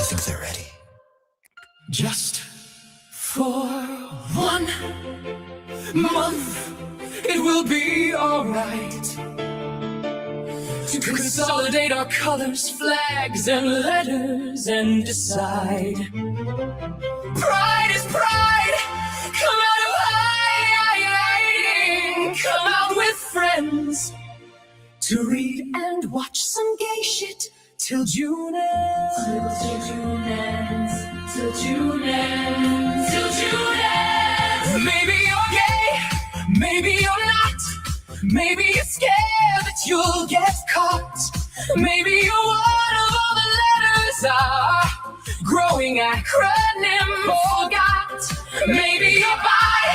think they're ready. Just for 1 month, it will be alright to consolidate our colors, flags, and letters and decide. Pride is pride. Come out of hiding. Come out with friends to read and watch some gay shit till June ends. Till June ends. Till June ends. Till June ends. Maybe you're gay. Maybe you're not. Maybe you're scared that you'll get caught. Maybe you're one of all the letters our growing acronym forgot. Maybe you're bi.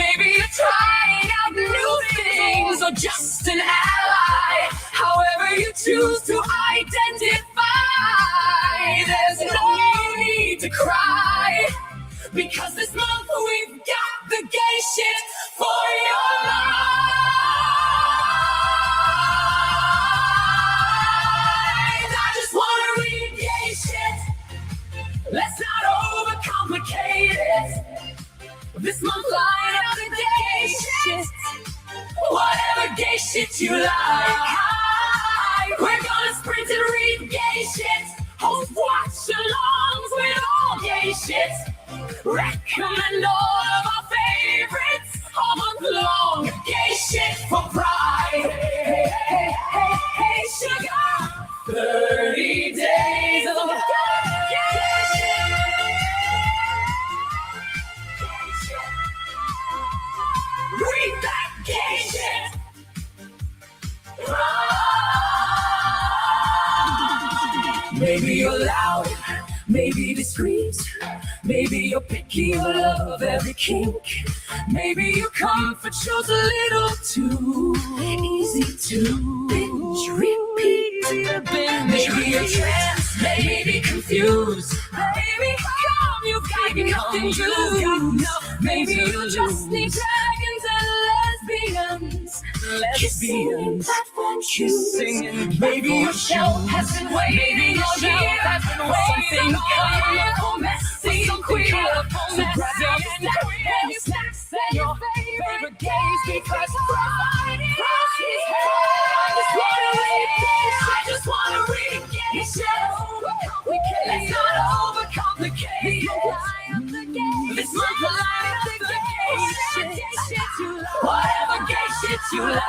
Maybe you're trying out new things, or just an ally. However you choose to identify, there's no need to cry, because this month we've got the gay shit for your mind. I just wanna read gay shit. Let's not overcomplicate it. This month line up the gay shit. Whatever gay shit you like, we're gonna sprint and read gay shit. Host watch-alongs with all gay shit. Recommend all of our favorites all month long. Gay shit for pride. Hey, hey, hey, hey, sugar. 30 days of gay shit. Read that gay shit. Maybe you're loud, maybe discreet, maybe you're picky, you love every kink. Maybe your comfort shows a little too easy to binge, repeat. Maybe you're trans, maybe confused. Maybe come, you've got nothing to lose. Maybe you just need dragons and lesbians. Kissing platform shoes. Maybe your shelf has been waiting. Maybe your shelf has been waiting. Something messy, queer, so grab your snacks and your favorite gays, because Friday is hell. I just wanna read gay shit. Let's not overcomplicate it. This month the line of the gay shit. Whatever gay shit you like,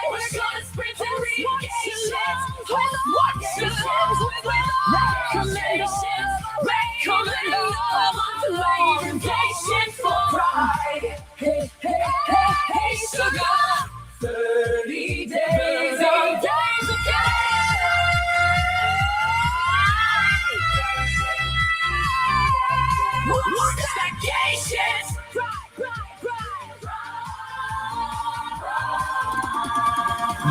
we're gonna sprint and read gay shit. Watch-alongs with recommendations. Recommend all month long. Gay shit for pride. Hey, hey, hey, hey, sugar. 30 days of gay. What's that gay shit?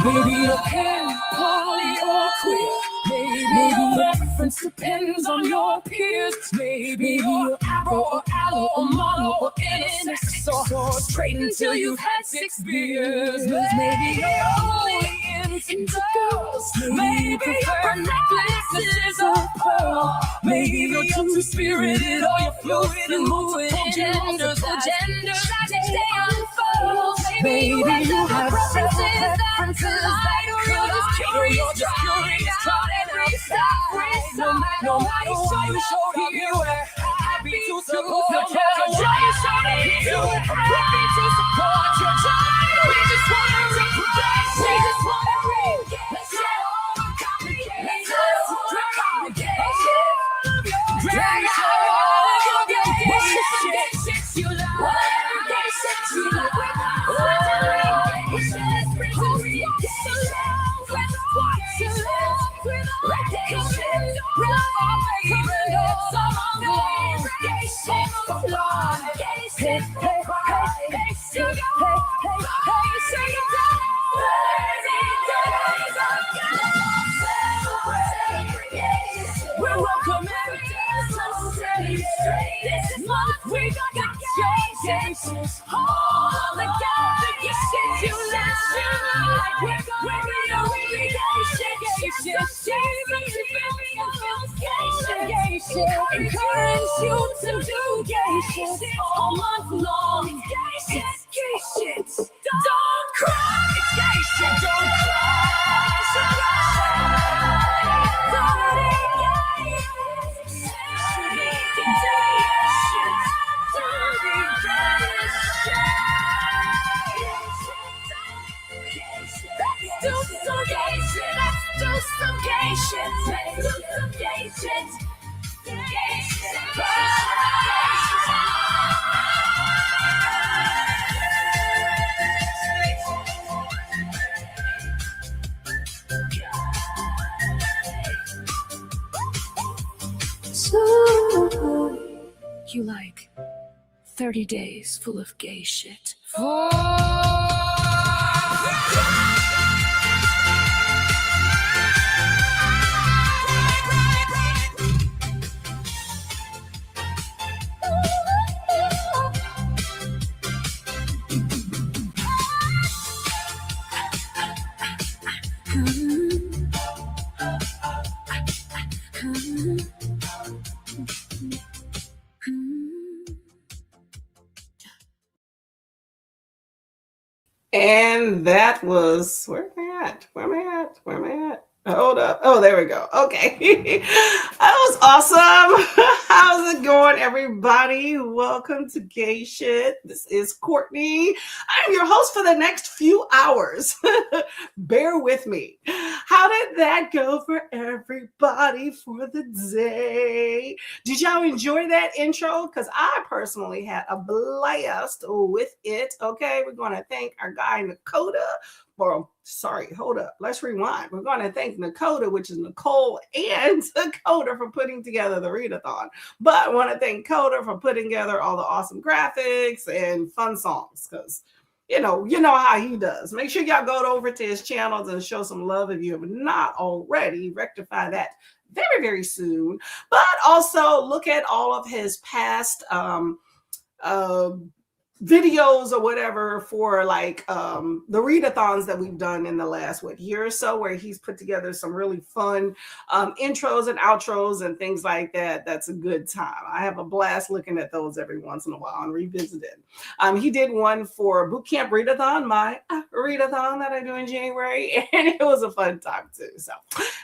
Maybe you're pan, poly, or queer. Maybe your preference depends on your peers. Maybe you're afro or aloe or mono or intersex or straight until you've had 6 beers. Maybe you're only into girls. Maybe your necklaces of pearl. Maybe you're two-spirited or you're fluid and multiple genders or genders that they unfold. Maybe you have preferences that could just curious, you're just curious, trying every side. No matter why you showed up, you were happy to support. No matter why you showed up, you were happy to support your child. We just wanna read gay shit. We just wanna read gay shit. Let's not overcomplicate it. Drag out all of your gay shit you like. Whatever gay shit you like. We're welcome this month we got changes. All the shit you like. We're gonna read gay shit. Encourage you to do gay shit all month long. It's gay shit. Don't cry. It's gay shit. Don't cry. Let's do some gay shit. Let's do some gay shit. Let's do some gay shit. Gay shit. So you like 30 days full of gay shit. And that was, where am I at? Hold up. Oh, there we go. Okay. That was awesome. How's it going, everybody? Welcome to Gay Shit. This is Courtney. I'm your host for the next few hours. Bear with me. How did that go for everybody for the day? Did y'all enjoy that intro? Because I personally had a blast with it. Okay, we're going to thank our guy, Nakota. Hold up. Let's rewind. We're going to thank Nakota, which is Nicole and Dakota, for putting together the Readathon. But I want to thank Coda for putting together all the awesome graphics and fun songs, because you know how he does. Make sure y'all go over to his channels and show some love if you have not already. Rectify that very, very soon. But also look at all of his past videos or whatever for like the readathons that we've done in the last year or so, where he's put together some really fun intros and outros and things like that. That's a good time. I have a blast looking at those every once in a while and revisiting. He did one for Bootcamp Readathon, my readathon that I do in January, and it was a fun time too. So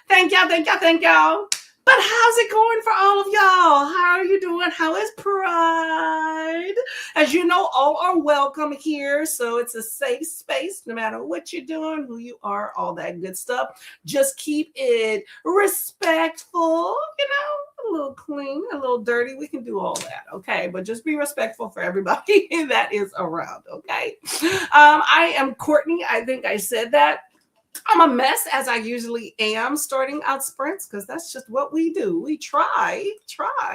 thank y'all. But how's it going for all of y'all? How are you doing? How is Pride? As you know, all are welcome here. So it's a safe space, no matter what you're doing, who you are, all that good stuff. Just keep it respectful, a little clean, a little dirty. We can do all that, okay? But just be respectful for everybody that is around, okay? I am Courtney. I think I said that. I'm a mess, as I usually am, starting out sprints, because that's just what we do. We try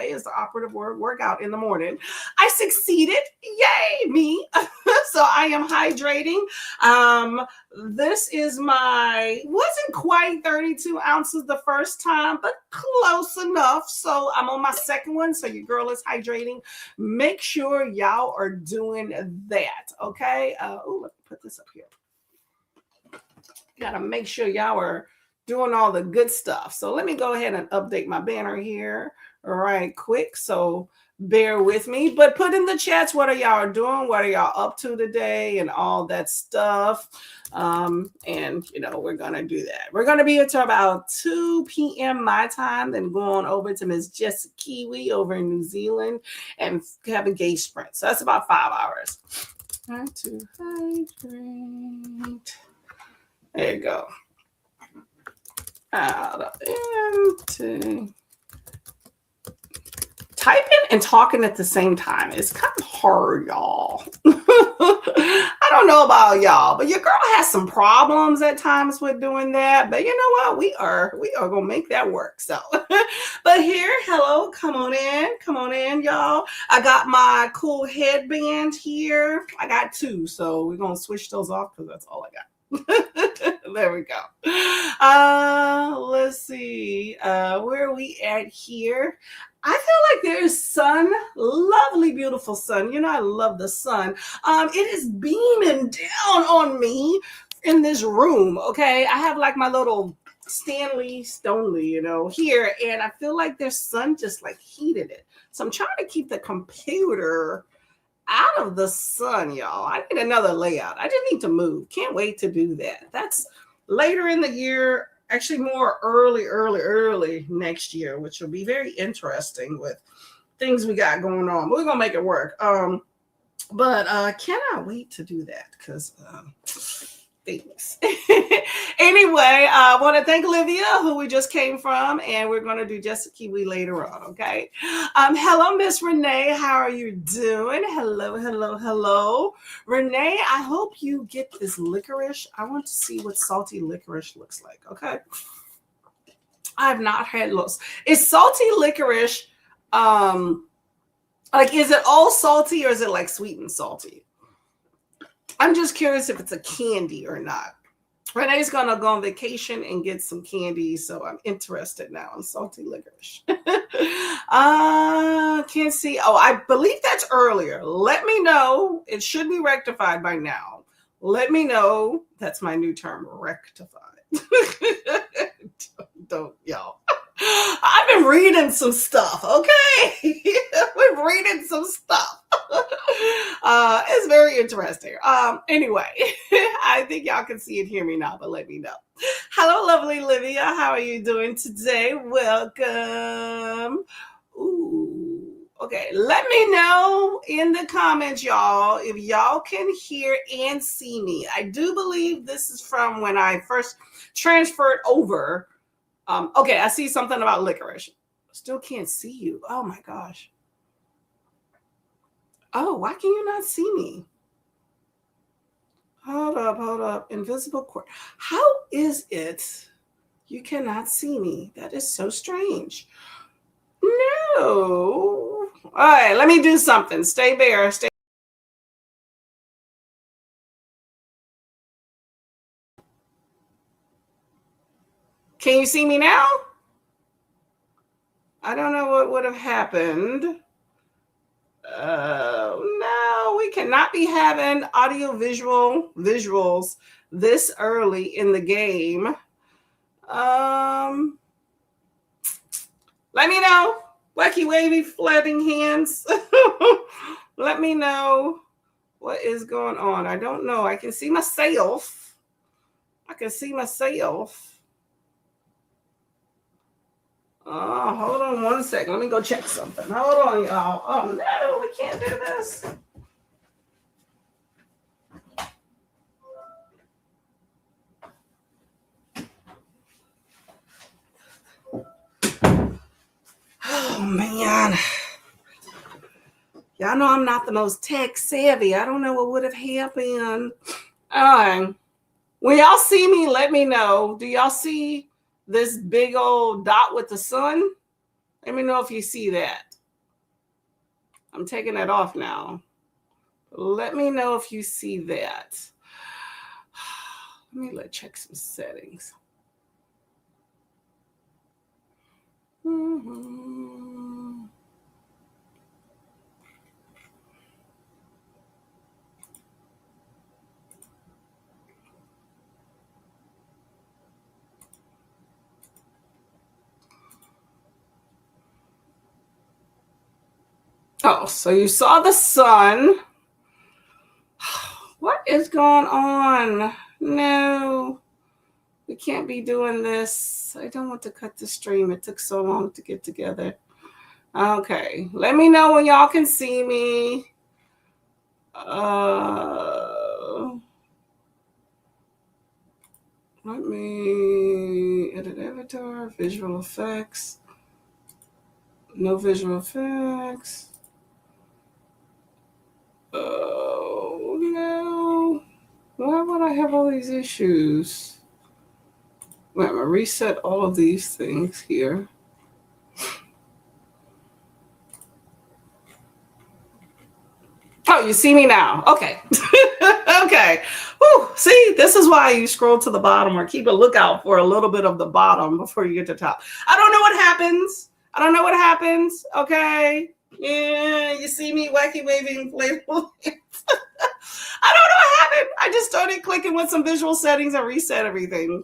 is the operative word, workout in the morning. I succeeded. Yay, me. So I am hydrating. This is wasn't quite 32 ounces the first time, but close enough. So I'm on my second one. So your girl is hydrating. Make sure y'all are doing that, okay? Let me put this up here. Got to make sure y'all are doing all the good stuff. So let me go ahead and update my banner here right quick. So bear with me, but put in the chats, what are y'all doing? What are y'all up to today and all that stuff? And we're going to do that. We're going to be here till about 2 p.m. my time, then going over to Miss Jessica Kiwi over in New Zealand and have a gay sprint. So that's about 5 hours. Trying to hydrate. There you go. Out into typing and talking at the same time is kind of hard, y'all. I don't know about y'all, but your girl has some problems at times with doing that. But you know what? We are gonna make that work. So, but here, hello, come on in, y'all. I got my cool headband here. I got two, so we're gonna switch those off because that's all I got. There we go. Let's see. Where are we at here? I feel like there's sun, lovely, beautiful sun. I love the sun. It is beaming down on me in this room. Okay. I have like my little Stanley Stonely, here, and I feel like their sun just like heated it. So I'm trying to keep the computer out of the sun, y'all. I need another layout. I just need to move. Can't wait to do that. That's later in the year, actually more early next year, which will be very interesting with things we got going on. But we're gonna make it work. But cannot wait to do that because things. Anyway, I want to thank Olivia, who we just came from, and we're going to do Just a Kiwi later on, okay? Hello, Miss Renee. How are you doing? Hello. Renee, I hope you get this licorice. I want to see what salty licorice looks like, okay? I have not had those. Is salty licorice, like, is it all salty or is it like sweet and salty? I'm just curious if it's a candy or not. Renee's gonna go on vacation and get some candy, so I'm interested now in salty licorice. Can't see. Oh, I believe that's earlier. Let me know. It should be rectified by now. Let me know. That's my new term, rectified. don't y'all. I've been reading some stuff, okay? I've been reading some stuff. It's very interesting. Anyway, I think y'all can see and hear me now, but let me know. Hello, lovely Livia. How are you doing today? Welcome. Ooh. Okay, let me know in the comments, y'all, if y'all can hear and see me. I do believe this is from when I first transferred over. Okay, I see something about licorice. Still can't see you. Oh my gosh. Oh, why can you not see me? Hold up. Invisible cord. How is it you cannot see me? That is so strange. No. All right, let me do something. Stay there. Can you see me now? I don't know what would have happened. No, we cannot be having audio visuals this early in the game. Let me know. Wacky wavy flooding hands. Let me know what is going on. I don't know. I can see myself. Hold on one second. Let me go check something. Hold on, y'all. Oh, no, we can't do this. Oh, man. Y'all know I'm not the most tech savvy. I don't know what would have happened. All right. When y'all see me, let me know. Do y'all see this big old dot with the sun? Let me know if you see that. I'm taking that off now. Let me know if you see that. Let me check some settings. Oh, so you saw the sun. What is going on? No, we can't be doing this. I don't want to cut the stream. It took so long to get together. Okay, let me know when y'all can see me. Let me edit avatar, visual effects. No visual effects. Oh, no. Why would I have all these issues? Wait, I'm going to reset all of these things here. Oh, you see me now. Okay. Okay. Whew. See, this is why you scroll to the bottom or keep a lookout for a little bit of the bottom before you get to the top. I don't know what happens. Okay. Yeah, you see me wacky waving playful. I don't know what happened. I just started clicking with some visual settings and reset everything.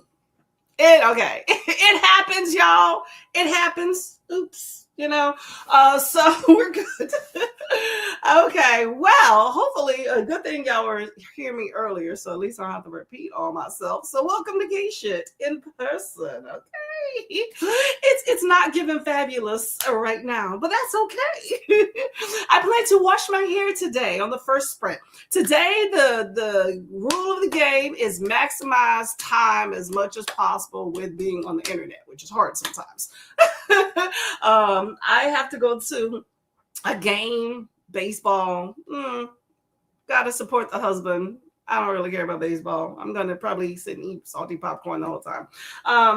Okay. It happens, y'all. It happens. Oops. So we're good. Okay. Well, hopefully a good thing y'all were hearing me earlier, so at least I don't have to repeat all myself. So welcome to Gay Shit in person. Okay. It's not giving fabulous right now, but that's okay. I plan to wash my hair today on the first sprint. Today, the rule of the game is maximize time as much as possible with being on the internet, which is hard sometimes. I have to go to a game, baseball. Gotta support the husband. I don't really care about baseball. I'm gonna probably sit and eat salty popcorn the whole time.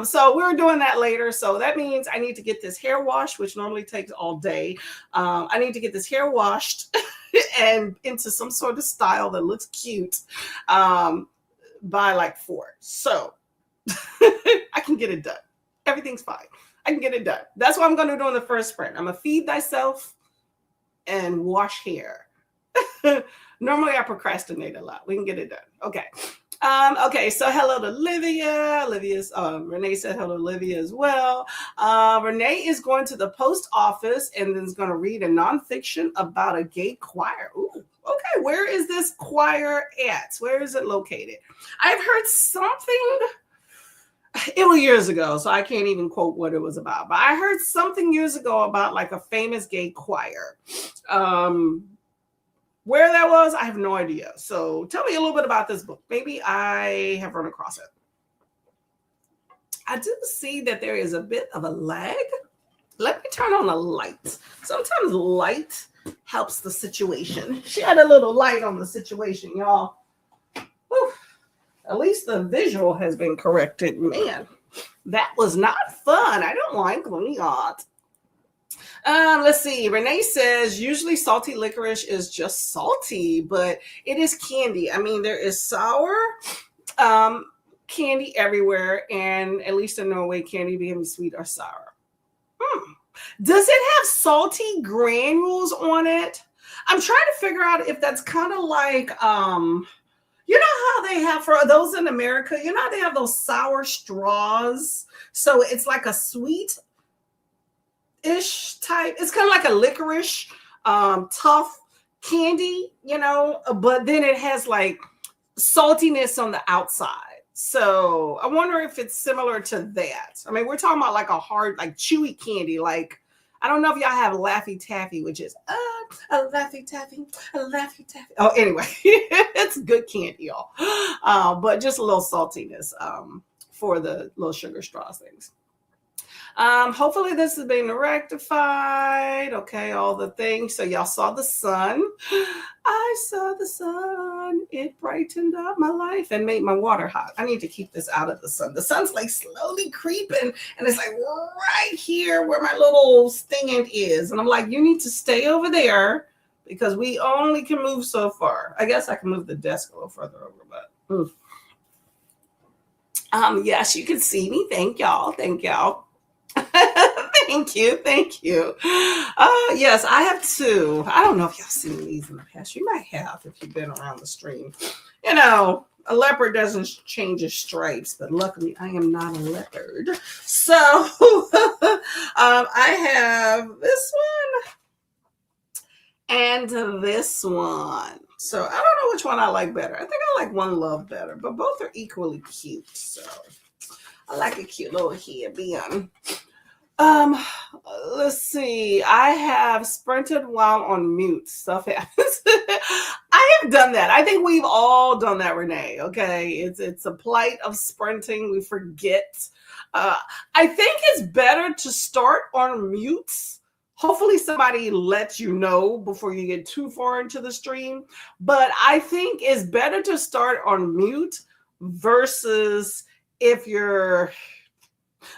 So we're doing that later. So that means I need to get this hair washed, which normally takes all day. I need to get this hair washed and into some sort of style that looks cute by like 4. So I can get it done. Everything's fine. I can get it done. That's what I'm going to do in the first sprint. I'm going to feed thyself and wash hair. Normally I procrastinate a lot. We can get it done. Okay. Okay, so hello to Olivia. Renee said hello to Olivia as well. Renee is going to the post office and then is going to read a nonfiction about a gay choir. Ooh, okay, where is this choir at? Where is it located? I've heard something. It was years ago, so I can't even quote what it was about. But I heard something years ago about like a famous gay choir. Where that was, I have no idea. So tell me a little bit about this book. Maybe I have run across it. I do see that there is a bit of a lag. Let me turn on a light. Sometimes light helps the situation. She had a little light on the situation, y'all. Whew. At least the visual has been corrected. Man, that was not fun. I don't like that. Let's see. Renee says usually salty licorice is just salty, but it is candy. I mean, there is sour candy everywhere, and at least in Norway, candy being sweet or sour. Does it have salty granules on it? I'm trying to figure out if that's kind of like you know how they have for those in America, you know how they have those sour straws? So it's like a sweet ish type. It's kind of like a licorice, tough candy, but then it has like saltiness on the outside. So I wonder if it's similar to that. I mean, we're talking about like a hard, like chewy candy. Like, I don't know if y'all have Laffy Taffy, which is a Laffy Taffy. Oh, anyway, it's good candy, y'all. But just a little saltiness for the little sugar straws things. Hopefully this has been rectified. Okay, all the things. So y'all saw the sun. I saw the sun. It brightened up my life and made my water hot. I need to keep this out of the sun. The sun's like slowly creeping and it's like right here where my little stand is. And I'm like, you need to stay over there because we only can move so far. I guess I can move the desk a little further over, but yes, you can see me. Thank y'all. Thank you. Yes, I have 2. I don't know if y'all seen these in the past. You might have if you've been around the stream. A leopard doesn't change its stripes, but luckily I am not a leopard. So I have this one and this one. So I don't know which one I like better. I think I like One Love better, but both are equally cute. So I like a cute little headband. Let's see. I have sprinted while on mute. Stuff happens. I have done that. I think we've all done that, Renee. Okay. It's a plight of sprinting. We forget. I think it's better to start on mute. Hopefully somebody lets you know before you get too far into the stream. But I think it's better to start on mute versus if you're,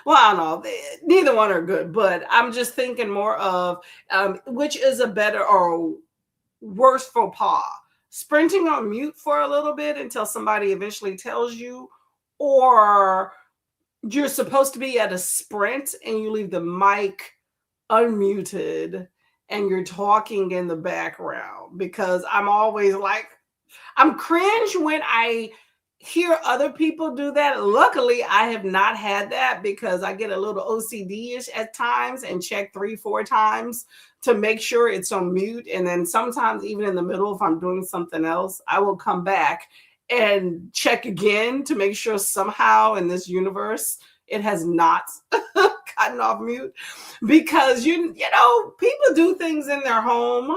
well, I don't know. Neither one are good, but I'm just thinking more of which is a better or worse faux pas. Sprinting on mute for a little bit until somebody eventually tells you, or you're supposed to be at a sprint and you leave the mic unmuted and you're talking in the background, because I'm always like, I'm cringe when I hear other people do that. Luckily, I have not had that because I get a little OCD-ish at times and check 3, 4 times to make sure it's on mute. And then sometimes even in the middle, if I'm doing something else, I will come back and check again to make sure somehow in this universe it has not gotten off mute, because you know people do things in their home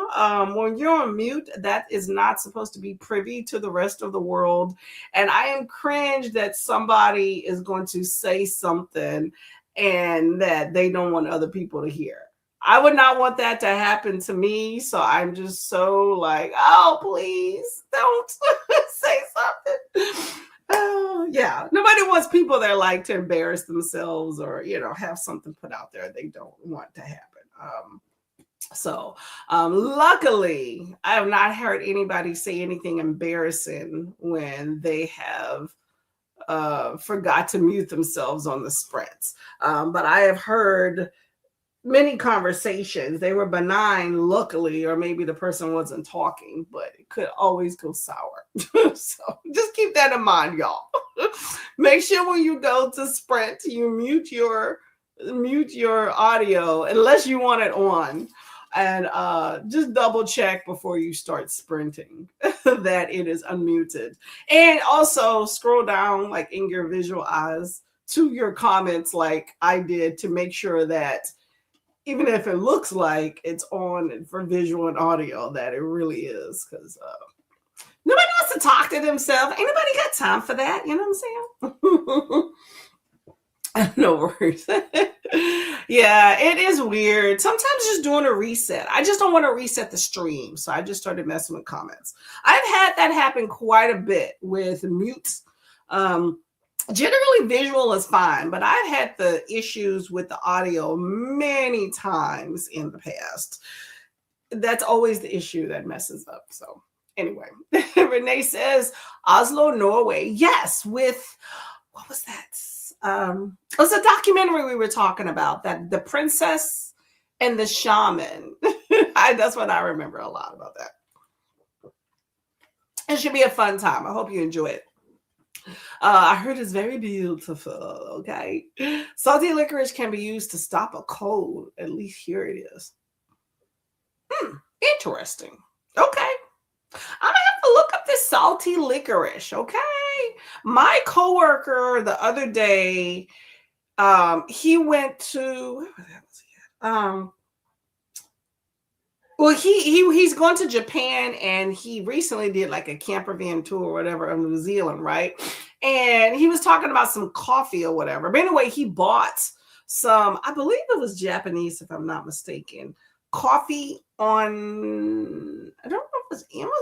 when you're on mute that is not supposed to be privy to the rest of the world. And I am cringe that somebody is going to say something and that they don't want other people to hear. I would not want that to happen to me, so I'm just so like, oh please don't say something. Oh, yeah. Nobody wants people that like to embarrass themselves or, you know, have something put out there they don't want to happen. Luckily, I have not heard anybody say anything embarrassing when they have forgot to mute themselves on the sprints. But I have heard many conversations. They were benign, luckily, or maybe the person wasn't talking, but it could always go sour. So just keep that in mind, y'all. Make sure when you go to sprint, you mute your audio unless you want it on. And just double check before you start sprinting that it is unmuted. And also scroll down like in your visual eyes to your comments like I did to make sure that even if it looks like it's on for visual and audio, that it really is, because nobody wants to talk to themselves. Ain't nobody got time for that. You know what I'm saying? No worries. Yeah, it is weird. Sometimes just doing a reset. I just don't want to reset the stream. So I just started messing with comments. I've had that happen quite a bit with mutes. Generally visual is fine, but I've had the issues with the audio many times in the past. That's always the issue that messes up. So anyway, Renee says Oslo, Norway. Yes, with what was that? It was a documentary we were talking about, that the princess and the shaman. That's what I remember a lot about that. It should be a fun time. I hope you enjoy it. I heard it's very beautiful. Okay. Salty licorice can be used to stop a cold. At least here it is. Interesting. Okay. I'm gonna have to look up this salty licorice. Okay. My coworker the other day, he went to, where was he at? Well, he's going to Japan, and he recently did like a camper van tour or whatever of New Zealand, right? And he was talking about some coffee or whatever. But anyway, he bought some, I believe it was Japanese, if I'm not mistaken, coffee on, I don't know if it was Amazon.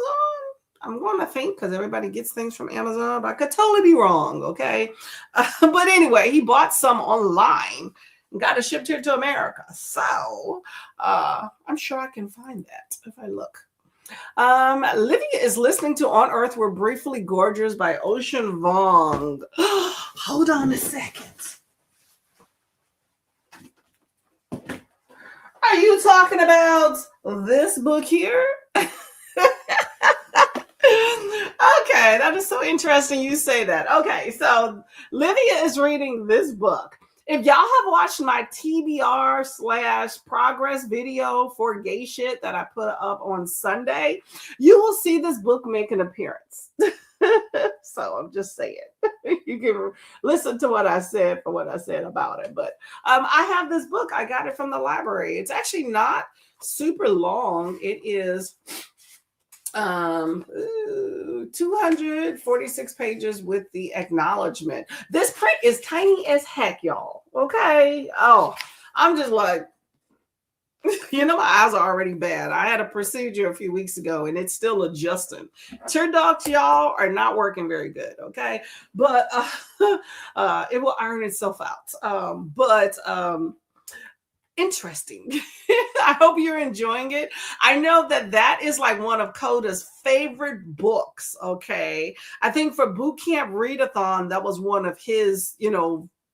I'm going to think because everybody gets things from Amazon, but I could totally be wrong, okay? But anyway, he bought some online. Got it shipped here to America. So I'm sure I can find that if I look. Livia is listening to On Earth We're Briefly Gorgeous by Ocean Vuong. Hold on a second. Are you talking about this book here? Okay, that is so interesting you say that. Okay, so Livia is reading this book. If y'all have watched my TBR/progress video for gay shit that I put up on Sunday, you will see this book make an appearance. So I'm just saying, you can listen to what I said for what I said about it. But I have this book. I got it from the library. It's actually not super long. It is 246 pages with the acknowledgement. This print is tiny as heck, y'all. Okay. Oh, I'm just like, you know, my eyes are already bad. I had a procedure a few weeks ago and it's still adjusting. Turdocs, y'all, are not working very good. Okay. But it will iron itself out. Interesting. I hope you're enjoying it. I know that is like one of Coda's favorite books. Okay. I think for Boot Camp Readathon, that was one of his,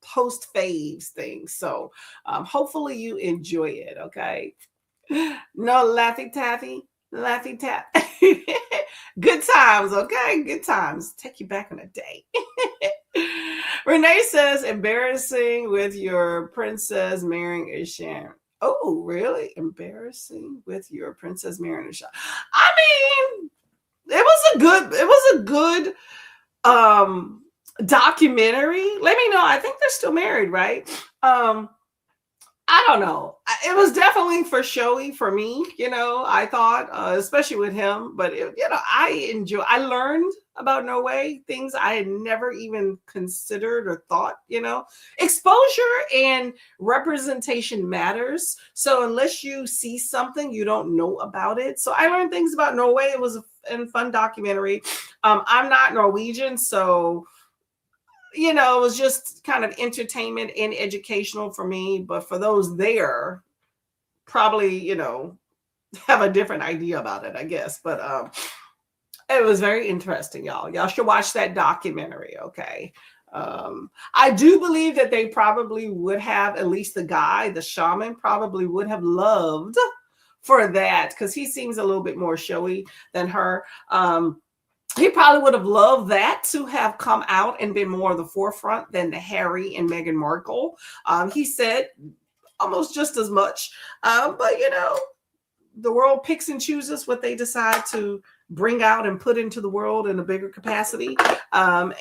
post faves things. So hopefully you enjoy it. Okay. No laffy taffy. Good times, okay? Good times. Take you back on a day. Renee says, embarrassing with your princess marrying a Sharon. Oh, really? Embarrassing with your princess marrying a Sharon. I mean, it was a good documentary. Let me know. I think they're still married, right? I don't know. It was definitely for showy for me, I thought, especially with him. But, I learned about Norway, things I had never even considered or thought, Exposure and representation matters. So unless you see something, you don't know about it. So I learned things about Norway. It was a fun documentary. I'm not Norwegian, so it was just kind of entertainment and educational for me. But for those there, probably, have a different idea about it, I guess. But it was very interesting, y'all. Y'all should watch that documentary, okay? I do believe that they probably would have, at least the shaman probably would have loved for that, because he seems a little bit more showy than her. He probably would have loved that to have come out and been more of the forefront than the Harry and Meghan Markle. He said almost just as much. But, the world picks and chooses what they decide to bring out and put into the world in a bigger capacity. And,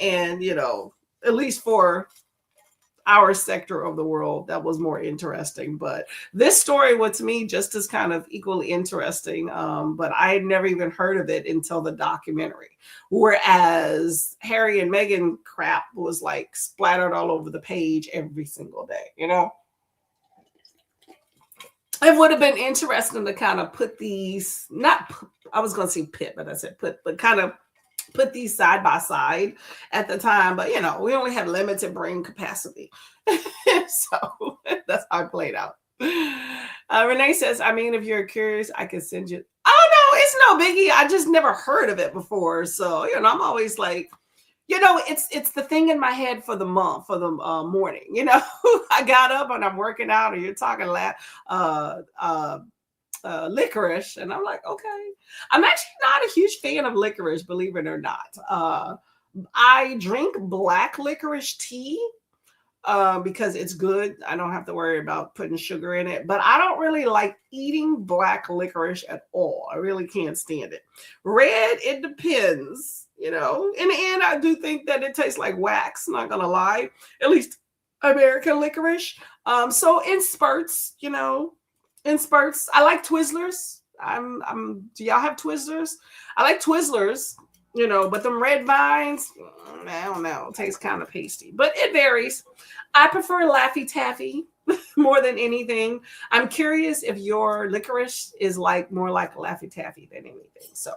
at least for our sector of the world, that was more interesting. But this story was, to me, just as kind of equally interesting. But I had never even heard of it until the documentary. Whereas Harry and Meghan crap was like splattered all over the page every single day, It would have been interesting to kind of put these, I was going to say pit, but I said put, but kind of put these side by side at the time. But, we only have limited brain capacity. So that's how it played out. Renee says, if you're curious, I can send you. Oh, no, it's no biggie. I just never heard of it before. So, I'm always like, it's the thing in my head for the month, for the morning. I got up and I'm working out, and you're talking licorice, and I'm like, okay. I'm actually not a huge fan of licorice, believe it or not. I drink black licorice tea because it's good. I don't have to worry about putting sugar in it, but I don't really like eating black licorice at all. I really can't stand it. Red, it depends. In the end, I do think that it tastes like wax, not gonna lie, at least American licorice. So in spurts, in spurts. I like Twizzlers. Do y'all have Twizzlers? I like Twizzlers, but them red vines, I don't know. It tastes kind of pasty, but it varies. I prefer Laffy Taffy more than anything. I'm curious if your licorice is more like Laffy Taffy than anything. So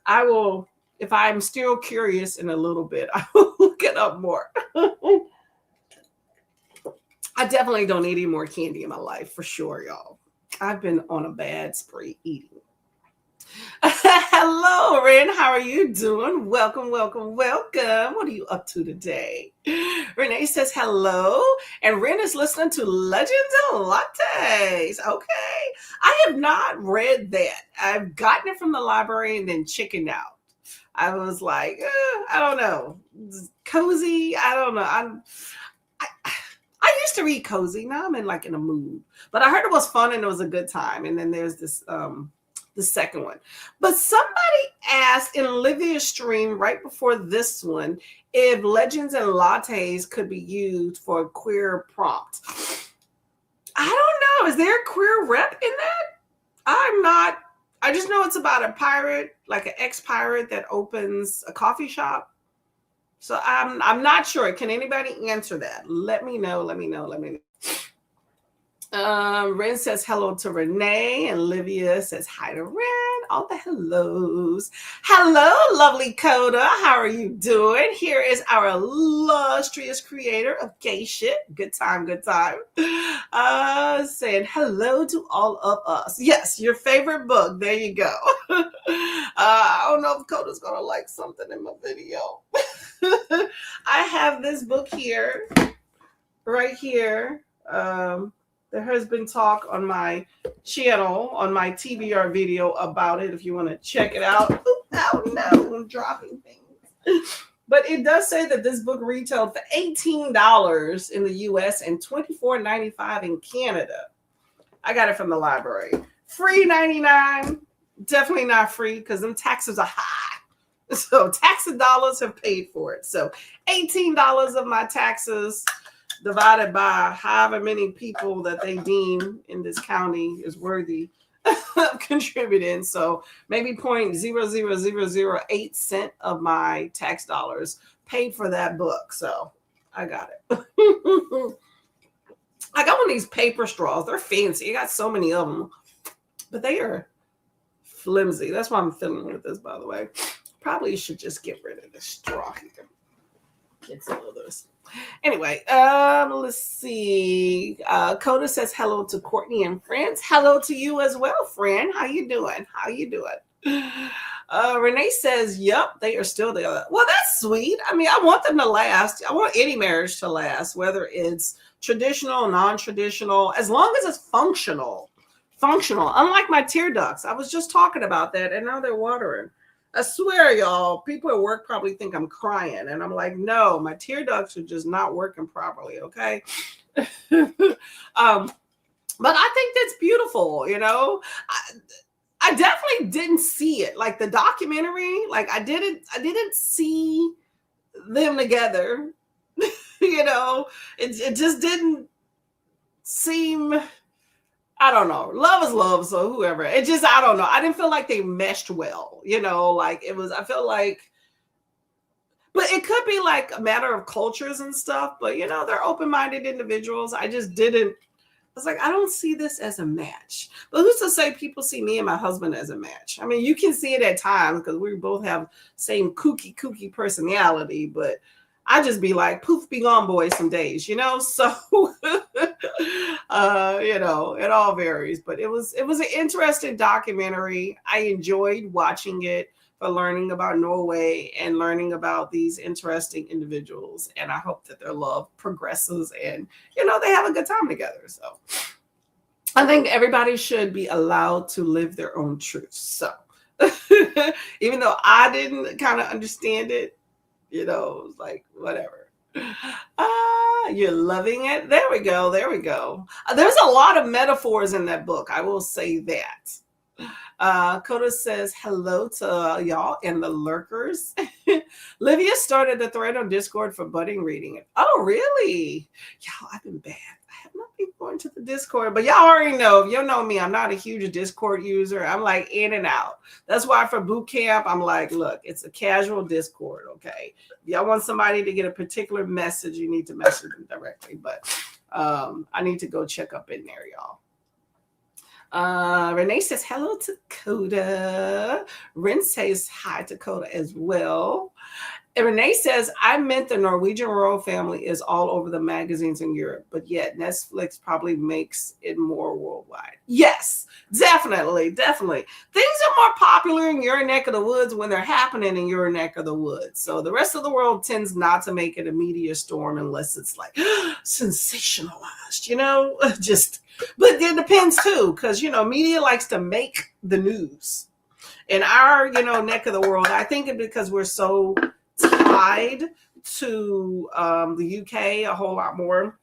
I will, if I'm still curious in a little bit, I will look it up more. I definitely don't need any more candy in my life, for sure, y'all. I've been on a bad spree eating. Hello, Ren. How are you doing? Welcome, welcome, welcome. What are you up to today? Renee says hello, and Ren is listening to Legends and Lattes. Okay. I have not read that. I've gotten it from the library and then chickened out. I was like, I don't know. Cozy. I don't know. I used to read cozy. Now I'm in a mood. But I heard it was fun and it was a good time. And then there's this the second one. But somebody asked in Olivia's stream right before this one if Legends and Lattes could be used for a queer prompt. I don't know. Is there a queer rep in that? I'm not. I just know it's about a pirate, like an ex-pirate that opens a coffee shop. So I'm not sure. Can anybody answer that? Let me know. Ren says hello to Renee, and Olivia says hi to Ren. All the hellos. Hello, lovely Coda. How are you doing? Here is our illustrious creator of gay shit. Good time. Saying hello to all of us. Yes, your favorite book. There you go. I don't know if Coda's gonna like something in my video. I have this book here, right here. There has been talk on my channel, on my TBR video about it, if you want to check it out. Oh, no. I'm dropping things. But it does say that this book retailed for $18 in the US and $24.95 in Canada. I got it from the library. Free 99, definitely not free because them taxes are high. So tax dollars have paid for it. So $18 of my taxes divided by however many people that they deem in this county is worthy of contributing. So maybe 0.00008 of my tax dollars paid for that book. So I got it. I got one of these paper straws. They're fancy. I got so many of them, but they are flimsy. That's why I'm fiddling with this, by the way. Probably should just get rid of the straw here. Get some others. Anyway, let's see. Coda says hello to Courtney and friends. Hello to you as well, friend. How you doing? Renee says, yep, they are still there. Well, that's sweet. I mean, I want them to last. I want any marriage to last, whether it's traditional, non-traditional, as long as it's functional. Unlike my tear ducts. I was just talking about that, and now they're watering. I swear, y'all, people at work probably think I'm crying. And I'm like, no, my tear ducts are just not working properly, okay? But I think that's beautiful, you know? I definitely didn't see it. Like the documentary, like I didn't see them together. You know, it just didn't seem... I don't know. Love is love. So whoever, it just, I don't know. I didn't feel like they meshed well, you know, like it was, I feel like, but it could be like a matter of cultures and stuff, but you know, they're open-minded individuals. I just didn't, I was like, I don't see this as a match. But who's to say people see me and my husband as a match? I mean, you can see it at times because we both have same kooky personality, but I just be like, poof, be gone, boy, some days, you know? So, you know, it all varies, but it was an interesting documentary. I enjoyed watching it for learning about Norway and learning about these interesting individuals. And I hope that their love progresses and, you know, they have a good time together. So I think everybody should be allowed to live their own truth. So even though I didn't kind of understand it, you know, it was like, whatever. You're loving it. There we go. There's a lot of metaphors in that book. I will say that. Coda says hello to y'all and the lurkers. Livia started the thread on Discord for budding reading. Oh, really? Y'all, I've been bad. I have not been going to the Discord, but y'all already know. If you know me, I'm not a huge Discord user. I'm like in and out. That's why for boot camp, I'm like, look, it's a casual Discord, okay? If y'all want somebody to get a particular message, you need to message them directly. But I need to go check up in there, y'all. Renee says hello to Coda. Ren says hi to Coda as well. And Renee says, I meant the Norwegian royal family is all over the magazines in Europe, but yet Netflix probably makes it more worldwide. Yes, definitely. Things are more popular in your neck of the woods when they're happening in your neck of the woods. So the rest of the world tends not to make it a media storm unless it's like sensationalized, you know, but it depends too, because, you know, media likes to make the news. In our, you know, neck of the world, I think it because we're so tied to the UK a whole lot more,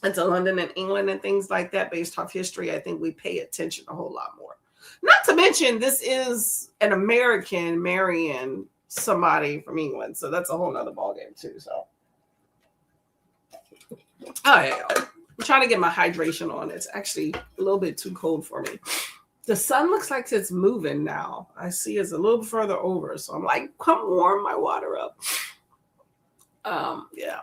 and to London and England and things like that based off history. I think we pay attention a whole lot more. Not to mention, this is an American marrying somebody from England, so that's a whole nother ballgame too. So, oh yeah, I'm trying to get my hydration on. It's actually a little bit too cold for me. The sun looks like it's moving now. I see it's a little further over. So I'm like, come warm my water up. Yeah.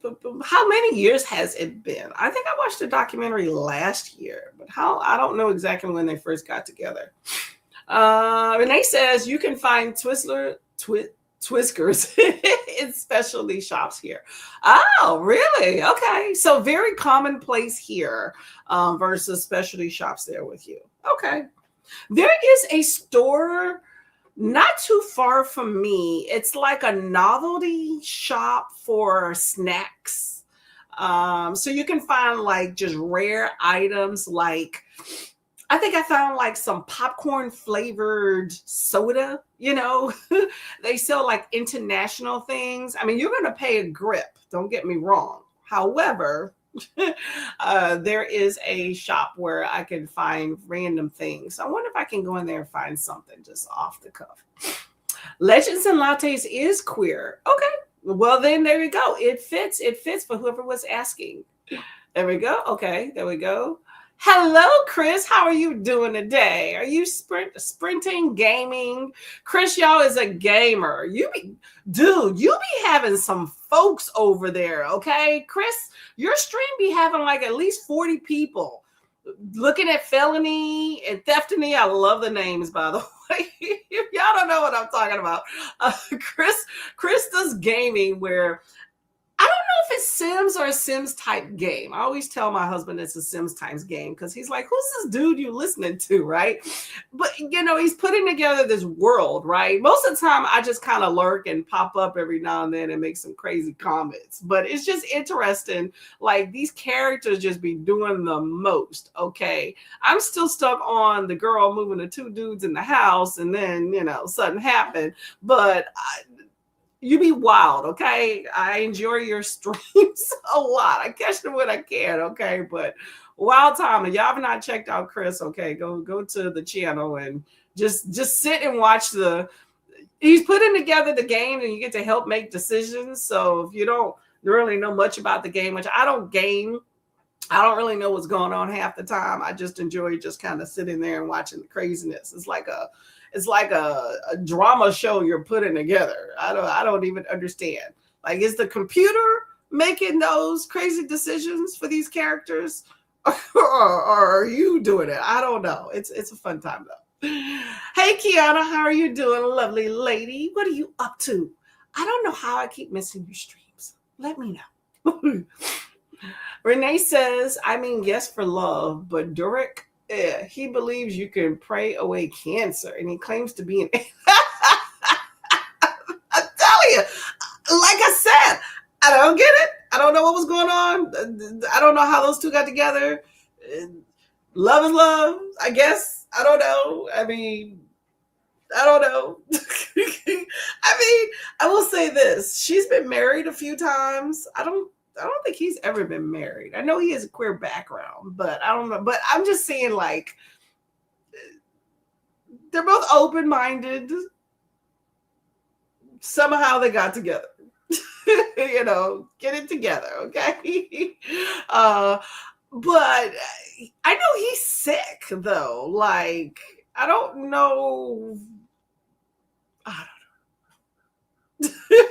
But how many years has it been? I think I watched the documentary last year, but I don't know exactly when they first got together. Renee says you can find Twizzlers in specialty shops here. Oh, really? Okay. So very commonplace here versus specialty shops there with you. Okay. There is a store not too far from me. It's like a novelty shop for snacks. So you can find like just rare items like I think I found like some popcorn flavored soda, they sell like international things. I mean, you're going to pay a grip, don't get me wrong. However, there is a shop where I can find random things. I wonder if I can go in there and find something just off the cuff. Legends and Lattes is queer. Okay. Well, then there we go. It fits for whoever was asking. There we go. Okay. There we go. Hello, Chris. How are you doing today? Are you sprinting, gaming? Chris, y'all is a gamer. You be having some folks over there, okay? Chris, your stream be having like at least 40 people looking at Felony and Theftony. I love the names, by the way. If y'all don't know what I'm talking about, Chris does gaming where I don't know if it's Sims or a Sims type game. I always tell my husband it's a Sims times game because he's like, who's this dude you listening to, right? But, he's putting together this world, right? Most of the time, I just kind of lurk and pop up every now and then and make some crazy comments. But it's just interesting. Like, these characters just be doing the most, okay? I'm still stuck on the girl moving the two dudes in the house and then, something happened. But you be wild, okay? I enjoy your streams a lot. I catch them when I can, okay? But wild time. If y'all have not checked out Chris, okay, go to the channel and just sit and watch he's putting together the game and you get to help make decisions. So if you don't really know much about the game, which I don't game, I don't really know what's going on half the time. I just enjoy just kind of sitting there and watching the craziness. It's like a drama show you're putting together. I don't even understand. Like, is the computer making those crazy decisions for these characters, or are you doing it? I don't know. It's a fun time though. Hey, Kiana, how are you doing, lovely lady? What are you up to? I don't know how I keep missing your streams. Let me know. Renee says, yes for love, but Durek, he believes you can pray away cancer, and he claims to be an. I'm telling you, like I said, I don't get it. I don't know what was going on. I don't know how those two got together. Love is love, I guess. I don't know. I don't know. I will say this. She's been married a few times. I don't think he's ever been married. I know he has a queer background, but I don't know. But I'm just saying, like, they're both open-minded. Somehow they got together. Get it together, okay? But I know he's sick, though. Like, I don't know.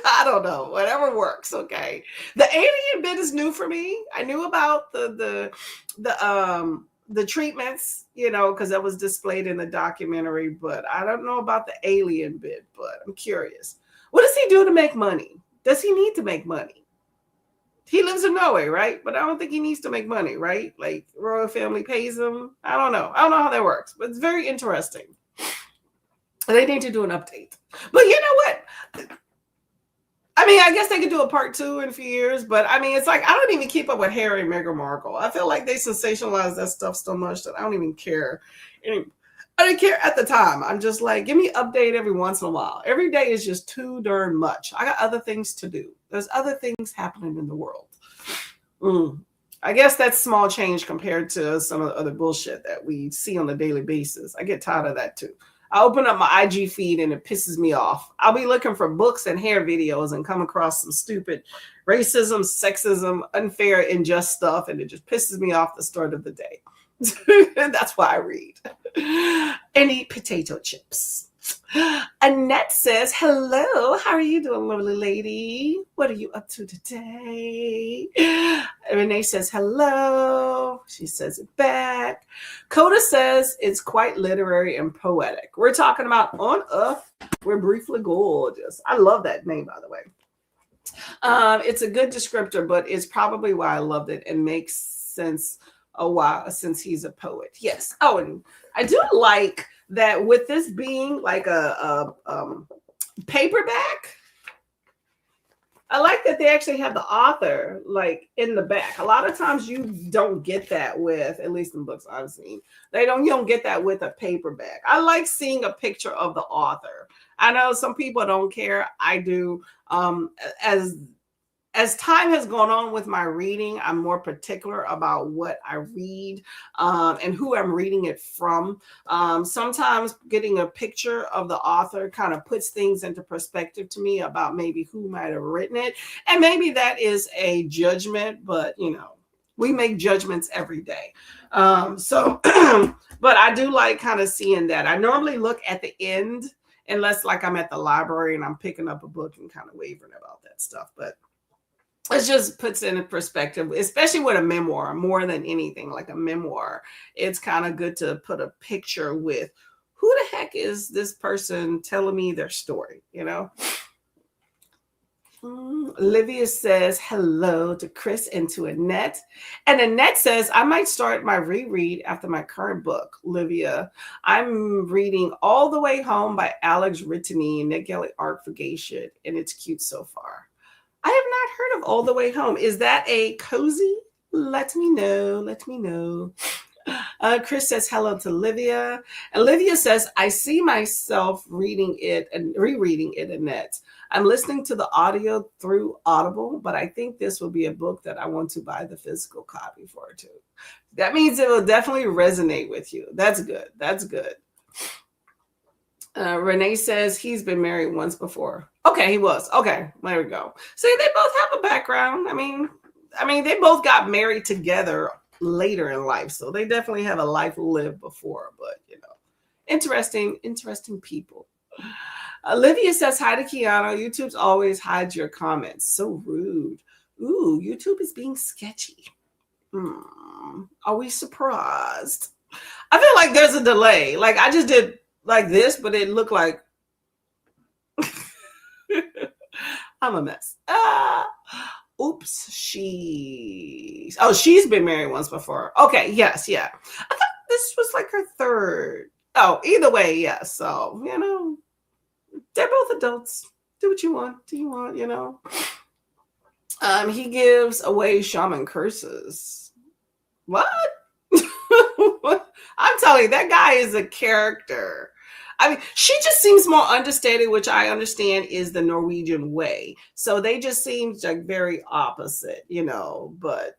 I don't know. Whatever works, okay. The alien bit is new for me. I knew about the treatments, because that was displayed in the documentary, but I don't know about the alien bit, but I'm curious. What does he do to make money? Does he need to make money? He lives in Norway, right? But I don't think he needs to make money, right? Like, royal family pays him. I don't know how that works, but it's very interesting. They need to do an update. But you know what? I guess they could do a part 2 in a few years, but it's like, I don't even keep up with Harry and Meghan Markle. I feel like they sensationalize that stuff so much that I don't even care. I didn't care at the time. I'm just like, give me an update every once in a while. Every day is just too darn much. I got other things to do. There's other things happening in the world. I guess that's small change compared to some of the other bullshit that we see on a daily basis. I get tired of that too. I open up my IG feed and it pisses me off. I'll be looking for books and hair videos and come across some stupid racism, sexism, unfair, unjust stuff. And it just pisses me off the start of the day. And that's why I read and eat potato chips. Annette says, hello, how are you doing, lovely lady? What are you up to today? Renee says, hello. She says it back. Coda says it's quite literary and poetic. We're talking about On Earth, We're Briefly Gorgeous. I love that name, by the way. It's a good descriptor, but it's probably why I loved it and makes sense a while since he's a poet. Yes. Oh, and I do like that with this being like a paperback, I like that they actually have the author like in the back. A lot of times you don't get that with, at least in books I've seen. You don't get that with a paperback. I like seeing a picture of the author. I know some people don't care. I do. As time has gone on with my reading, I'm more particular about what I read and who I'm reading it from. Sometimes getting a picture of the author kind of puts things into perspective to me about maybe who might have written it. And maybe that is a judgment, but we make judgments every day. But I do like kind of seeing that. I normally look at the end, unless like I'm at the library and I'm picking up a book and kind of wavering about that stuff. But it just puts in perspective, especially with a memoir, more than anything like a memoir. It's kind of good to put a picture with who the heck is this person telling me their story, Olivia says hello to Chris and to Annette. And Annette says, I might start my reread after my current book, Olivia. I'm reading All the Way Home by Alex Rittany and Nick Kelly Art for Gay Shit, and it's cute so far. I have not heard of All the Way Home. Is that a cozy? Let me know. Let me know. Chris says hello to Olivia. Olivia says, I see myself reading it and rereading it, Annette. I'm listening to the audio through Audible, but I think this will be a book that I want to buy the physical copy for too. That means it will definitely resonate with you. That's good. That's good. Renee says he's been married once before. Okay, he was. Okay, there we go. See, they both have a background. I mean, they both got married together later in life, so they definitely have a life lived before. But interesting people. Olivia says hi to Kiana. YouTube's always hides your comments. So rude. Ooh, YouTube is being sketchy. Are we surprised? I feel like there's a delay. Like I just did like this, but it looked like I'm a mess. Oops, she's been married once before. Okay, yes, yeah. I thought this was like her third. Oh, either way, yes. So, they're both adults. Do what you want. Do you want, He gives away shaman curses. What? I'm telling you, that guy is a character. I mean, she just seems more understated, which I understand is the Norwegian way. So they just seem like very opposite, but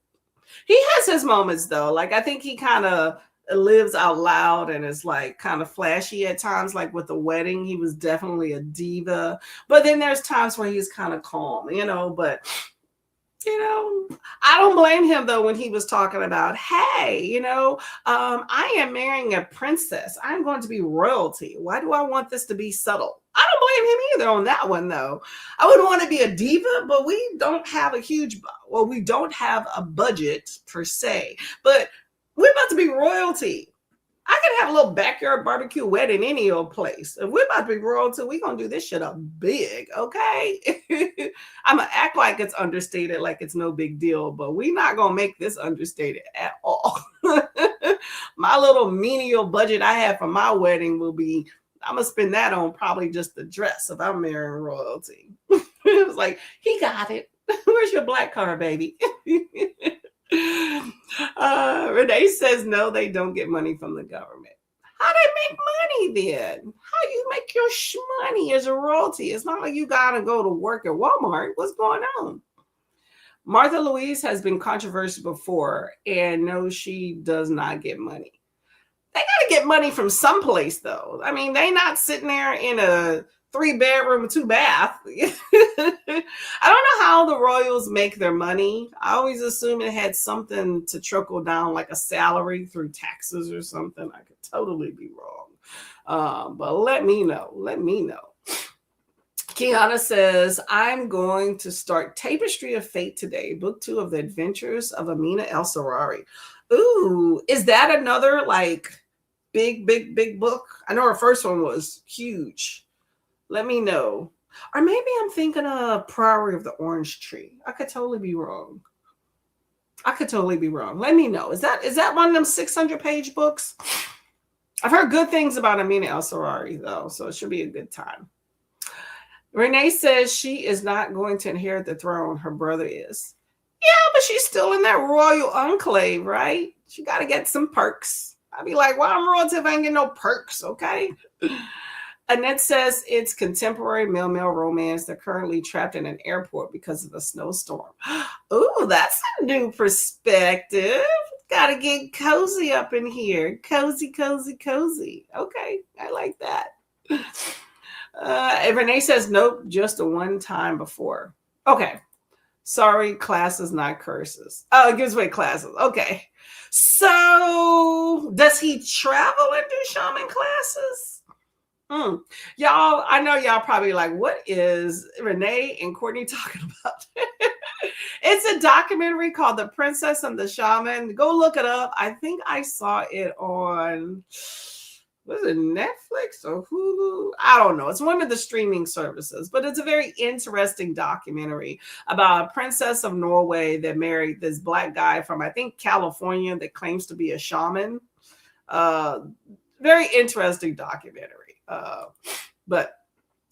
he has his moments though. Like, I think he kind of lives out loud and is like kind of flashy at times, like with the wedding, he was definitely a diva, but then there's times where he's kind of calm, but I don't blame him though when he was talking about, hey, I am marrying a princess. I'm going to be royalty. Why do I want this to be subtle? I don't blame him either on that one though. I wouldn't want to be a diva, but we don't have a budget per se, but we're about to be royalty. I can have a little backyard barbecue wedding any old place. If we're about to be royalty, we're going to do this shit up big, okay? I'm going to act like it's understated, like it's no big deal, but we're not going to make this understated at all. My little menial budget I have for my wedding will be, I'm going to spend that on probably just the dress if I'm marrying royalty. It was like, he got it. Where's your black card, baby? Renee says no, they don't get money from the government. How they make money then? How you make your money as a royalty? It's not like you gotta go to work at Walmart. What's going on? Martha Louise has been controversial before, and no, she does not get money. They gotta get money from someplace though. I mean, they not sitting there in a 3-bedroom, 2-bath. I don't know how the royals make their money. I always assume it had something to trickle down, like a salary through taxes or something. I could totally be wrong. But let me know. Let me know. Kiana says, I'm going to start Tapestry of Fate today, book 2 of the Adventures of Amina El-Sarrari. Ooh, is that another like big book? I know her first one was huge. Let me know. Or maybe I'm thinking of Priory of the Orange Tree. I could totally be wrong. Let me know. Is that one of them 600-page books? I've heard good things about Amina El-Sarrari, though, so it should be a good time. Renee says she is not going to inherit the throne. Her brother is. Yeah, but she's still in that royal enclave, right? She got to get some perks. I'd be like, well, I'm royalty if I ain't get no perks, okay? Annette says it's contemporary male-male romance. They're currently trapped in an airport because of a snowstorm. Ooh, that's a new perspective. Gotta get cozy up in here. Cozy, cozy, cozy. Okay, I like that. And Renee says, nope, just a one time before. Okay. Sorry, classes, not curses. Oh, it gives away classes. Okay. So does he travel and do shaman classes? Y'all, I know y'all probably like, what is Renee and Courtney talking about? It's a documentary called The Princess and the Shaman. Go look it up. I think I saw it on, was it Netflix or Hulu? I don't know. It's one of the streaming services, but it's a very interesting documentary about a princess of Norway that married this black guy from, I think, California that claims to be a shaman. Very interesting documentary. But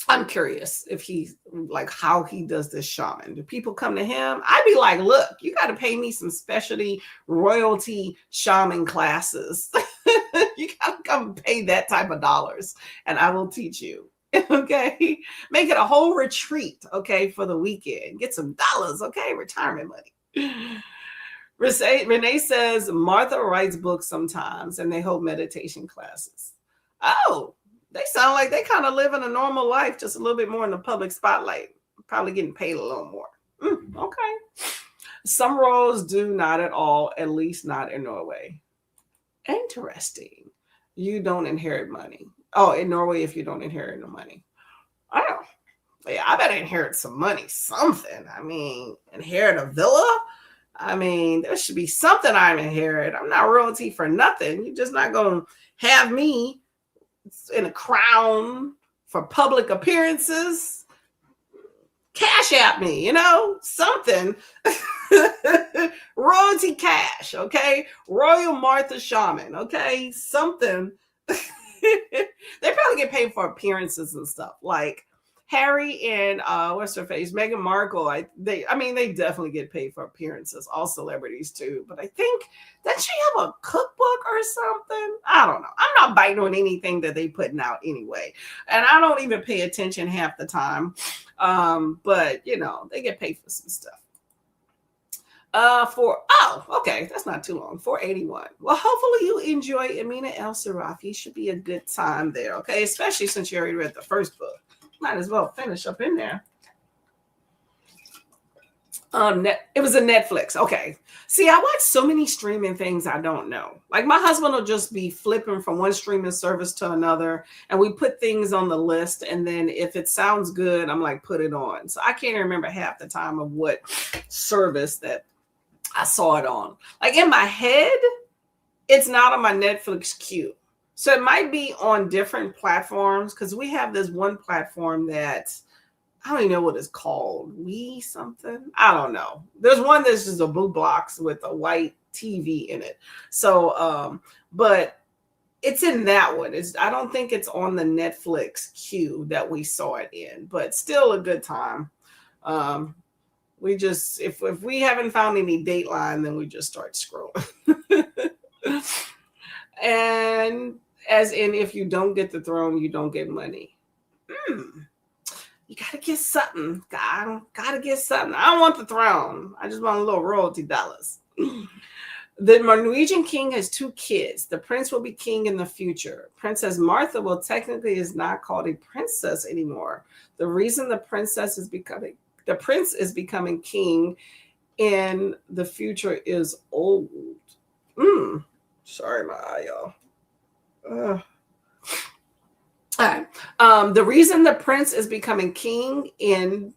I'm curious if he, like, how he does this shaman. Do people come to him? I'd be like, look, you got to pay me some specialty royalty shaman classes. You got to come pay that type of dollars and I will teach you. Okay. Make it a whole retreat. Okay. For the weekend. Get some dollars. Okay. Retirement money. Renee says Martha writes books sometimes and they hold meditation classes. Oh, they sound like they kind of living a normal life, just a little bit more in the public spotlight. Probably getting paid a little more. Okay. Some roles do not at all, at least not in Norway. Interesting. You don't inherit money. Oh, in Norway, if you don't inherit the money. Oh, yeah, I better inherit some money, something. I mean, inherit a villa? I mean, there should be something I inherit. I'm not royalty for nothing. You're just not going to have me in a crown for public appearances. Cash at me, you know, something. Royalty cash, okay? Royal Martha Shaman, okay? Something. They probably get paid for appearances and stuff. Like Harry and what's her face, Meghan Markle. They definitely get paid for appearances. All celebrities too. But I think that she have a cookbook or something. I don't know. I'm not biting on anything that they putting out anyway, and I don't even pay attention half the time. But you know, they get paid for some stuff. Okay, that's not too long. 481. Well, hopefully you enjoy Amina El Sarafi. Should be a good time there, okay? Especially since you already read the first book. Might as well finish up in there. It was a Netflix. Okay. See, I watch so many streaming things I don't know. Like my husband will just be flipping from one streaming service to another, and we put things on the list, and then if it sounds good, I'm like, put it on. So I can't remember half the time of what service that I saw it on. Like in my head, it's not on my Netflix queue. So it might be on different platforms because we have this one platform that I don't even know what it's called. We something? I don't know. There's one that's just a blue box with a white TV in it. So, but it's in that one. I don't think it's on the Netflix queue that we saw it in, but still a good time. We just, if we haven't found any Dateline, then we just start scrolling. And as in, if you don't get the throne, you don't get money. You gotta get something. Gotta get something. I don't want the throne. I just want a little royalty dollars. The Norwegian king has 2 kids. The prince will be king in the future. Princess Martha technically is not called a princess anymore. The reason the prince is becoming king in the future is old. Sorry, my eye, y'all. All right. The reason the prince is becoming king in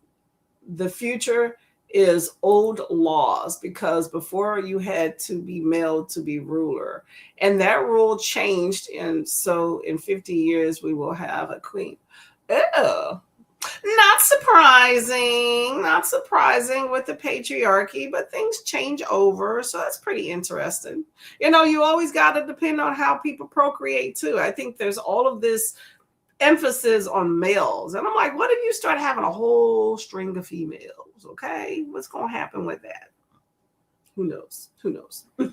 the future is old laws, because before you had to be male to be ruler, and that rule changed, and so in 50 years we will have a queen. Not surprising with the patriarchy, but things change over, so that's pretty interesting. You know, you always got to depend on how people procreate too. I think there's all of this emphasis on males. And I'm like, what if you start having a whole string of females? Okay, what's going to happen with that? Who knows? Who knows? All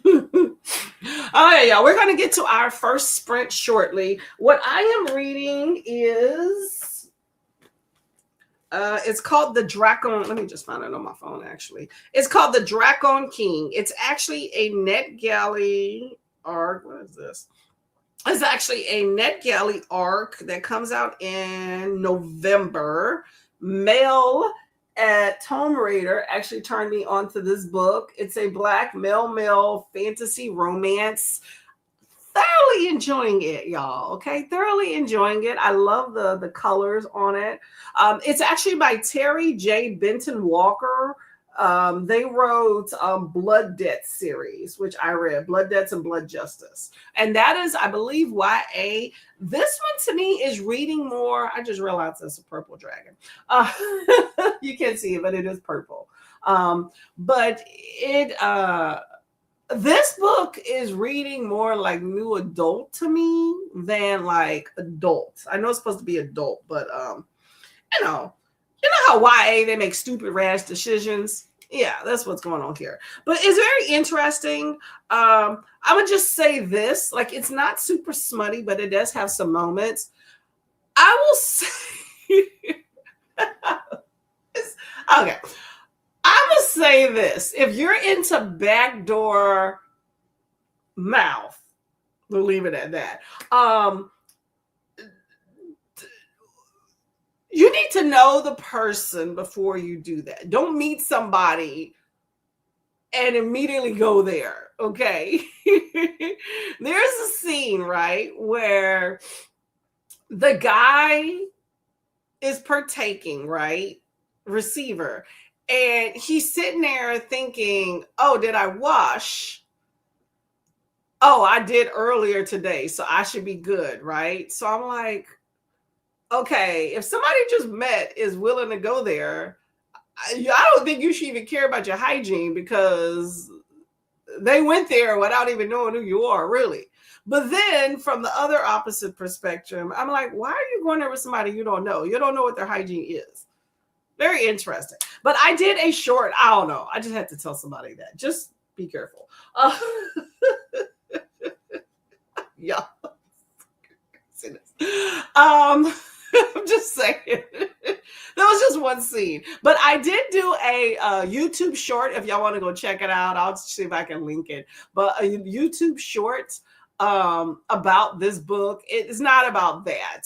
right, y'all. We're going to get to our first sprint shortly. What I am reading is, it's called The Dragon. Let me just find it on my phone, actually. It's called The Dragon King. It's actually a NetGalley arc. What is this? It's actually a NetGalley arc that comes out in November. Mel at Tomb Raider actually turned me onto this book. It's a Black male fantasy romance. Thoroughly enjoying it, y'all. Okay, thoroughly enjoying it. I love the colors on it. It's actually by Terry J. Benton Walker. They wrote Blood Debt series, which I read, Blood Debts and Blood Justice. And that is, I believe, YA. This one to me is reading more. I just realized it's a purple dragon. You can't see it, but it is purple. But this book is reading more like new adult to me than like adult. I know it's supposed to be adult, but you know how YA, they make stupid rash decisions. Yeah, that's what's going on here. But it's very interesting. I would just say this, like, it's not super smutty, but it does have some moments. I will say, okay. I will say this. If you're into backdoor mouth, we'll leave it at that. You need to know the person before you do that. Don't meet somebody and immediately go there, okay? There's a scene, right, where the guy is partaking, right? Receiver. And he's sitting there thinking, oh, did I wash? Oh, I did earlier today, so I should be good, right? So I'm like, okay, if somebody just met is willing to go there, I don't think you should even care about your hygiene because they went there without even knowing who you are, really. But then from the other opposite perspective, I'm like, why are you going there with somebody you don't know? You don't know what their hygiene is. Very interesting. But I did a short, I don't know. I just had to tell somebody that. Just be careful. Yeah. I'm just saying. That was just one scene. But I did do a YouTube short. If y'all want to go check it out, I'll see if I can link it. But a YouTube short about this book. It's not about that.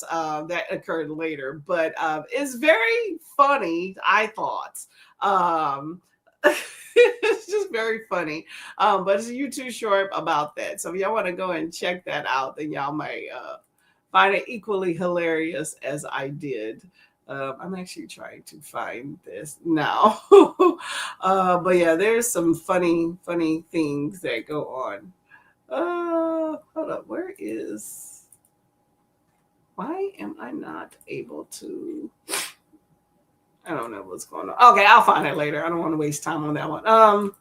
That occurred later. But it's very funny, I thought. It's just very funny. But it's a YouTube short about that. So if y'all want to go and check that out, then y'all might find it equally hilarious as I did. I'm actually trying to find this now. But yeah, there's some funny things that go on. Hold up. Why am I not able to? I don't know what's going on. Okay, I'll find it later. I don't want to waste time on that one.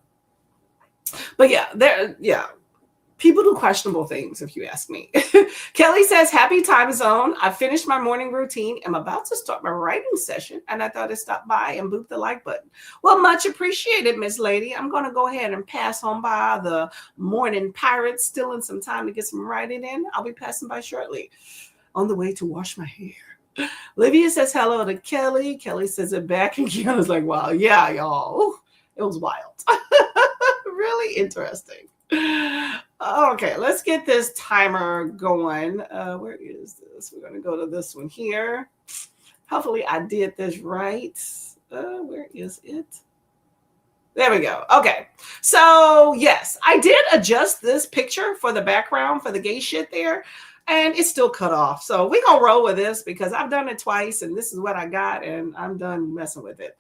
But yeah. People do questionable things, if you ask me. Kelly says, happy time zone. I finished my morning routine. I'm about to start my writing session, and I thought I'd stop by and boop the like button. Well, much appreciated, Miss Lady. I'm going to go ahead and pass on by the morning pirates, still in some time to get some writing in. I'll be passing by shortly on the way to wash my hair. Livia says hello to Kelly. Kelly says it back, and Kiana's like, wow, yeah, y'all. It was wild. Really interesting. Okay, let's get this timer going. Where is this? We're going to go to this one here. Hopefully I did this right. Where is it? There we go. Okay. So yes, I did adjust this picture for the background for the gay shit there. And it's still cut off. So we're going to roll with this because I've done it twice and this is what I got and I'm done messing with it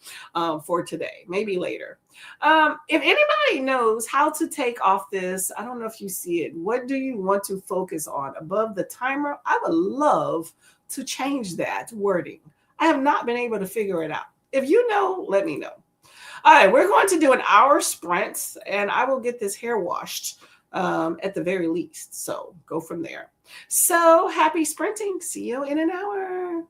for today. Maybe later. If anybody knows how to take off this, I don't know if you see it. What do you want to focus on above the timer? I would love to change that wording. I have not been able to figure it out. If you know, let me know. All right, we're going to do an hour sprint and I will get this hair washed at the very least. So go from there. So happy sprinting. See you in an hour.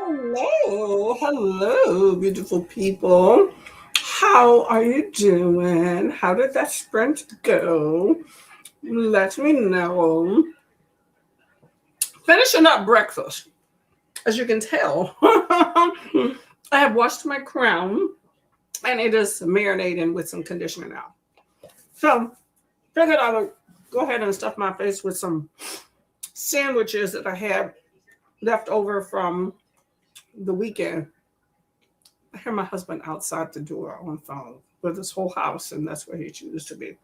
Hello, beautiful people. How are you doing? How did that sprint go? Let me know. Finishing up breakfast. As you can tell, I have washed my crown and it is marinating with some conditioner now. So, figured I would go ahead and stuff my face with some sandwiches that I had left over from the weekend. I hear my husband outside the door on phone with his whole house, and that's where he chooses to be.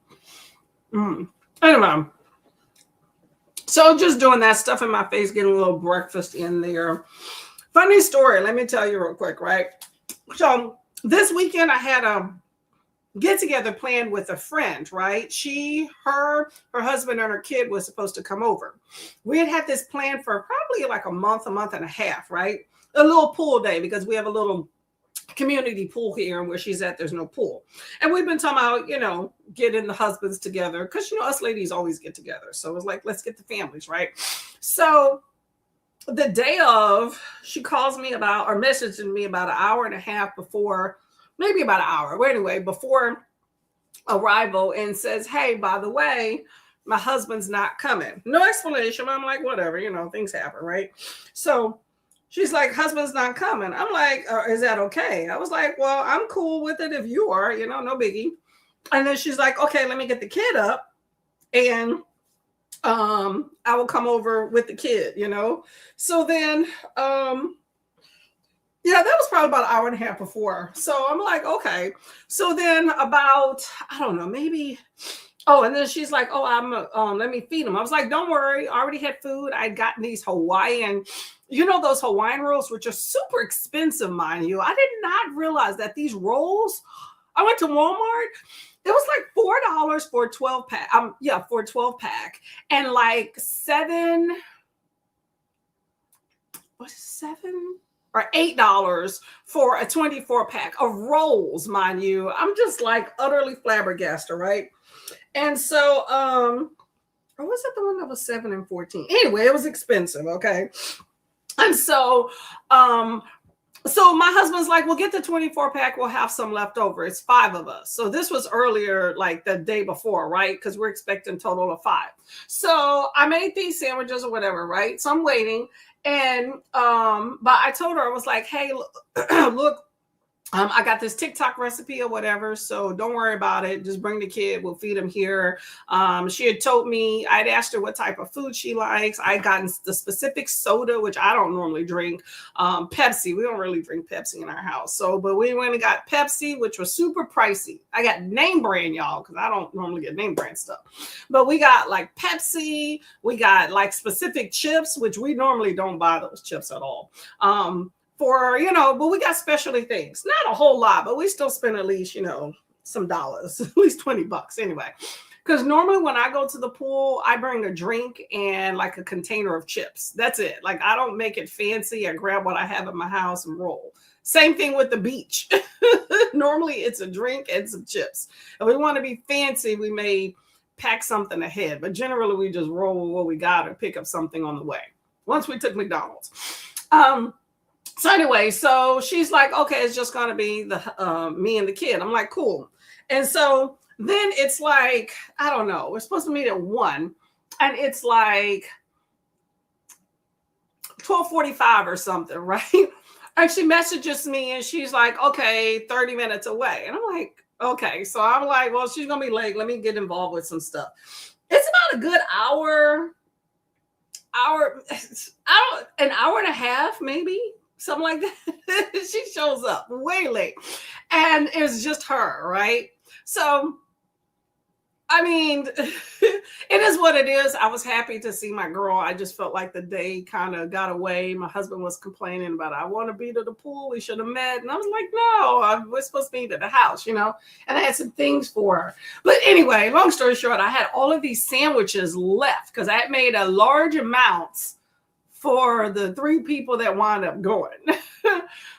Anyway, so just doing that stuff in my face, getting a little breakfast in there. Funny story, let me tell you real quick, right? So this weekend I had a get together planned with a friend, right? Her husband and her kid was supposed to come over. We had this planned for probably like a month and a half, right? A little pool day because we have a little community pool here, and where she's at, there's no pool. And we've been talking about, getting the husbands together because, us ladies always get together. So it was like, let's get the families, right? So the day of, she calls me about, or messages me about an hour and a half before, maybe about an hour, but anyway, before arrival, and says, hey, by the way, my husband's not coming. No explanation. I'm like, whatever, things happen, right? So she's like, husband's not coming. I'm like, is that okay? I was like, well, I'm cool with it if you are, no biggie. And then she's like, okay, let me get the kid up and I will come over with the kid, So then, yeah, that was probably about an hour and a half before. So I'm like, okay. So then about, I don't know, maybe, and then she's like, let me feed him. I was like, don't worry. I already had food. I'd gotten these Hawaiian, those Hawaiian rolls, which are super expensive, mind you. I did not realize that these rolls, I went to Walmart. It was like $4 for a 12 pack. For a 12 pack. And like $7 or $8 for a 24 pack of rolls, mind you. I'm just like utterly flabbergasted, right? And so, or was it the one that was 7 and 14? Anyway, it was expensive, okay? And so, so my husband's like, we'll get the 24 pack. We'll have some left over. It's 5 of us. So this was earlier, like the day before, right? Because we're expecting a total of 5. So I made these sandwiches or whatever, right? So I'm waiting. And, but I told her, I was like, hey, look, I got this TikTok recipe or whatever, so don't worry about it. Just bring the kid. We'll feed him here. She had told me, I'd asked her what type of food she likes. I'd gotten the specific soda, which I don't normally drink. Pepsi. We don't really drink Pepsi in our house. But we went and got Pepsi, which was super pricey. I got name brand, y'all, because I don't normally get name brand stuff. But we got like Pepsi. We got like specific chips, which we normally don't buy those chips at all. But we got specialty things. Not a whole lot, but we still spend at least, some dollars, at least $20 anyway. Because normally when I go to the pool, I bring a drink and like a container of chips. That's it. Like I don't make it fancy. I grab what I have at my house and roll. Same thing with the beach. Normally it's a drink and some chips. If we want to be fancy, we may pack something ahead. But generally we just roll what we got or pick up something on the way. Once we took McDonald's. So anyway, so she's like, okay, it's just going to be the me and the kid. I'm like, cool. And so then it's like, I don't know, we're supposed to meet at 1 and it's like 12:45 or something, right? And she messages me and she's like, okay, 30 minutes away. And I'm like, okay. So I'm like, well, she's going to be late. Let me get involved with some stuff. It's about a good an hour and a half, maybe. Something like that. She shows up way late and it's just her, right? So, I mean, it is what it is. I was happy to see my girl. I just felt like the day kind of got away. My husband was complaining about, I want to be to the pool. We should have met. And I was like, no, we're supposed to be at the house, and I had some things for her. But anyway, long story short, I had all of these sandwiches left because I had made a large amounts for the 3 people that wound up going.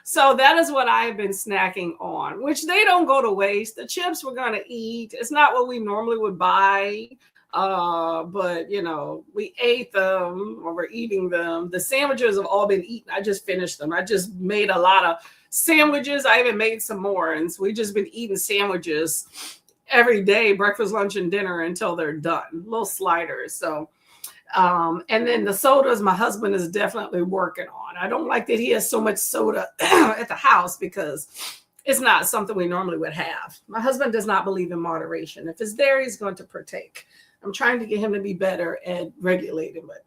So that is what I've been snacking on, which they don't go to waste. The chips we're going to eat. It's not what we normally would buy. But you know, we ate them or we're eating them. The sandwiches have all been eaten. I just finished them. I just made a lot of sandwiches. I even made some more, and so we just been eating sandwiches every day, breakfast, lunch, and dinner until they're done. Little sliders. So and then the sodas my husband is definitely working on. I don't like that he has so much soda at the house because it's not something we normally would have. My husband does not believe in moderation. If it's there, he's going to partake. I'm trying to get him to be better at regulating, but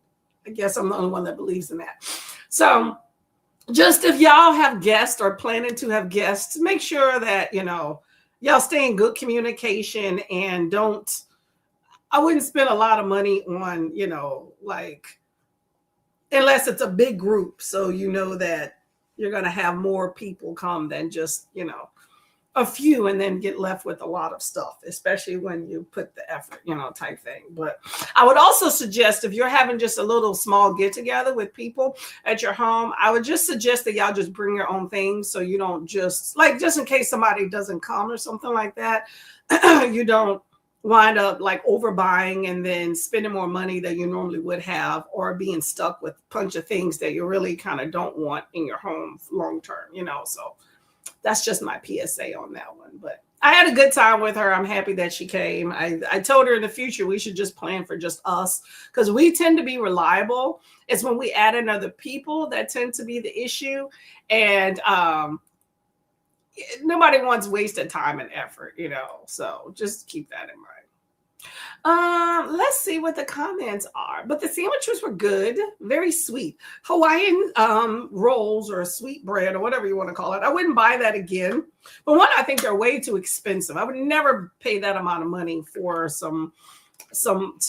I guess I'm the only one that believes in that. So just if y'all have guests or planning to have guests, make sure that, you know, y'all stay in good communication and don't, I wouldn't spend a lot of money on, you know, like, unless it's a big group. So you know that you're going to have more people come than just, you know, a few and then get left with a lot of stuff, especially when you put the effort, you know, type thing. But I would also suggest if you're having just a little small get together with people at your home, I would just suggest that y'all just bring your own things. So you don't just like, just in case somebody doesn't come or something like that, you don't wind up like overbuying and then spending more money than you normally would have, or being stuck with a bunch of things that you really kind of don't want in your home long term, you know. So that's just my PSA on that one. But I had a good time with her. I'm happy that she came. I told her in the future we should just plan for just us, because we tend to be reliable. It's when we add in other people that tend to be the issue. And nobody wants wasted time and effort, you know. So just keep that in mind. Let's see what the comments are. But the sandwiches were good, very sweet. Hawaiian rolls or sweet bread or whatever you want to call it. I wouldn't buy that again. But one, I think they're way too expensive. I would never pay that amount of money for some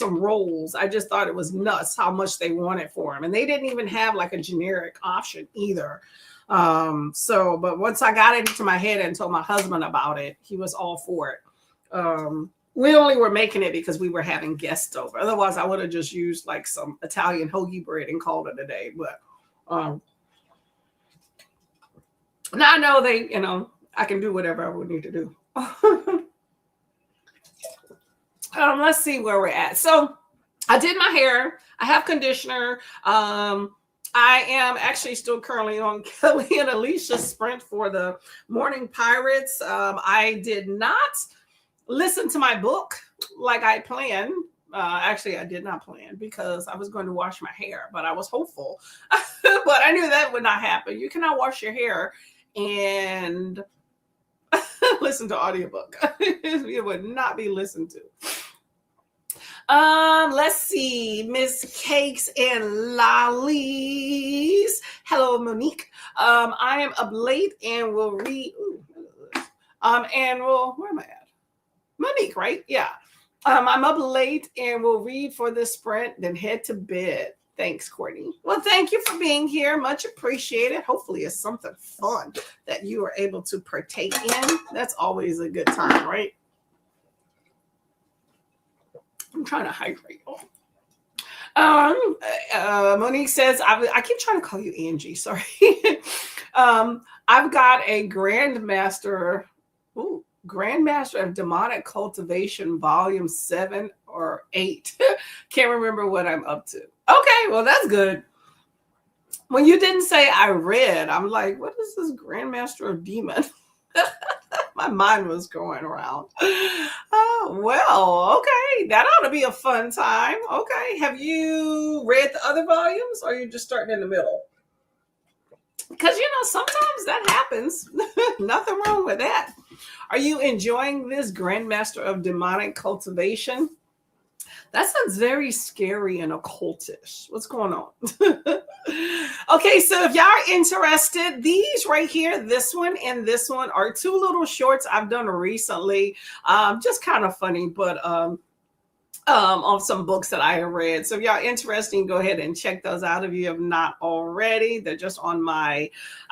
rolls. I just thought it was nuts how much they wanted for them. And they didn't even have like a generic option either. But once I got it into my head and told my husband about it, he was all for it. We only were making it because we were having guests over. Otherwise, I would have just used like some Italian hoagie bread and called it a day. But now I know you know, I can do whatever I would need to do. Let's see where we're at. So I did my hair. I have conditioner. I am actually still currently on Kelly and Alicia's sprint for the Morning Pirates. I did not listen to my book like I planned. Actually, I did not plan because I was going to wash my hair, but I was hopeful. But I knew that would not happen. You cannot wash your hair and listen to audiobook. It would not be listened to. Let's see, Miss Cakes and Lollies. Hello, Monique. I am up late and will read. Where am I at? Monique, right? Yeah. I'm up late and will read for the sprint, then head to bed. Thanks, Courtney. Well, thank you for being here. Much appreciated. Hopefully it's something fun that you are able to partake in. That's always a good time, right? I'm trying to hydrate. Monique says, I keep trying to call you Angie. Sorry. I've got a Grandmaster of Demonic Cultivation Volume 7 or 8. Can't remember what I'm up to. Okay, well, that's good. When you didn't say I read, I'm like, what is this Grandmaster of Demon? My mind was going around. Oh, well, okay. That ought to be a fun time. Okay. Have you read the other volumes, or are you just starting in the middle? Because, you know, sometimes that happens. Nothing wrong with that. Are you enjoying this Grandmaster of Demonic Cultivation? That sounds very scary and occultish. What's going on? Okay, so if y'all are interested, these right here, this one and this one, are two little shorts I've done recently. Just kind of funny, but of some books that I have read. So if y'all interested, go ahead and check those out if you have not already. They're just on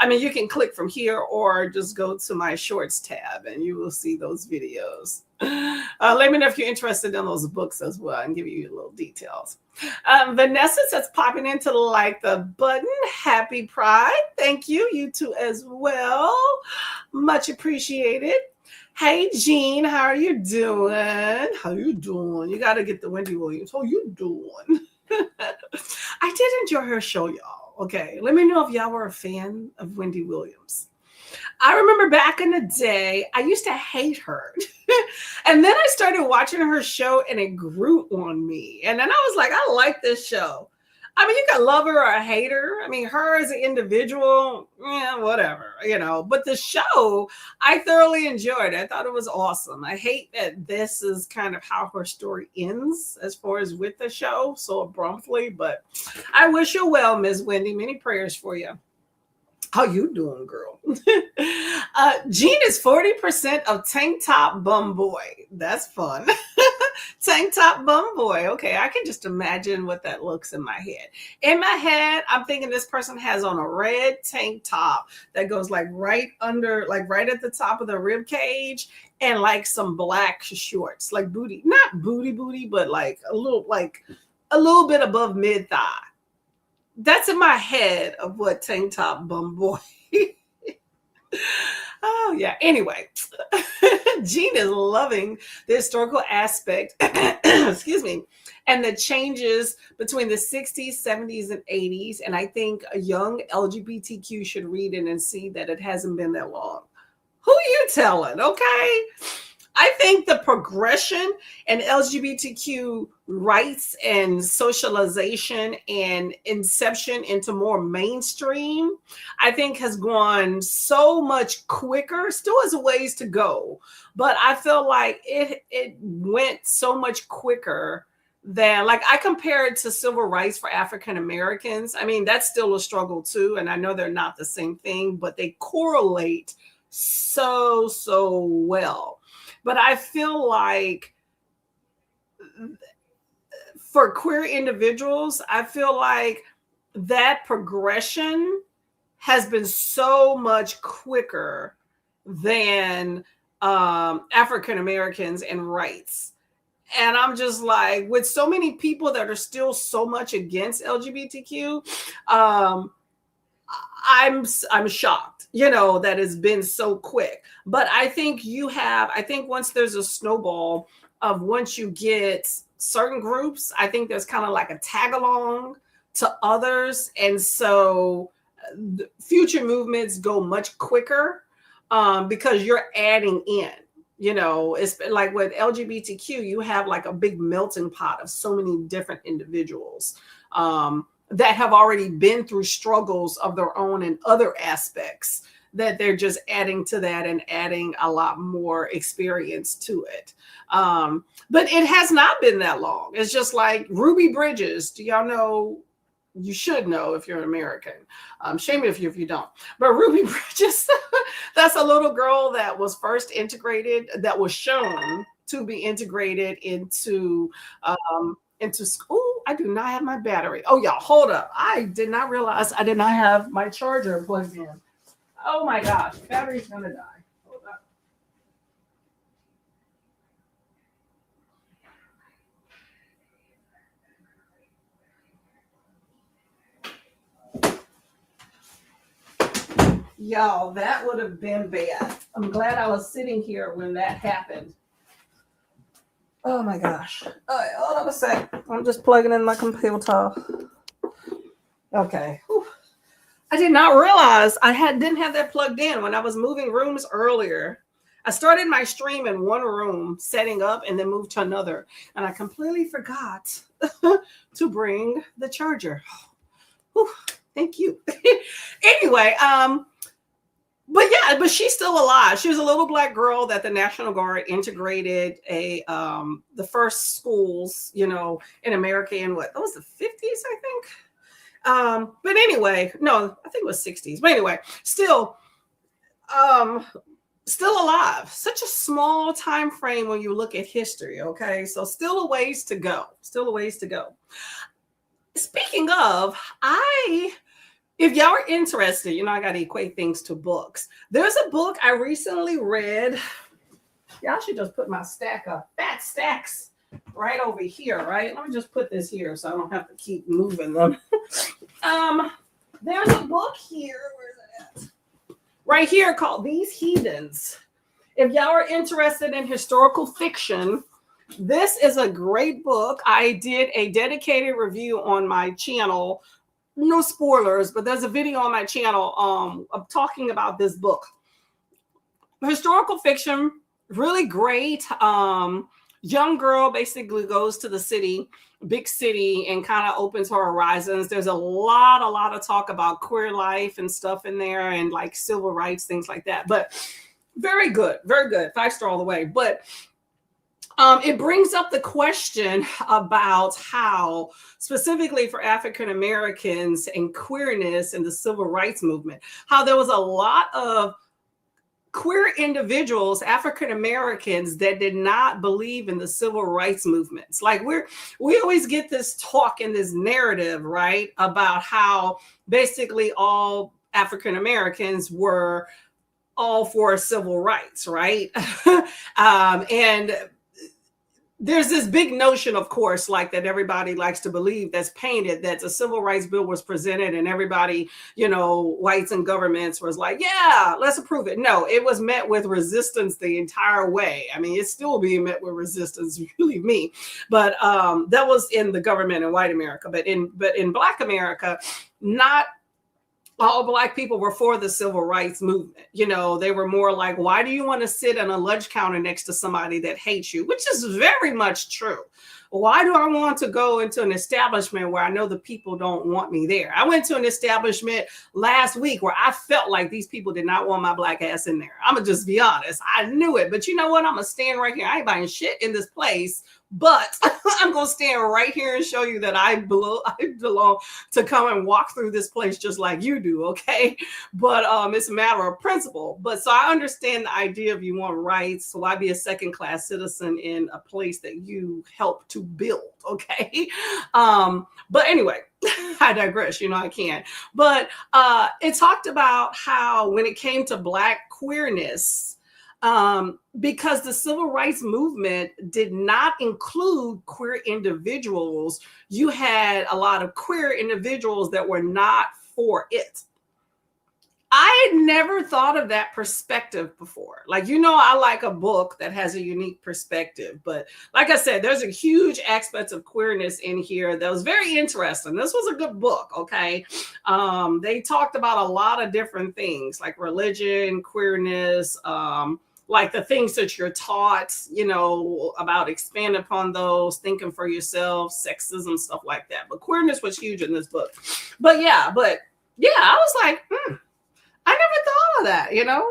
you can click from here or just go to my shorts tab and you will see those videos. Let me know if you're interested in those books as well and give you little details. Vanessa says, popping into like the button. Happy Pride. Thank you. You too as well. Much appreciated. Hey, Jean, how are you doing? How you doing? You got to get the Wendy Williams. How you doing? I did enjoy her show, y'all. Okay, let me know if y'all were a fan of Wendy Williams. I remember back in the day, I used to hate her. And then I started watching her show and it grew on me. And then I was like, I like this show. I mean, you can love her or hate her. I mean, her as an individual, yeah, whatever, you know. But the show, I thoroughly enjoyed. I thought it was awesome. I hate that this is kind of how her story ends as far as with the show so abruptly. But I wish you well, Miss Wendy. Many prayers for you. How you doing, girl? Jean is 40% of tank top bum boy. That's fun. Tank top bum boy. Okay, I can just imagine what that looks in my head. In my head, I'm thinking this person has on a red tank top that goes like right under, like right at the top of the rib cage, and like some black shorts, like booty, not booty, but like a little bit above mid thigh. That's in my head of what tank top bum boy. Oh yeah. Anyway, Jean is loving the historical aspect, excuse me, and the changes between the 60s, 70s, and 80s. And I think a young LGBTQ should read it and see that it hasn't been that long. Who are you telling? Okay. I think the progression in LGBTQ rights and socialization and inception into more mainstream, I think has gone so much quicker. Still has a ways to go, but I feel like it went so much quicker than, like, I compare it to civil rights for African Americans. I mean, that's still a struggle too, and I know they're not the same thing, but they correlate so well. But I feel like for queer individuals, I feel like that progression has been so much quicker than African Americans and rights. And I'm just like, with so many people that are still so much against LGBTQ, I'm shocked, you know, that it's been so quick. But I think once there's a snowball of once you get certain groups, I think there's kind of like a tag along to others. And so future movements go much quicker because you're adding in, you know. It's like with LGBTQ, you have like a big melting pot of so many different individuals that have already been through struggles of their own and other aspects, that they're just adding to that and adding a lot more experience to it. But it has not been that long. It's just like Ruby Bridges. Do y'all know? You should know if you're an American. Shame if you don't. But Ruby Bridges, that's a little girl that was first integrated, that was shown to be integrated into school. I do not have my battery. Oh, y'all, hold up. I did not realize I did not have my charger plugged in. Oh my gosh, battery's gonna die. Hold up. Y'all, that would have been bad. I'm glad I was sitting here when that happened. Oh my gosh. All right, hold on a sec. I'm just plugging in my computer. Okay. Whew. I did not realize didn't have that plugged in when I was moving rooms earlier. I started my stream in one room, setting up, and then moved to another. And I completely forgot to bring the charger. Whew, thank you. Anyway, but she's still alive. She was a little black girl that the National Guard integrated the first schools, you know, in America in what was the 50s, I think. But anyway, no, I think it was 60s. But anyway, still alive. Such a small time frame when you look at history. Okay, so still a ways to go. Speaking of, if y'all are interested, you know, I got to equate things to books. There's a book I recently read. Y'all should just put my stack of fat stacks right over here, right? Let me just put this here so I don't have to keep moving them. There's a book here. Where's it at? Right here, called These Heathens. If y'all are interested in historical fiction, this is a great book. I did a dedicated review on my channel. No spoilers, but there's a video on my channel of talking about this book. Historical fiction, really great. Young girl basically goes to the city, big city, and kind of opens her horizons. There's a lot of talk about queer life and stuff in there, and like civil rights, things like that. But very good, 5-star all the way. But it brings up the question about how, specifically for African Americans and queerness and the civil rights movement, how there was a lot of queer individuals, African Americans, that did not believe in the civil rights movements. Like we always get this talk and this narrative, right, about how basically all African Americans were all for civil rights, right? And there's this big notion, of course, like that everybody likes to believe, that's painted, that the civil rights bill was presented and everybody, you know, whites and governments was like, yeah, let's approve it. No, it was met with resistance the entire way. I mean, it's still being met with resistance, believe me. But that was in the government in white America. But in Black America, not all Black people were for the civil rights movement. You know, they were more like, why do you want to sit on a lunch counter next to somebody that hates you? Which is very much true. Why do I want to go into an establishment where I know the people don't want me there? I went to an establishment last week where I felt like these people did not want my Black ass in there. I'm going to just be honest. I knew it. But you know what? I'm going to stand right here. I ain't buying shit in this place. But I'm going to stand right here and show you that I belong to come and walk through this place just like you do, okay? But it's a matter of principle. But so I understand the idea of you want rights. So why be a second-class citizen in a place that you help to build, okay? But anyway, I digress, you know, I can't. But it talked about how when it came to Black queerness, because the civil rights movement did not include queer individuals, you had a lot of queer individuals that were not for it. I had never thought of that perspective before. Like, you know, I like a book that has a unique perspective, but like I said, there's a huge aspect of queerness in here that was very interesting. This was a good book, okay? They talked about a lot of different things like religion, queerness, like the things that you're taught, you know, about expand upon those, thinking for yourself, sexism, stuff like that. But queerness was huge in this book. But yeah, I was like, I never thought of that, you know,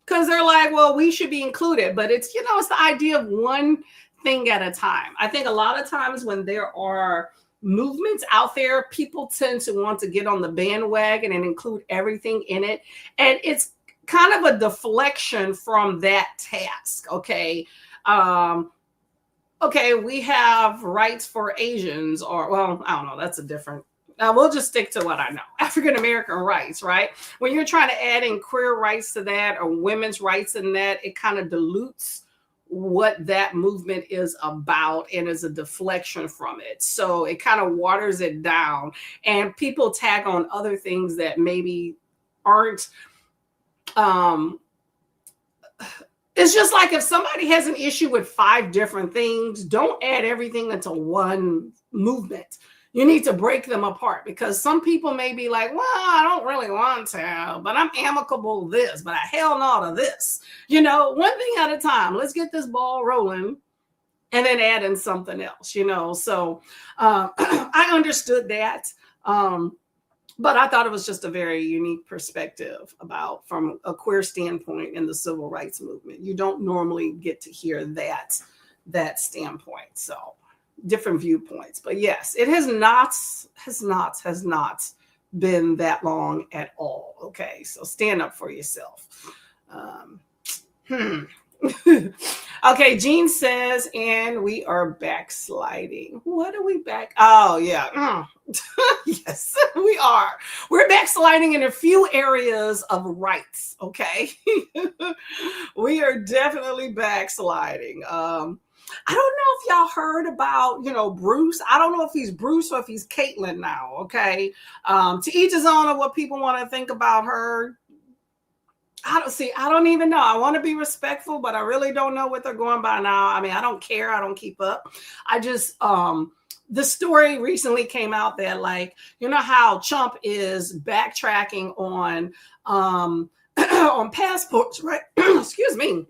because they're like, well, we should be included. But it's, you know, it's the idea of one thing at a time. I think a lot of times when there are movements out there, people tend to want to get on the bandwagon and include everything in it. And it's kind of a deflection from that task. Okay. Okay, we have rights for Asians, or, well, I don't know, that's a different, we'll just stick to what I know. African American rights, right? When you're trying to add in queer rights to that or women's rights in that, it kind of dilutes what that movement is about and is a deflection from it. So it kind of waters it down, and people tag on other things that maybe aren't. It's just like if somebody has an issue with 5 different things, don't add everything into one movement. You need to break them apart, because some people may be like, well, I don't really want to, but I'm amicable to this, but I hell no to this. You know, one thing at a time. Let's get this ball rolling and then add in something else, you know. So I understood that. But I thought it was just a very unique perspective about, from a queer standpoint in the civil rights movement. You don't normally get to hear that standpoint. So different viewpoints. But yes, it has not been that long at all. Okay, so stand up for yourself. Okay, Jean says, and we are backsliding. What are we back? Oh, yeah. Yes, we are. We're backsliding in a few areas of rights, okay? We are definitely backsliding. I don't know if y'all heard about, you know, Bruce. I don't know if he's Bruce or if he's Caitlyn now, okay? To each his own of what people want to think about her. I don't even know. I want to be respectful, but I really don't know what they're going by now. I mean, I don't care. I don't keep up. I just the story recently came out that, like, you know how Trump is backtracking on on passports, right? Excuse me.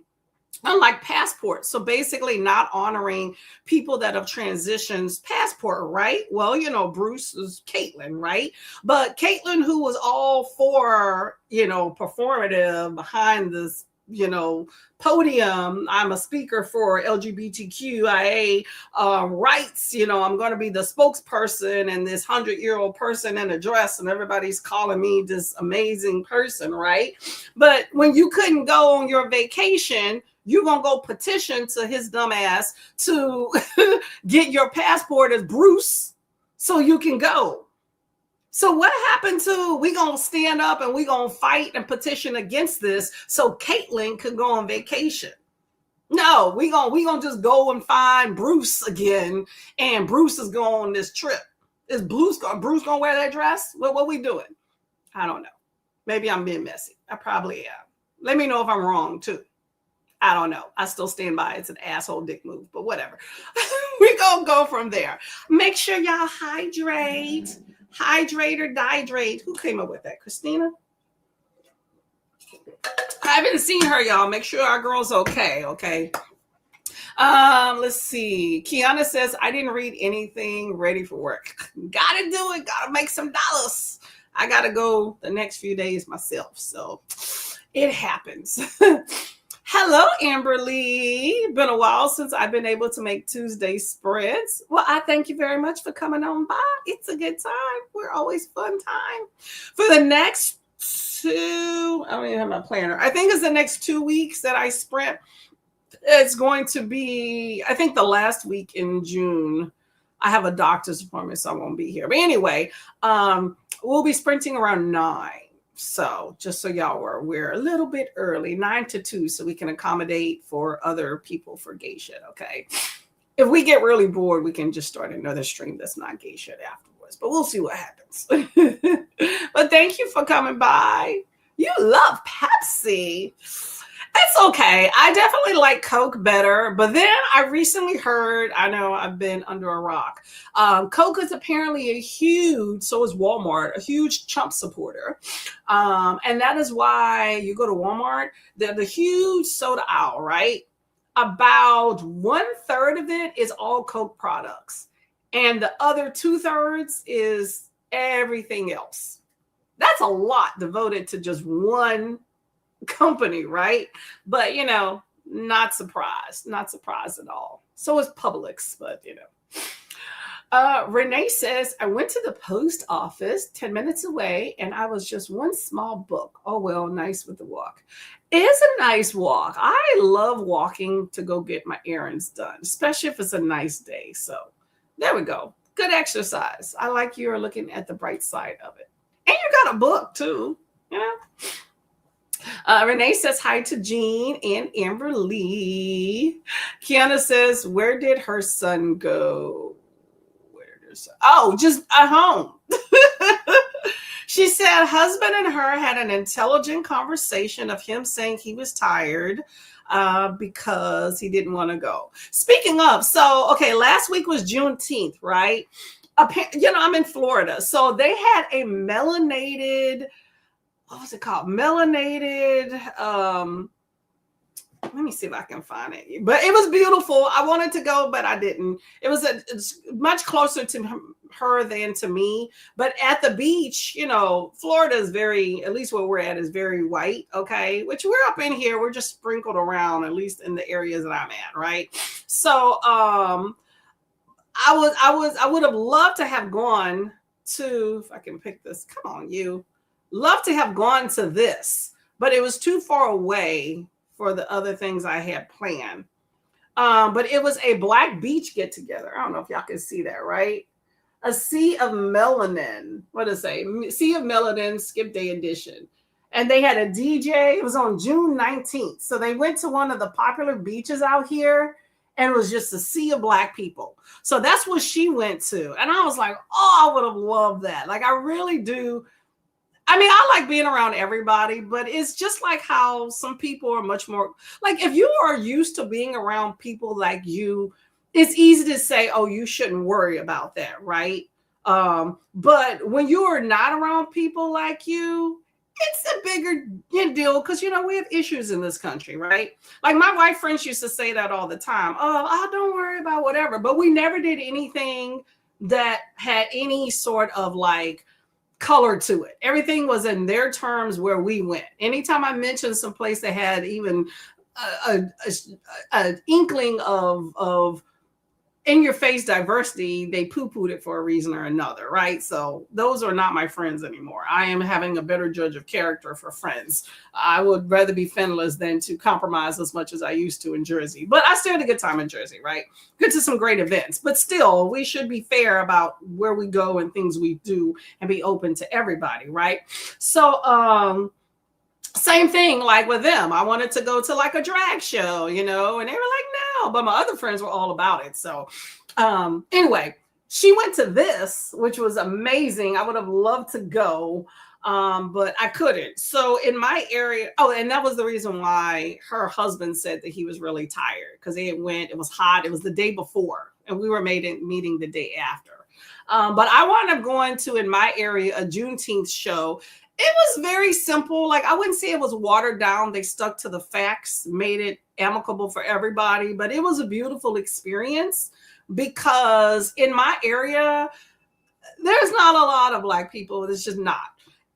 Unlike passports. So basically not honoring people that have transitions passport, right? Well, you know, Bruce is Caitlyn, right? But Caitlyn, who was all for, you know, performative behind this, you know, podium. I'm a speaker for LGBTQIA rights. You know, I'm going to be the spokesperson and this 100-year-old person in a dress, and everybody's calling me this amazing person, right? But when you couldn't go on your vacation, you're going to go petition to his dumb ass to get your passport as Bruce so you can go. So what happened to, we going to stand up and we going to fight and petition against this so Caitlyn could go on vacation? No, we going to just go and find Bruce again, and Bruce is going on this trip. Is Bruce going to wear that dress? What we doing? I don't know. Maybe I'm being messy. I probably am. Let me know if I'm wrong too. I don't know. I still stand by it's an asshole dick move, but whatever. We gonna go from there. Make sure y'all hydrate or dihydrate. Who came up with that? Christina? I haven't seen her, y'all. Make sure our girl's okay. Let's see. Kiana says, I didn't read anything. Ready for work. Gotta do it. Gotta make some dollars. I gotta go the next few days myself. So it happens. Hello, Amber Lee. Been a while since I've been able to make Tuesday spreads. Well, I thank you very much for coming on by. It's a good time. We're always fun time. For the next I don't even have my planner. I think it's the next 2 weeks that I sprint. It's going to be, I think, the last week in June. I have a doctor's appointment, so I won't be here. But anyway, we'll be sprinting around 9. So just so y'all are aware, a little bit early, 9 to 2, so we can accommodate for other people for gay shit, okay? If we get really bored, we can just start another stream that's not gay shit afterwards, but we'll see what happens. But thank you for coming by. You love Pepsi. It's okay. I definitely like Coke better, but then I recently heard, I know I've been under a rock. Coke is apparently so is Walmart, a huge Trump supporter. And that is why you go to Walmart, they're the huge soda aisle, right? About 1/3 of it is all Coke products. And the other 2/3 is everything else. That's a lot devoted to just one company, right? But, you know, not surprised at all. So is Publix, but, you know. Renee says, I went to the post office 10 minutes away and I was just one small book. Oh, well, nice with the walk. It is a nice walk. I love walking to go get my errands done, especially if it's a nice day. So there we go. Good exercise. I like you're looking at the bright side of it. And you got a book too, you know? Renee says hi to Jean and Amber Lee. Kiana says, where did her son go? Oh, just at home. She said husband and her had an intelligent conversation of him saying he was tired because he didn't want to go. Speaking of, so, okay, last week was Juneteenth, right? You know, I'm in Florida. So they had a melanated, what was it called? Melanated, let me see if I can find it. But it was beautiful. I wanted to go, but I didn't. It's much closer to her than to me. But at the beach, you know, Florida is very, at least where we're at, is very white, okay? Which we're up in here. We're just sprinkled around, at least in the areas that I'm at, right? So I would have loved to have gone to, if I can pick this, come on, you. Love to have gone to this, but it was too far away for the other things I had planned. But it was a Black beach get together. I don't know if y'all can see that, right? A Sea of Melanin. What does it say? Sea of Melanin Skip Day edition. And they had a DJ. It was on June 19th. So they went to one of the popular beaches out here, and it was just a sea of Black people. So that's what she went to. And I was like, oh, I would have loved that. Like, I really do. I mean, I like being around everybody, but it's just like how some people are much more like if you are used to being around people like you, it's easy to say, oh, you shouldn't worry about that, right? But when you are not around people like you, it's a bigger deal because we have issues in this country, right? Like my white friends used to say that all the time. Oh, don't worry about whatever. But we never did anything that had any sort of like color to it. Everything was in their terms where we went. Anytime I mentioned some place that had even an inkling of in your face diversity, they poo-pooed it for a reason or another, right? So those are not my friends anymore. I am having a better judge of character for friends. I would rather be friendless than to compromise as much as I used to in Jersey. But I still had a good time in Jersey, right? Good to some great events. But still, we should be fair about where we go and things we do and be open to everybody, right? So same thing like with them. I wanted to go to like a drag show, and they were like, no, but my other friends were all about it. So anyway, she went to this, which was amazing. I would have loved to go, but I couldn't. So in my area, and that was the reason why her husband said that he was really tired because it was hot. It was the day before, and we were meeting the day after. But I wound up going to, in my area, a Juneteenth show. It was very simple. Like, I wouldn't say it was watered down. They stuck to the facts, made it amicable for everybody. But it was a beautiful experience because in my area, there's not a lot of Black people. It's just not.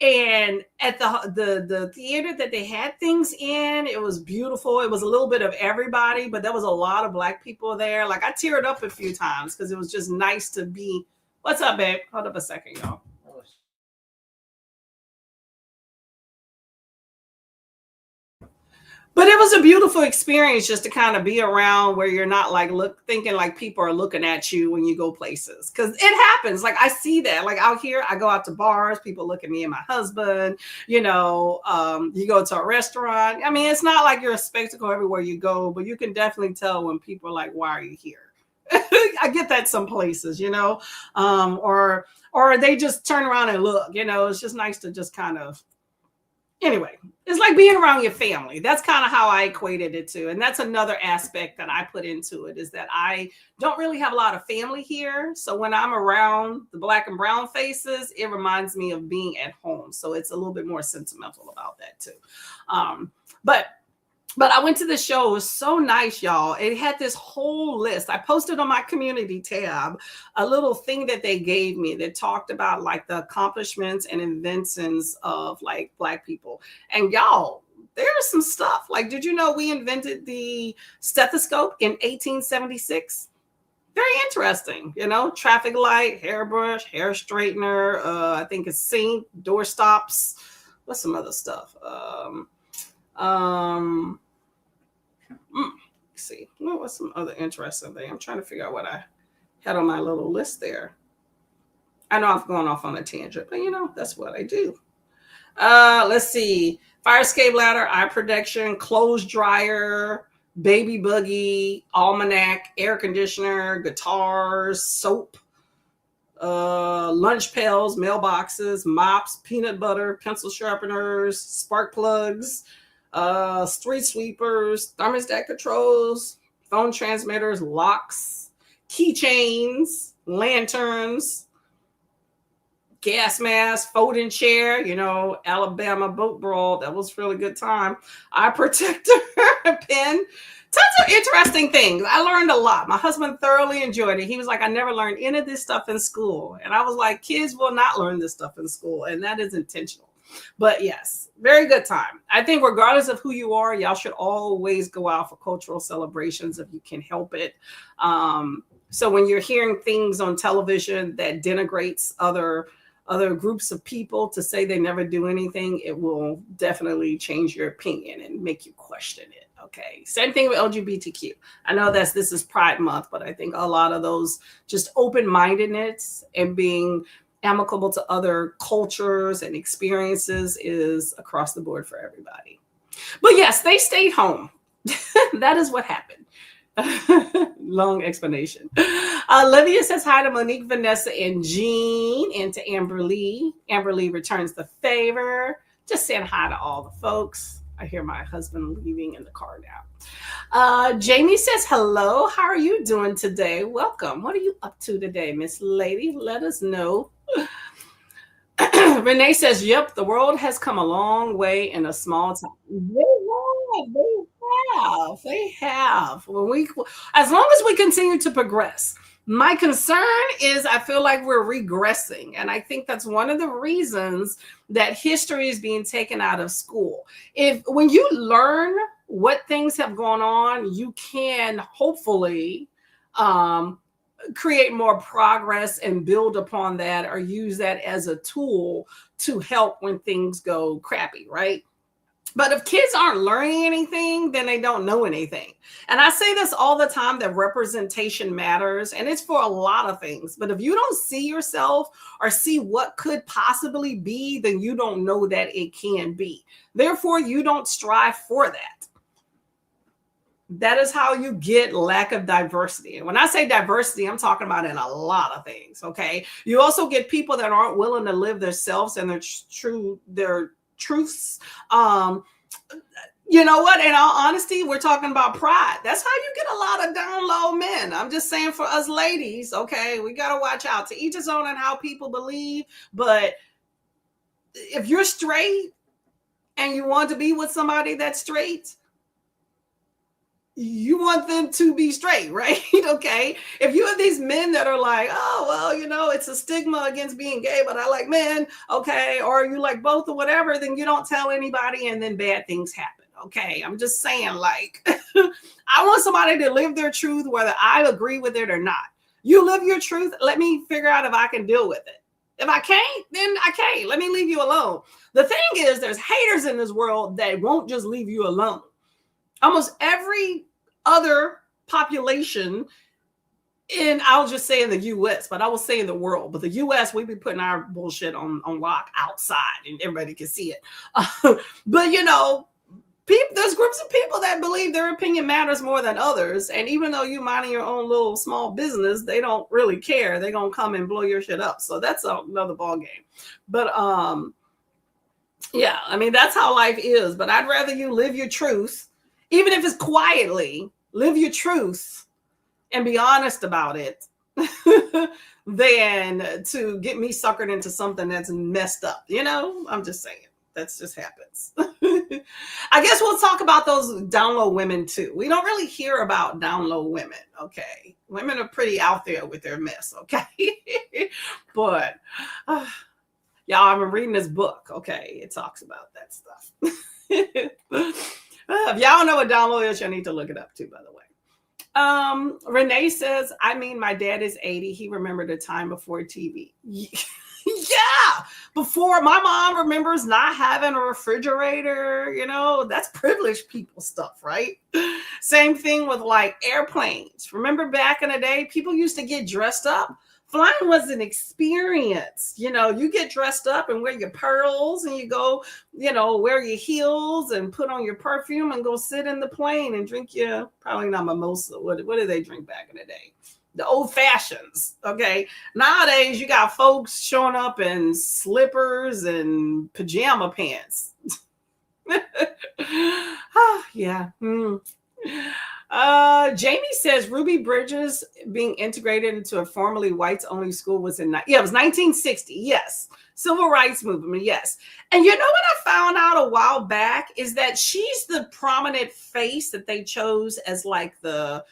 And at the theater that they had things in, it was beautiful. It was a little bit of everybody, but there was a lot of Black people there. Like, I teared up a few times because it was just nice to be. What's up, babe? Hold up a second, y'all. But it was a beautiful experience just to kind of be around where you're not like thinking like people are looking at you when you go places. Because it happens. Like I see that. Like out here, I go out to bars, people look at me and my husband. You go to a restaurant. I mean, it's not like you're a spectacle everywhere you go, but you can definitely tell when people are like, why are you here? I get that some places, or they just turn around and look. It's just nice to just kind of. Anyway, it's like being around your family. That's kind of how I equated it to. And that's another aspect that I put into it is that I don't really have a lot of family here. So when I'm around the Black and brown faces, it reminds me of being at home. So it's a little bit more sentimental about that too. But I went to the show. It was so nice, y'all. It had this whole list. I posted on my community tab a little thing that they gave me that talked about like the accomplishments and inventions of like Black people. And y'all, there's some stuff. Like, did you know we invented the stethoscope in 1876? Very interesting. Traffic light, hairbrush, hair straightener. I think it's sink, door stops. What's some other stuff? See, what's some other interesting thing? I'm trying to figure out what I had on my little list there. I know I'm going off on a tangent, but that's what I do. Let's see. Fire escape ladder, eye protection, clothes dryer, baby buggy, almanac, air conditioner, guitars, soap, lunch pails, mailboxes, mops, peanut butter, pencil sharpeners, spark plugs, street sweepers, thermostat controls, phone transmitters, locks, keychains, lanterns, gas mask, folding chair, Alabama boat brawl. That was really good time. Eye protector, pen. Tons of interesting things. I learned a lot. My husband thoroughly enjoyed it. He was like, I never learned any of this stuff in school. And I was like, kids will not learn this stuff in school. And that is intentional. But yes, very good time. I think regardless of who you are, y'all should always go out for cultural celebrations if you can help it. So when you're hearing things on television that denigrates other groups of people to say they never do anything, it will definitely change your opinion and make you question it. Okay. Same thing with LGBTQ. I know this is Pride Month, but I think a lot of those just open-mindedness and being amicable to other cultures and experiences is across the board for everybody. But yes, they stayed home. That is what happened. Long explanation. Olivia says hi to Monique, Vanessa, and Jean, and to Amber Lee. Amber Lee returns the favor. Just saying hi to all the folks. I hear my husband leaving in the car now. Jamie says hello. How are you doing today? Welcome. What are you up to today, Miss Lady? Let us know. Renee says, yep, the world has come a long way in a small time. They have. As long as we continue to progress. My concern is I feel like we're regressing. And I think that's one of the reasons that history is being taken out of school. When you learn what things have gone on, you can hopefully create more progress and build upon that, or use that as a tool to help when things go crappy, right? But if kids aren't learning anything, then they don't know anything. And I say this all the time, that representation matters, and it's for a lot of things. But if you don't see yourself or see what could possibly be, then you don't know that it can be. Therefore, you don't strive for that. That is how you get lack of diversity. And when I say diversity, I'm talking about in a lot of things, okay? You also get people that aren't willing to live themselves and their truths. You know what? In all honesty, we're talking about pride. That's how you get a lot of down low men. I'm just saying, for us ladies, okay, we got to watch out. To each his own and how people believe. But if you're straight and you want to be with somebody that's straight, you want them to be straight, right? Okay. If you have these men that are like, oh, well, you know, it's a stigma against being gay, but I like men, okay, or you like both or whatever, then you don't tell anybody and then bad things happen. Okay. I'm just saying, like, I want somebody to live their truth, whether I agree with it or not. You live your truth. Let me figure out if I can deal with it. If I can't, then I can't. Let me leave you alone. The thing is, there's haters in this world that won't just leave you alone. Almost every other population I'll just say in the US, but I will say in the world, but the US, we be putting our bullshit on lock outside and everybody can see it. But you know, there's groups of people that believe their opinion matters more than others. And even though you minding your own little small business, they don't really care. They're going to come and blow your shit up. So that's another ball game. But yeah, I mean, that's how life is. But I'd rather you live your truth, even if it's quietly, live your truth and be honest about it than to get me suckered into something that's messed up. You know, I'm just saying. That just happens. I guess we'll talk about those down low women too. We don't really hear about down low women, okay? Women are pretty out there with their mess, okay? But y'all, I've been reading this book, okay? It talks about that stuff. If y'all know what down low is, you need to look it up too, by the way. Renee says, I mean, my dad is 80. He remembered a time before TV. Yeah, before. My mom remembers not having a refrigerator. You know, that's privileged people stuff, right? Same thing with like airplanes. Remember back in the day, people used to get dressed up. Flying was an experience. You know, you get dressed up and wear your pearls and you go, you know, wear your heels and put on your perfume and go sit in the plane and drink your, probably not mimosa. What did they drink back in the day? The old fashions. Okay. Nowadays you got folks showing up in slippers and pajama pants. Yeah. Jamie says Ruby Bridges being integrated into a formerly whites only school was it was 1960. Yes. Civil rights movement. Yes. And you know what I found out a while back is that she's the prominent face that they chose as like the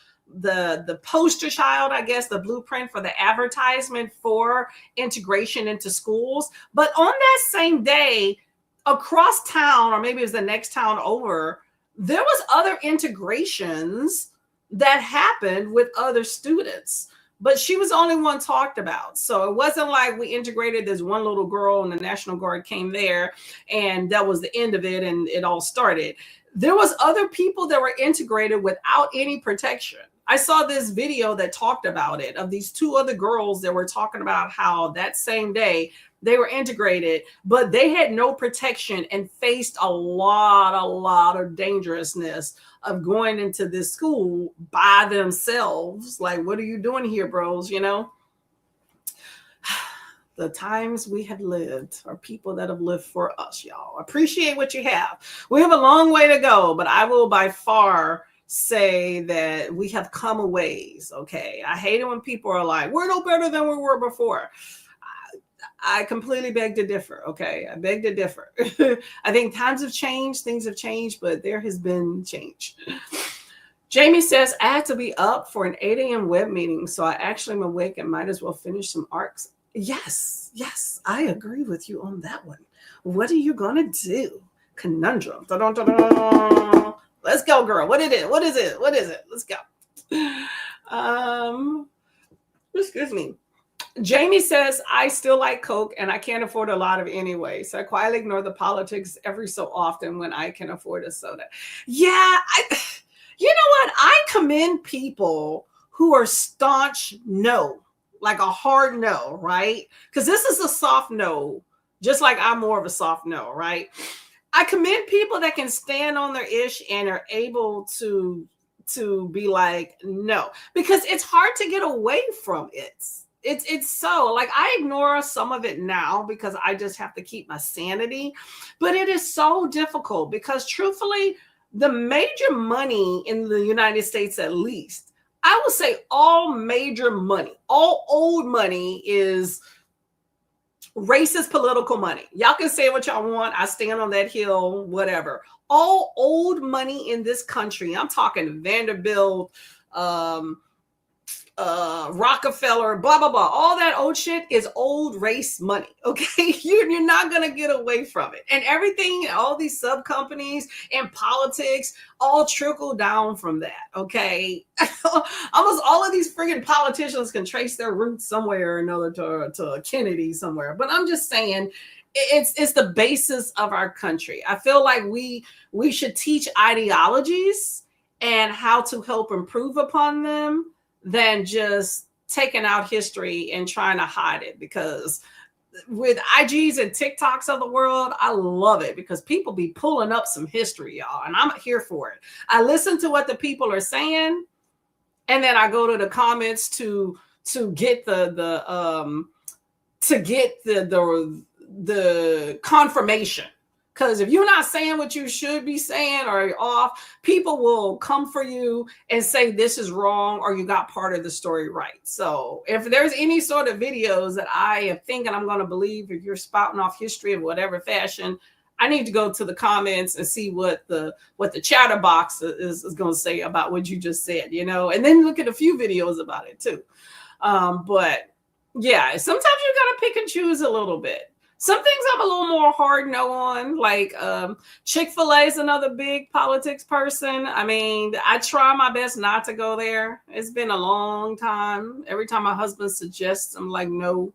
poster child, I guess, the blueprint for the advertisement for integration into schools. But on that same day, across town, or maybe it was the next town over, there was other integrations that happened with other students, but she was the only one talked about. So it wasn't like we integrated this one little girl and the National Guard came there and that was the end of it and it all started. There was other people that were integrated without any protection. I saw this video that talked about it, of these two other girls that were talking about how that same day they were integrated, but they had no protection and faced a lot of dangerousness of going into this school by themselves. Like, what are you doing here, bros? You know, the times we have lived are people that have lived for us, y'all. Appreciate what you have. We have a long way to go, but I will by far say that we have come a ways. Okay. I hate it when people are like, we're no better than we were before. I completely beg to differ. Okay. I beg to differ. I think times have changed, things have changed, but there has been change. Jamie says, I had to be up for an 8 a.m. web meeting, so I actually am awake and might as well finish some arcs. Yes, I agree with you on that one. What are you going to do? Conundrum. Da-dun-da-dun. Let's go, girl. What is it? Let's go. Excuse me. Jamie says, I still like Coke and I can't afford a lot of anyway. So I quietly ignore the politics every so often when I can afford a soda. Yeah, you know what? I commend people who are staunch no, like a hard no, right? Because this is a soft no, just like I'm more of a soft no, right? I commend people that can stand on their ish and are able to be like, no, because it's hard to get away from it. It's so like I ignore some of it now because I just have to keep my sanity, but it is so difficult because truthfully, the major money in the United States, at least, I would say all major money, all old money is racist political money. Y'all can say what y'all want. I stand on that hill, whatever. All old money in this country, I'm talking Vanderbilt, Rockefeller, blah, blah, blah. All that old shit is old race money. Okay. You're not going to get away from it. And everything, all these sub companies and politics all trickle down from that. Okay. Almost all of these friggin' politicians can trace their roots somewhere or another to Kennedy somewhere. But I'm just saying, it's the basis of our country. I feel like we should teach ideologies and how to help improve upon them than just taking out history and trying to hide it. Because with IGs and TikToks of the world, I love it because people be pulling up some history, y'all, and I'm here for it. I listen to what the people are saying, and then I go to the comments to get the confirmation. Because if you're not saying what you should be saying or you're off, people will come for you and say this is wrong or you got part of the story right. So if there's any sort of videos that I am thinking I'm going to believe, if you're spouting off history of whatever fashion, I need to go to the comments and see what the chatter box is going to say about what you just said, you know, and then look at a few videos about it too. But yeah, sometimes you got to pick and choose a little bit. Some things I'm a little more hard no on, like Chick-fil-A is another big politics person. I mean, I try my best not to go there. It's been a long time. Every time my husband suggests, I'm like, no.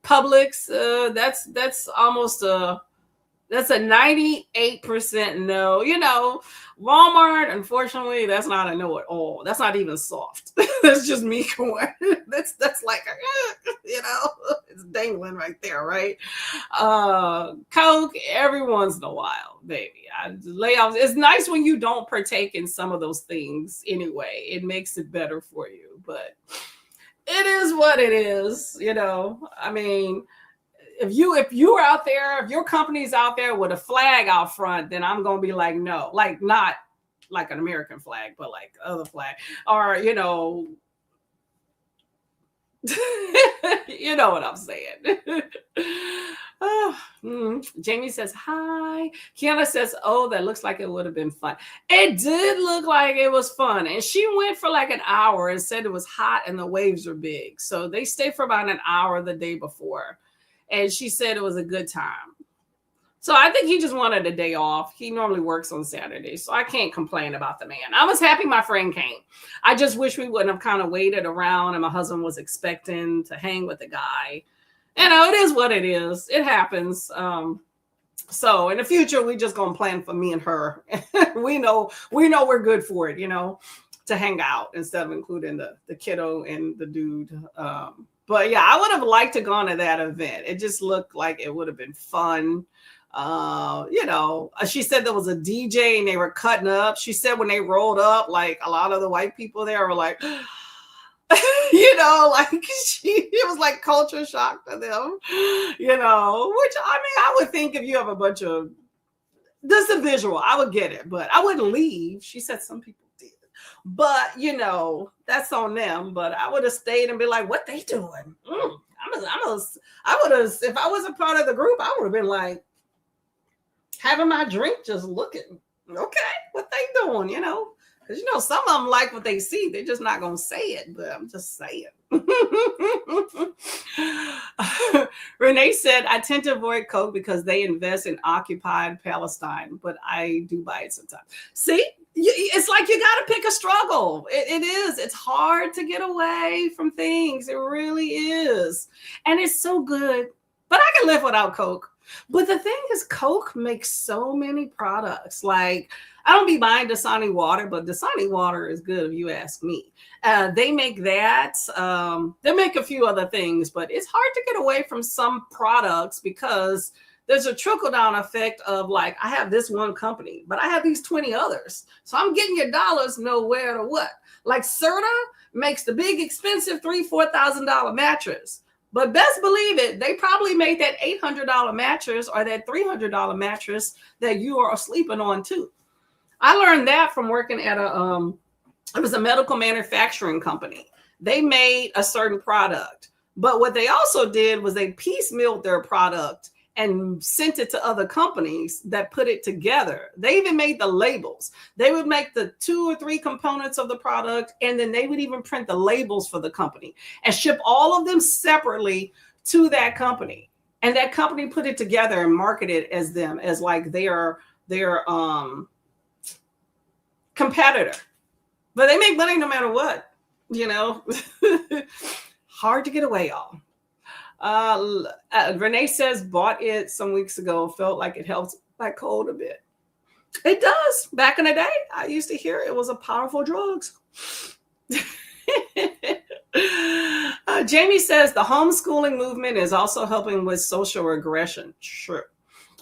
Publix, that's almost that's a 98% no. You know, Walmart, unfortunately, that's not a no at all. That's not even soft. That's just me going. That's like, you know, it's dangling right there, right? Coke, every once in a while, baby. I lay off. It's nice when you don't partake in some of those things anyway. It makes it better for you, but it is what it is, you know. I mean, if you're out there, if your company's out there with a flag out front, then I'm gonna be like, no, like not like an American flag, but like other flag, or you know, you know what I'm saying. Jamie says hi. Kiana says, oh, that looks like it would have been fun. It did look like it was fun, and she went for like an hour and said it was hot and the waves were big, so they stayed for about an hour the day before. And she said it was a good time. So I think he just wanted a day off. He normally works on Saturdays, so I can't complain about the man. I was happy my friend came. I just wish we wouldn't have kind of waited around and my husband was expecting to hang with the guy. You know, it is what it is. It happens. So in the future, we just going to plan for me and her. we know we're good for it, you know, to hang out instead of including the kiddo and the dude. But yeah, I would have liked to go to that event. It just looked like it would have been fun. She said there was a DJ and they were cutting up. She said when they rolled up, like a lot of the white people there were like, like it was like culture shock to them, which I mean, I would think if you have a bunch of, this is a visual, I would get it, but I wouldn't leave. She said some people did, but that's on them. But I would have stayed and be like, what they doing? I would have, if I was a part of the group, I would have been like, having my drink, just looking. Okay, what they doing, because some of them like what they see. They're just not gonna say it, but I'm just saying. Renee said, I tend to avoid Coke because they invest in occupied Palestine, but I do buy it sometimes. See, it's like you got to pick a struggle. It is. It's hard to get away from things. It really is. And it's so good, but I can live without Coke. But the thing is, Coke makes so many products. Like, I don't be buying Dasani water, but Dasani water is good if you ask me. They make that. They make a few other things, but it's hard to get away from some products because there's a trickle-down effect of like, I have this one company, but I have these 20 others. So I'm getting your dollars nowhere to what? Like Serta makes the big, expensive $3,000-$4,000 mattress. But best believe it, they probably made that $800 mattress or that $300 mattress that you are sleeping on too. I learned that from working at it was a medical manufacturing company. They made a certain product, but what they also did was they piecemealed their product and sent it to other companies that put it together. They even made the labels. They would make the 2 or 3 components of the product, and then they would even print the labels for the company and ship all of them separately to that company. And that company put it together and marketed as them as like their competitor. But they make money no matter what, Hard to get away, y'all. Renee says, bought it some weeks ago, felt like it helps my cold a bit. It does. Back in the day, I used to hear it was a powerful drug. Jamie says the homeschooling movement is also helping with social regression. Sure.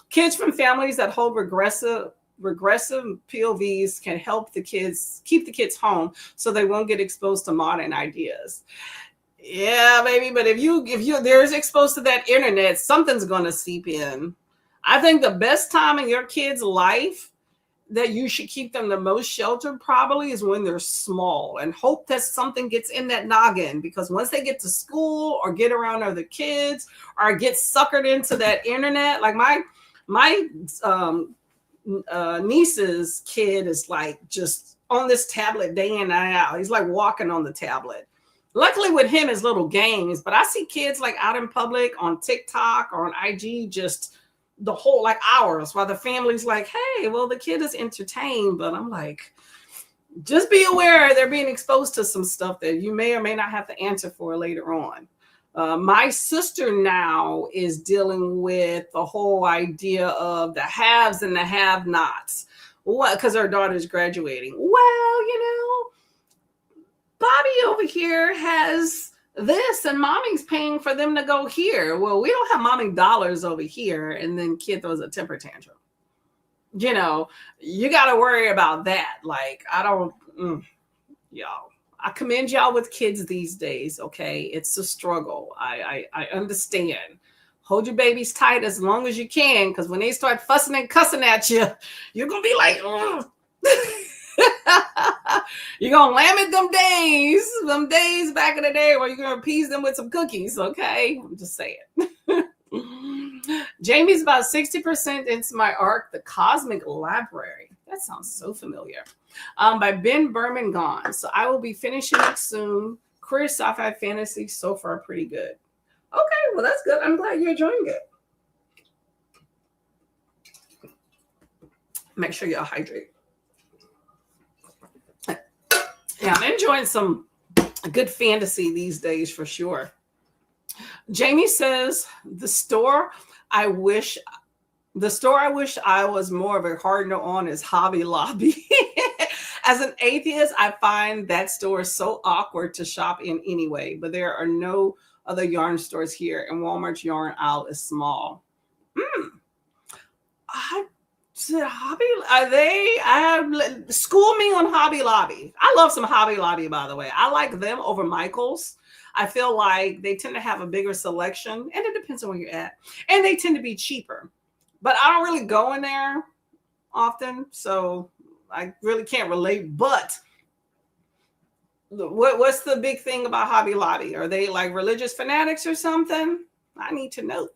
Kids from families that hold regressive POVs can help the kids, keep the kids home so they won't get exposed to modern ideas. Yeah, baby. But if they're exposed to that internet, something's going to seep in. I think the best time in your kid's life that you should keep them the most sheltered probably is when they're small, and hope that something gets in that noggin, because once they get to school or get around other kids or get suckered into that internet, like my niece's kid is like just on this tablet day in and out. He's like walking on the tablet. Luckily with him is little games, but I see kids like out in public on TikTok or on IG just the whole like hours while the family's like, hey, well, the kid is entertained. But I'm like, just be aware they're being exposed to some stuff that you may or may not have to answer for later on. My sister now is dealing with the whole idea of the haves and the have-nots. What? Because her daughter's graduating. Well, Bobby over here has this and mommy's paying for them to go here. Well, we don't have mommy dollars over here. And then kid throws a temper tantrum. You got to worry about that. Like, y'all, I commend y'all with kids these days. Okay. It's a struggle. I understand. Hold your babies tight as long as you can. Because when they start fussing and cussing at you, you're going to be like, you're going to lament them days back in the day where you're going to appease them with some cookies. Okay. I'm just saying. Jamie's about 60% into my arc, The Cosmic Library. That sounds so familiar. By Ben Berman Gone. So I will be finishing it soon. Queer sci-fi fantasy, so far pretty good. Okay, well, that's good. I'm glad you're enjoying it. Make sure y'all hydrate. Yeah, I'm enjoying some good fantasy these days for sure. Jamie says, the store I wish I was more of a hard no on is Hobby Lobby. As an atheist, I find that store so awkward to shop in anyway, but there are no other yarn stores here, and Walmart's yarn aisle is small. I said Hobby. Are they? School me on Hobby Lobby. I love some Hobby Lobby, by the way. I like them over Michael's. I feel like they tend to have a bigger selection, and it depends on where you're at, and they tend to be cheaper. But I don't really go in there often, so I really can't relate. But what's the big thing about Hobby Lobby? Are they like religious fanatics or something? I need to know.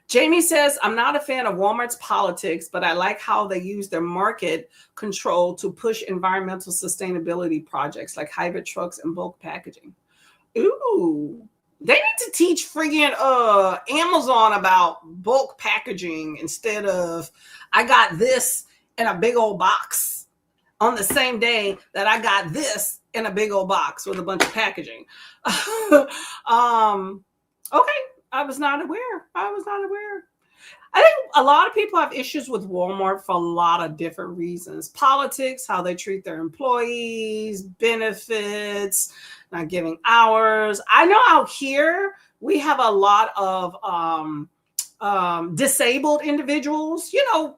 Jamie says, I'm not a fan of Walmart's politics, but I like how they use their market control to push environmental sustainability projects like hybrid trucks and bulk packaging. Ooh, they need to teach friggin' Amazon about bulk packaging instead of I got this in a big old box on the same day that I got this in a big old box with a bunch of packaging. Okay. I was not aware. I think a lot of people have issues with Walmart for a lot of different reasons. Politics, how they treat their employees, benefits, not giving hours. I know out here we have a lot of disabled individuals,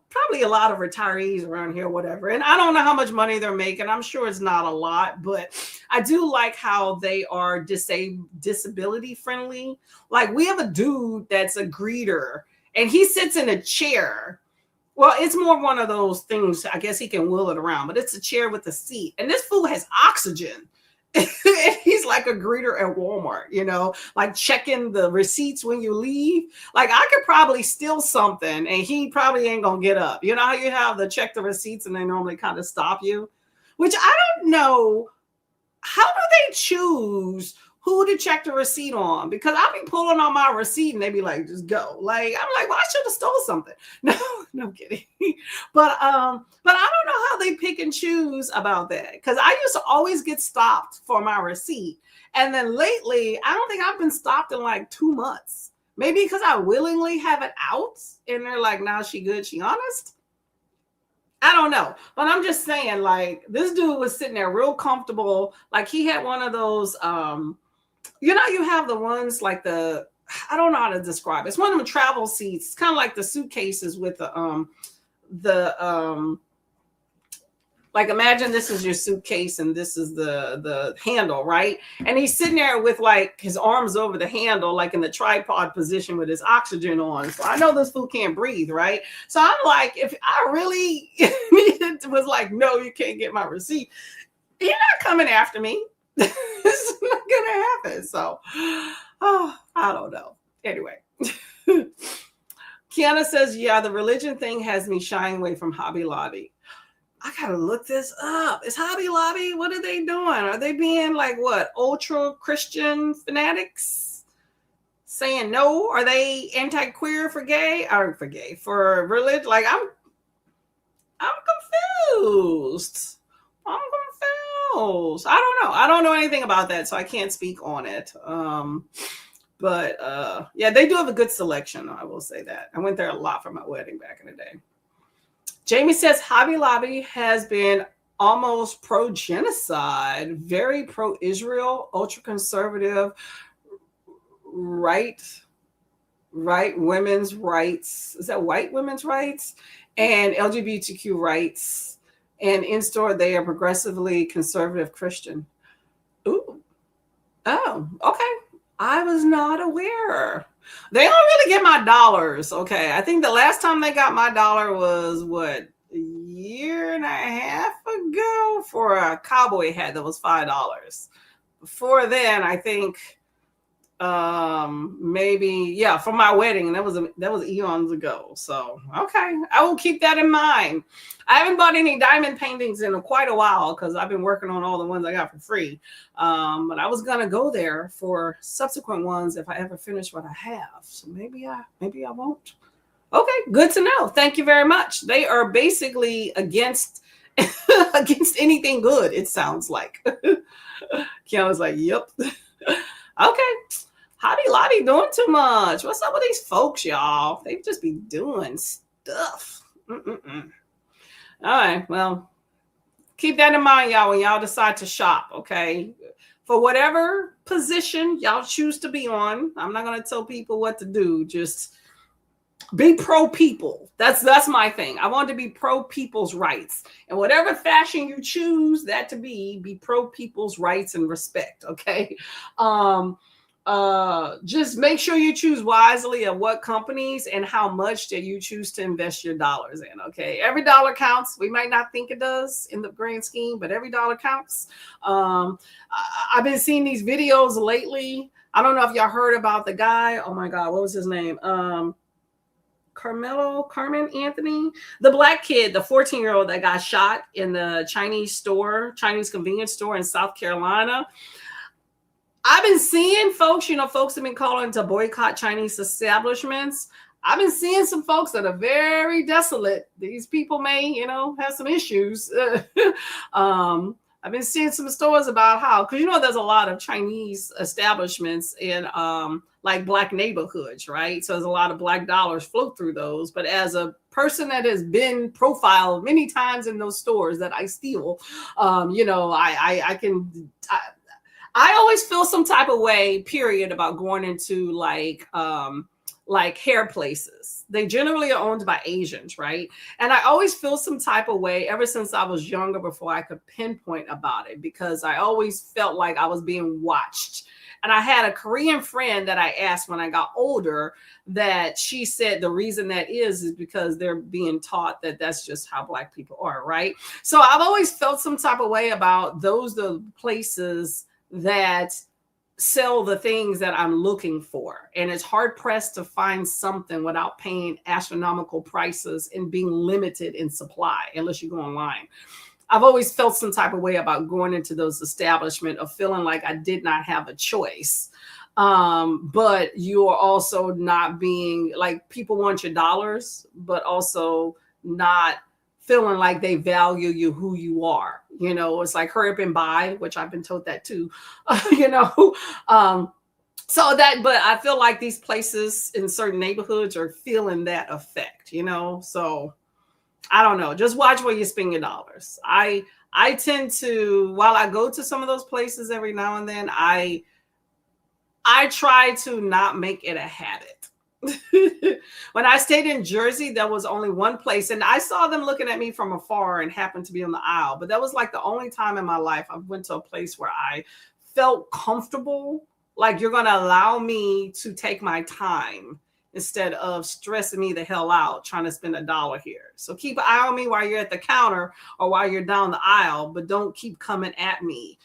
probably a lot of retirees around here, whatever. And I don't know how much money they're making. I'm sure it's not a lot, but I do like how they are disability friendly. Like we have a dude that's a greeter and he sits in a chair. Well, it's more one of those things. I guess he can wheel it around, but it's a chair with a seat. And this fool has oxygen. He's like a greeter at Walmart, like checking the receipts when you leave. Like I could probably steal something and he probably ain't gonna get up. You know how you have the check the receipts and they normally kind of stop you, which I don't know. How do they choose who to check the receipt on? Because I'll be pulling on my receipt and they be like, just go. Like, I'm like, well, I should have stole something. No, no kidding. But I don't know how they pick and choose about that. Because I used to always get stopped for my receipt. And then lately, I don't think I've been stopped in like 2 months. Maybe because I willingly have it out. And they're like, nah, she good, she honest. I don't know. But I'm just saying, like, this dude was sitting there real comfortable. Like he had one of those, you have the ones like I don't know how to describe it. It's one of them travel seats. It's kind of like the suitcases with like imagine this is your suitcase and this is the handle, right? And he's sitting there with like his arms over the handle, like in the tripod position with his oxygen on. So I know this fool can't breathe, right? So I'm like, if I really was like, no, you can't get my receipt, you're not coming after me. It's not gonna happen. So I don't know. Anyway. Kiana says, yeah, the religion thing has me shying away from Hobby Lobby. I gotta look this up. Is Hobby Lobby, what are they doing? Are they being like what, ultra Christian fanatics saying no? Are they anti-queer for gay or for religion? Like I'm confused. I don't know anything about that, so I can't speak on it. But yeah, they do have a good selection. I will say that. I went there a lot for my wedding back in the day. Jamie says Hobby Lobby has been almost pro-genocide, very pro-Israel, ultra-conservative, right women's rights. Is that white women's rights? And LGBTQ rights. And in store, they are progressively conservative Christian. Ooh. Oh, okay. I was not aware. They don't really get my dollars. Okay. I think the last time they got my dollar was what, a year and a half ago for a cowboy hat that was $5. Before then, I think maybe for my wedding, and that was eons ago. So okay, I will keep that in mind. I haven't bought any diamond paintings in quite a while because I've been working on all the ones I got for free. But I was gonna go there for subsequent ones if I ever finish what I have. So maybe I won't. Okay, good to know. Thank you very much. They are basically against anything good, it sounds like. Kiana's like, yep. Okay. Hobby Lobby doing too much. What's up with these folks, y'all? They just be doing stuff. All right. Well, Keep that in mind, y'all, when y'all decide to shop, okay? For whatever position y'all choose to be on, I'm not going to tell people what to do. Just be pro people. That's my thing. I want to be pro people's rights. And whatever fashion you choose that to be pro people's rights and respect, okay? Just make sure you choose wisely of what companies and how much that you choose to invest your dollars in. Okay, every dollar counts. We might not think it does in the grand scheme, but every dollar counts. I've been seeing these videos lately. I don't know if y'all heard about the guy. Oh my God, what was his name? Carmen Anthony, the black kid, the 14-year-old that got shot in the Chinese convenience store in South Carolina. I've been seeing folks, folks have been calling to boycott Chinese establishments. I've been seeing some folks that are very desolate. These people may, have some issues. I've been seeing some stories about how, because there's a lot of Chinese establishments in like black neighborhoods, right? So there's a lot of black dollars float through those. But as a person that has been profiled many times in those stores that I steal, I always feel some type of way, period, about going into like hair places. They generally are owned by Asians, right? And I always feel some type of way ever since I was younger before I could pinpoint about it, because I always felt like I was being watched. And I had a Korean friend that I asked when I got older that she said the reason that is because they're being taught that that's just how black people are, right? So I've always felt some type of way about the places that sell the things that I'm looking for. And it's hard pressed to find something without paying astronomical prices and being limited in supply, unless you go online. I've always felt some type of way about going into those establishments of feeling like I did not have a choice. But you are also not being like, people want your dollars, but also not feeling like they value you, who you are. It's like hurry up and buy, which I've been told that too, so that, but I feel like these places in certain neighborhoods are feeling that effect, so I don't know, just watch where you spend your dollars. I tend to, while I go to some of those places every now and then, I try to not make it a habit. When I stayed in Jersey, there was only one place, and I saw them looking at me from afar and happened to be on the aisle. But that was like the only time in my life I went to a place where I felt comfortable, like you're going to allow me to take my time instead of stressing me the hell out trying to spend $1 here. So keep an eye on me while you're at the counter or while you're down the aisle, but don't keep coming at me,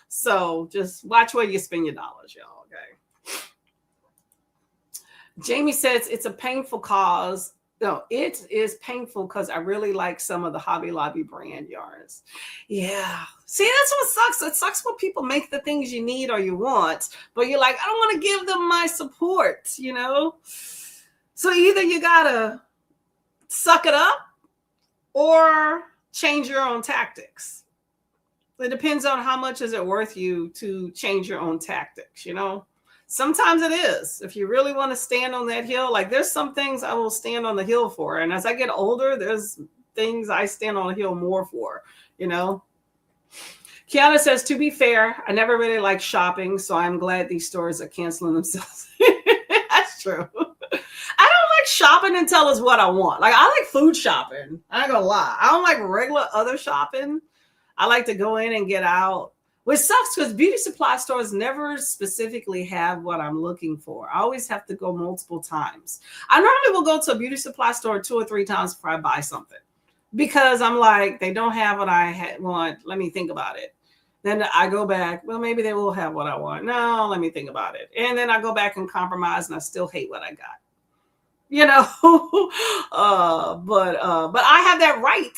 So just watch where you spend your dollars, y'all, okay? Jamie says it's a painful cause. No, it is painful because I really like some of the Hobby Lobby brand yarns. Yeah. See, that's what sucks. It sucks when people make the things you need or you want, but you're like, I don't want to give them my support, So either you got to suck it up or change your own tactics. It depends on how much is it worth you to change your own tactics, Sometimes it is. If you really want to stand on that hill, like there's some things I will stand on the hill for. And as I get older, there's things I stand on the hill more for, Kiana says, to be fair, I never really like shopping, so I'm glad these stores are canceling themselves. That's true. I don't like shopping until it's what I want. Like I like food shopping. I ain't gonna lie. I don't like regular other shopping. I like to go in and get out. Which sucks because beauty supply stores never specifically have what I'm looking for. I always have to go multiple times. I normally will go to a beauty supply store 2 or 3 times before I buy something because I'm like, they don't have what I want. Let me think about it. Then I go back. Well, maybe they will have what I want. No, let me think about it. And then I go back and compromise and I still hate what I got. But I have that right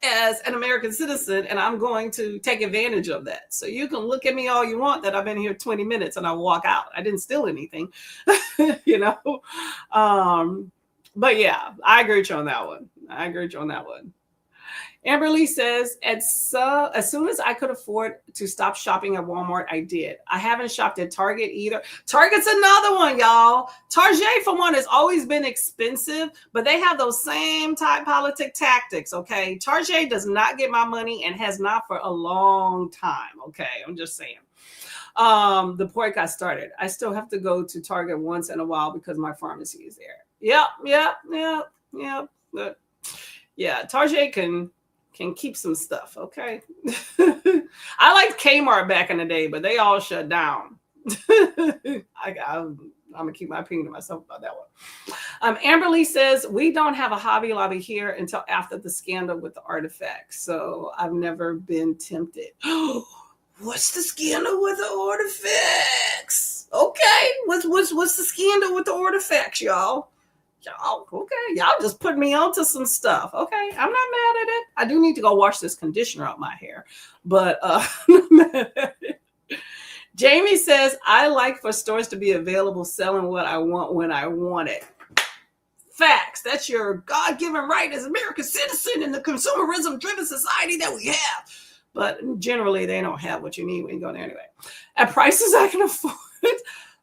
as an American citizen, and I'm going to take advantage of that. So you can look at me all you want that I've been here 20 minutes and I walk out. I didn't steal anything, But yeah, I agree with you on that one. Amberly says, as soon as I could afford to stop shopping at Walmart, I did. I haven't shopped at Target either. Target's another one, y'all. Target, for one, has always been expensive, but they have those same type politic tactics, okay? Target does not get my money and has not for a long time, okay? I'm just saying. The point got started. I still have to go to Target once in a while because my pharmacy is there. Yep. But yeah, Target can keep some stuff, okay? I liked Kmart back in the day, but they all shut down. I'm gonna keep my opinion to myself about that one. Amberly says, we don't have a Hobby Lobby here until after the scandal with the artifacts, so I've never been tempted. What's the scandal with the artifacts? Okay, what's the scandal with the artifacts, y'all? Y'all, okay, y'all just put me onto some stuff. Okay, I'm not mad at it. I do need to go wash this conditioner out my hair, but I'm not mad at it. Jamie says, I like for stores to be available selling what I want when I want it. Facts. That's your God-given right as an American citizen in the consumerism-driven society that we have. But generally, they don't have what you need when you go there anyway. At prices I can afford.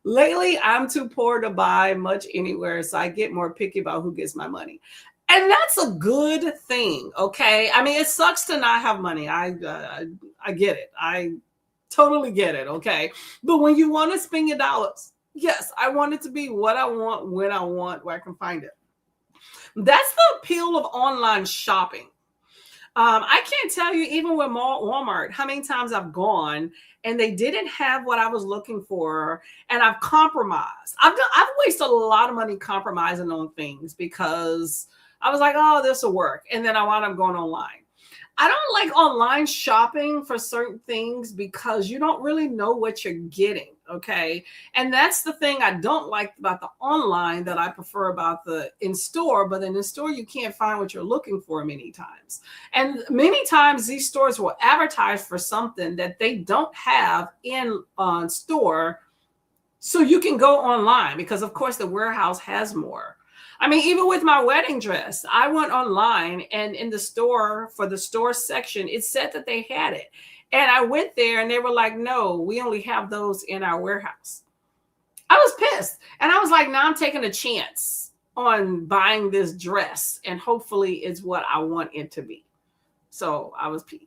Lately, I'm too poor to buy much anywhere, so I get more picky about who gets my money. And that's a good thing, okay? I mean, it sucks to not have money. I get it. I totally get it, okay? But when you want to spend your dollars, yes, I want it to be what I want, when I want, where I can find it. That's the appeal of online shopping. I can't tell you, even with Walmart, how many times I've gone and they didn't have what I was looking for, and I've compromised. I've wasted a lot of money compromising on things because I was like, oh, this will work. And then I wound up going online. I don't like online shopping for certain things because you don't really know what you're getting, okay? And that's the thing I don't like about the online that I prefer about the in-store, but in the store, you can't find what you're looking for many times. And many times these stores will advertise for something that they don't have in store, so you can go online because, of course, the warehouse has more. I mean, even with my wedding dress, I went online and in the store, for the store section, it said that they had it. And I went there and they were like, no, we only have those in our warehouse. I was pissed. And I was like, now I'm taking a chance on buying this dress and hopefully it's what I want it to be. So I was peeved.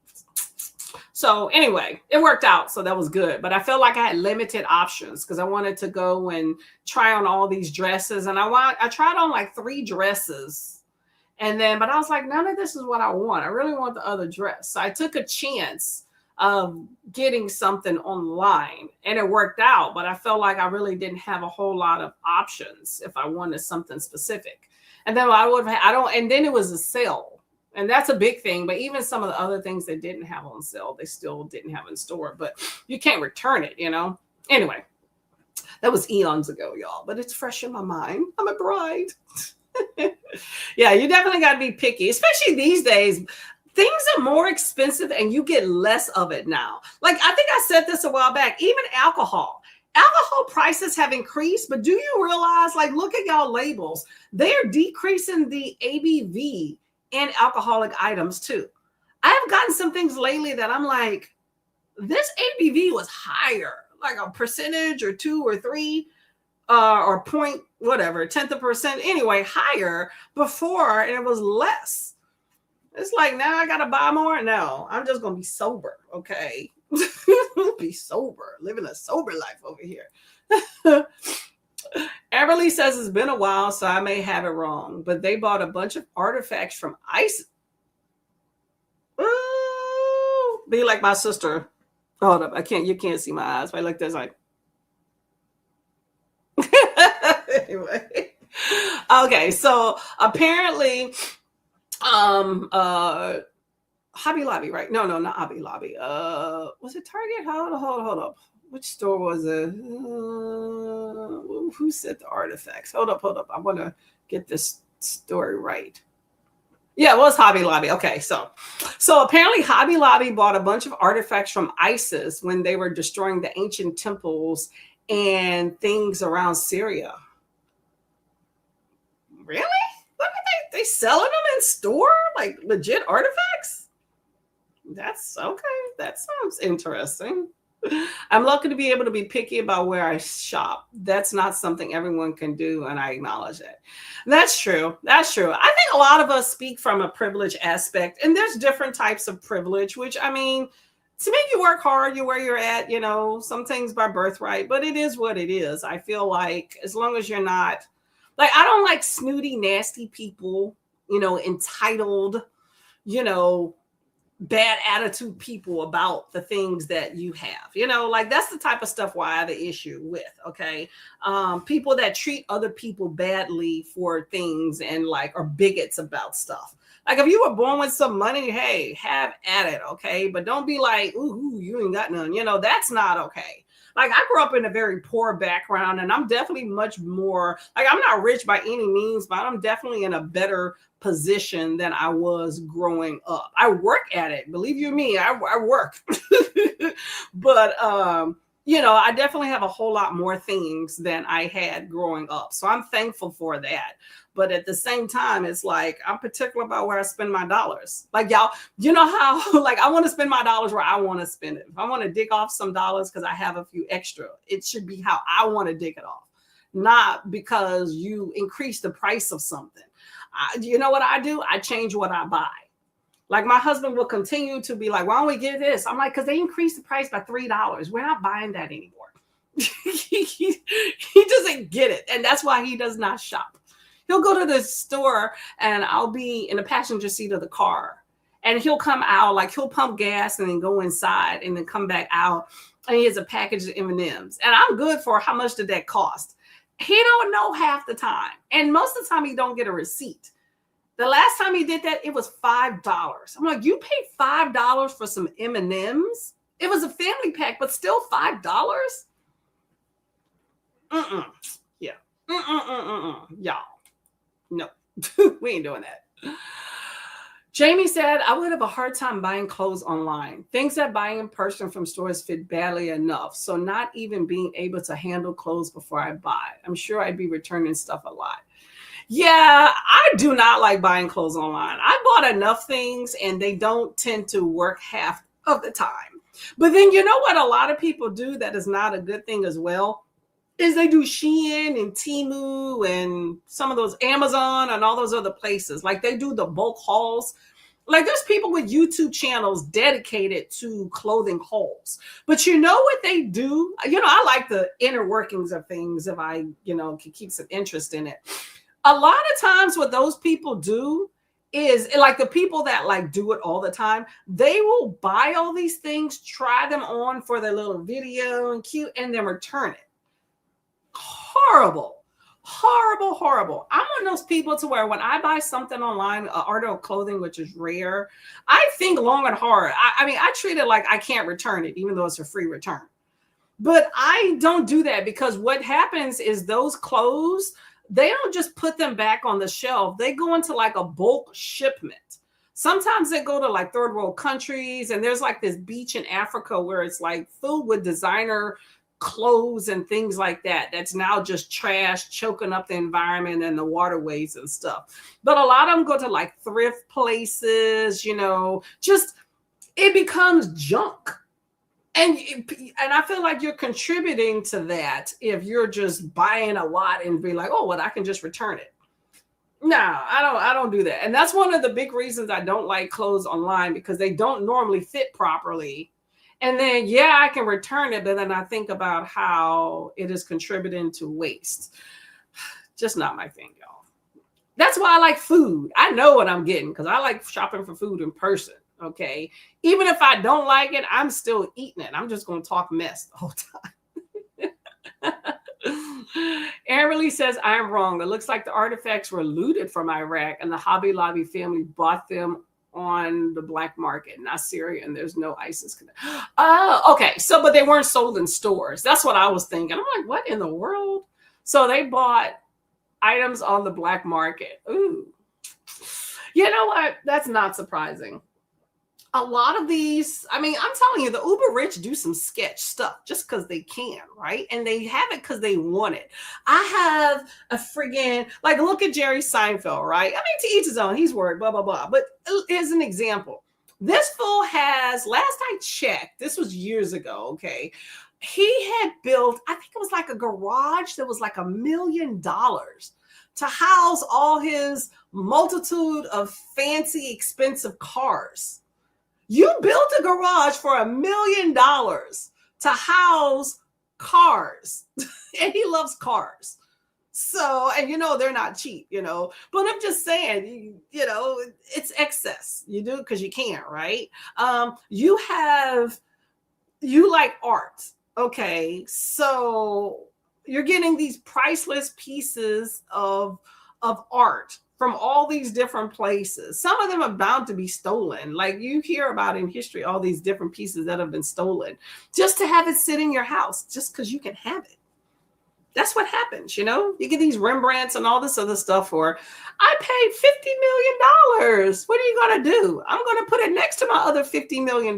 So anyway, it worked out. So that was good. But I felt like I had limited options because I wanted to go and try on all these dresses. And I tried on like 3 dresses. But I was like, none of this is what I want. I really want the other dress. So I took a chance of getting something online and it worked out. But I felt like I really didn't have a whole lot of options if I wanted something specific. And then and then it was a sale. And that's a big thing. But even some of the other things they didn't have on sale, they still didn't have in store. But you can't return it, you know. Anyway, that was eons ago, y'all. But it's fresh in my mind. I'm a bride. Yeah, you definitely got to be picky, especially these days. Things are more expensive and you get less of it now. Like, I think I said this a while back, even alcohol. Alcohol prices have increased, but do you realize, like, look at y'all labels. They're decreasing the ABV and alcoholic items too. I have gotten some things lately that I'm like, this ABV was higher, like a percentage or 2 or 3 or point, whatever, 1/10%, anyway, higher before, and it was less. It's like, now I got to buy more? No, I'm just going to be sober, okay? Be sober, living a sober life over here. Everly says it's been a while, so I may have it wrong, but they bought a bunch of artifacts from ICE. Ooh, be like my sister. Hold up, you can't see my eyes, but I like this, like. Anyway. Okay, so apparently, Hobby Lobby, right? No, not Hobby Lobby. Was it Target? Hold up. Which store was it? Who said the artifacts? Hold up. I want to get this story right. Yeah, it was Hobby Lobby. Okay, so apparently Hobby Lobby bought a bunch of artifacts from ISIS when they were destroying the ancient temples and things around Syria. Really? They selling them in store, like legit artifacts? That's okay. That sounds interesting. I'm lucky to be able to be picky about where I shop. That's not something everyone can do, and I acknowledge it. That's true. That's true. I think a lot of us speak from a privilege aspect, and there's different types of privilege, which I mean, to make you work hard, you where you're at, some things by birthright, but it is what it is. I feel like as long as you're not like, I don't like snooty, nasty people, entitled, you know, bad attitude people about the things that you have, like that's the type of stuff where I have an issue with. Okay. People that treat other people badly for things and like are bigots about stuff. Like if you were born with some money, hey, have at it. Okay. But don't be like, ooh, you ain't got none. That's not okay. Like I grew up in a very poor background, and I'm definitely much more like, I'm not rich by any means, but I'm definitely in a better position than I was growing up. I work at it. Believe you me, I work. But I definitely have a whole lot more things than I had growing up. So I'm thankful for that. But at the same time, it's like I'm particular about where I spend my dollars. Like y'all, you know how like I want to spend my dollars where I want to spend it. If I want to dig off some dollars because I have a few extra, it should be how I want to dig it off, not because you increase the price of something. You know what I do? I change what I buy. Like my husband will continue to be like, why don't we get this? I'm like, because they increased the price by $3. We're not buying that anymore. He doesn't get it. And that's why he does not shop. He'll go to the store and I'll be in the passenger seat of the car. And he'll come out, like he'll pump gas and then go inside and then come back out. And he has a package of M&Ms. And I'm good for how much did that cost? He don't know half the time. And most of the time he don't get a receipt. The last time he did that, it was $5. I'm like, you paid $5 for some M&Ms? It was a family pack, but still $5? Yeah. Y'all. No, we ain't doing that. Jamie said, I would have a hard time buying clothes online. Things that buy in person from stores fit badly enough. So not even being able to handle clothes before I buy. I'm sure I'd be returning stuff a lot. Yeah, I do not like buying clothes online. I bought enough things and they don't tend to work half of the time. But then you know what a lot of people do that is not a good thing as well? Is they do Shein and Temu and some of those Amazon and all those other places. Like they do the bulk hauls. Like there's people with YouTube channels dedicated to clothing hauls. But you know what they do? I like the inner workings of things if I, can keep some interest in it. A lot of times what those people do is like the people that like do it all the time, they will buy all these things, try them on for their little video and cute, and then return it. Horrible. I'm one of those people to where when I buy something online, article of clothing, which is rare, I think long and hard. I mean, I treat it like I can't return it, even though it's a free return. But I don't do that because what happens is those clothes, they don't just put them back on the shelf. They go into like a bulk shipment. Sometimes they go to like third world countries, and there's like this beach in Africa where it's like filled with designer clothes and things like that. That's now just trash, choking up the environment and the waterways and stuff. But a lot of them go to like thrift places, just it becomes junk. And I feel like you're contributing to that if you're just buying a lot and be like, oh, well, I can just return it. No, I don't do that. And that's one of the big reasons I don't like clothes online, because they don't normally fit properly. And then, yeah, I can return it, but then I think about how it is contributing to waste. Just not my thing, y'all. That's why I like food. I know what I'm getting because I like shopping for food in person. Okay. Even if I don't like it, I'm still eating it. I'm just going to talk mess the whole time. Aaron says, I'm wrong. It looks like the artifacts were looted from Iraq and the Hobby Lobby family bought them on the black market, not Syria, and there's no ISIS connection. Oh, okay. So, but they weren't sold in stores. That's what I was thinking. I'm like, what in the world? So they bought items on the black market. Ooh. You know what? That's not surprising. a lot of these, I mean, I'm telling you, the uber rich do some sketch stuff just because they can, right? And they have it because they want it. I have a friggin', like, look at Jerry Seinfeld, right? I mean, to each his own, he's worried, blah, blah, blah. But as an example, this fool has, last I checked, this was years ago, okay? He had built, I think it was like a garage that was like $1 million to house all his multitude of fancy, expensive cars. You built a garage for $1 million to house cars, and he loves cars. So, and they're not cheap, but I'm just saying, it's excess. You do because you can, right? You like art. Okay. So you're getting these priceless pieces of art from all these different places. Some of them are bound to be stolen. Like you hear about in history, all these different pieces that have been stolen just to have it sit in your house, just because you can have it. That's what happens, You get these Rembrandts and all this other stuff for, I paid $50 million. What are you going to do? I'm going to put it next to my other $50 million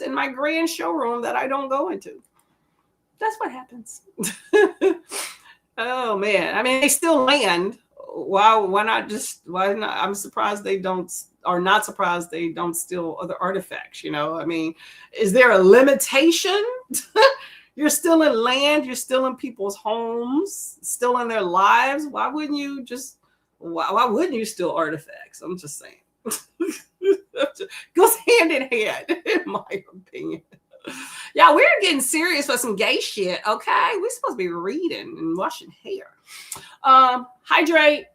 in my grand showroom that I don't go into. That's what happens. Oh, man. I mean, they still land. Why not? I'm surprised they don't, or not surprised they don't steal other artifacts. I mean, is there a limitation? You're still in land, you're still in people's homes, still in their lives. Why wouldn't you steal artifacts? I'm just saying. Goes hand in hand, in my opinion. Yeah, we're getting serious with some gay shit, okay? We're supposed to be reading and washing hair. Hydrate.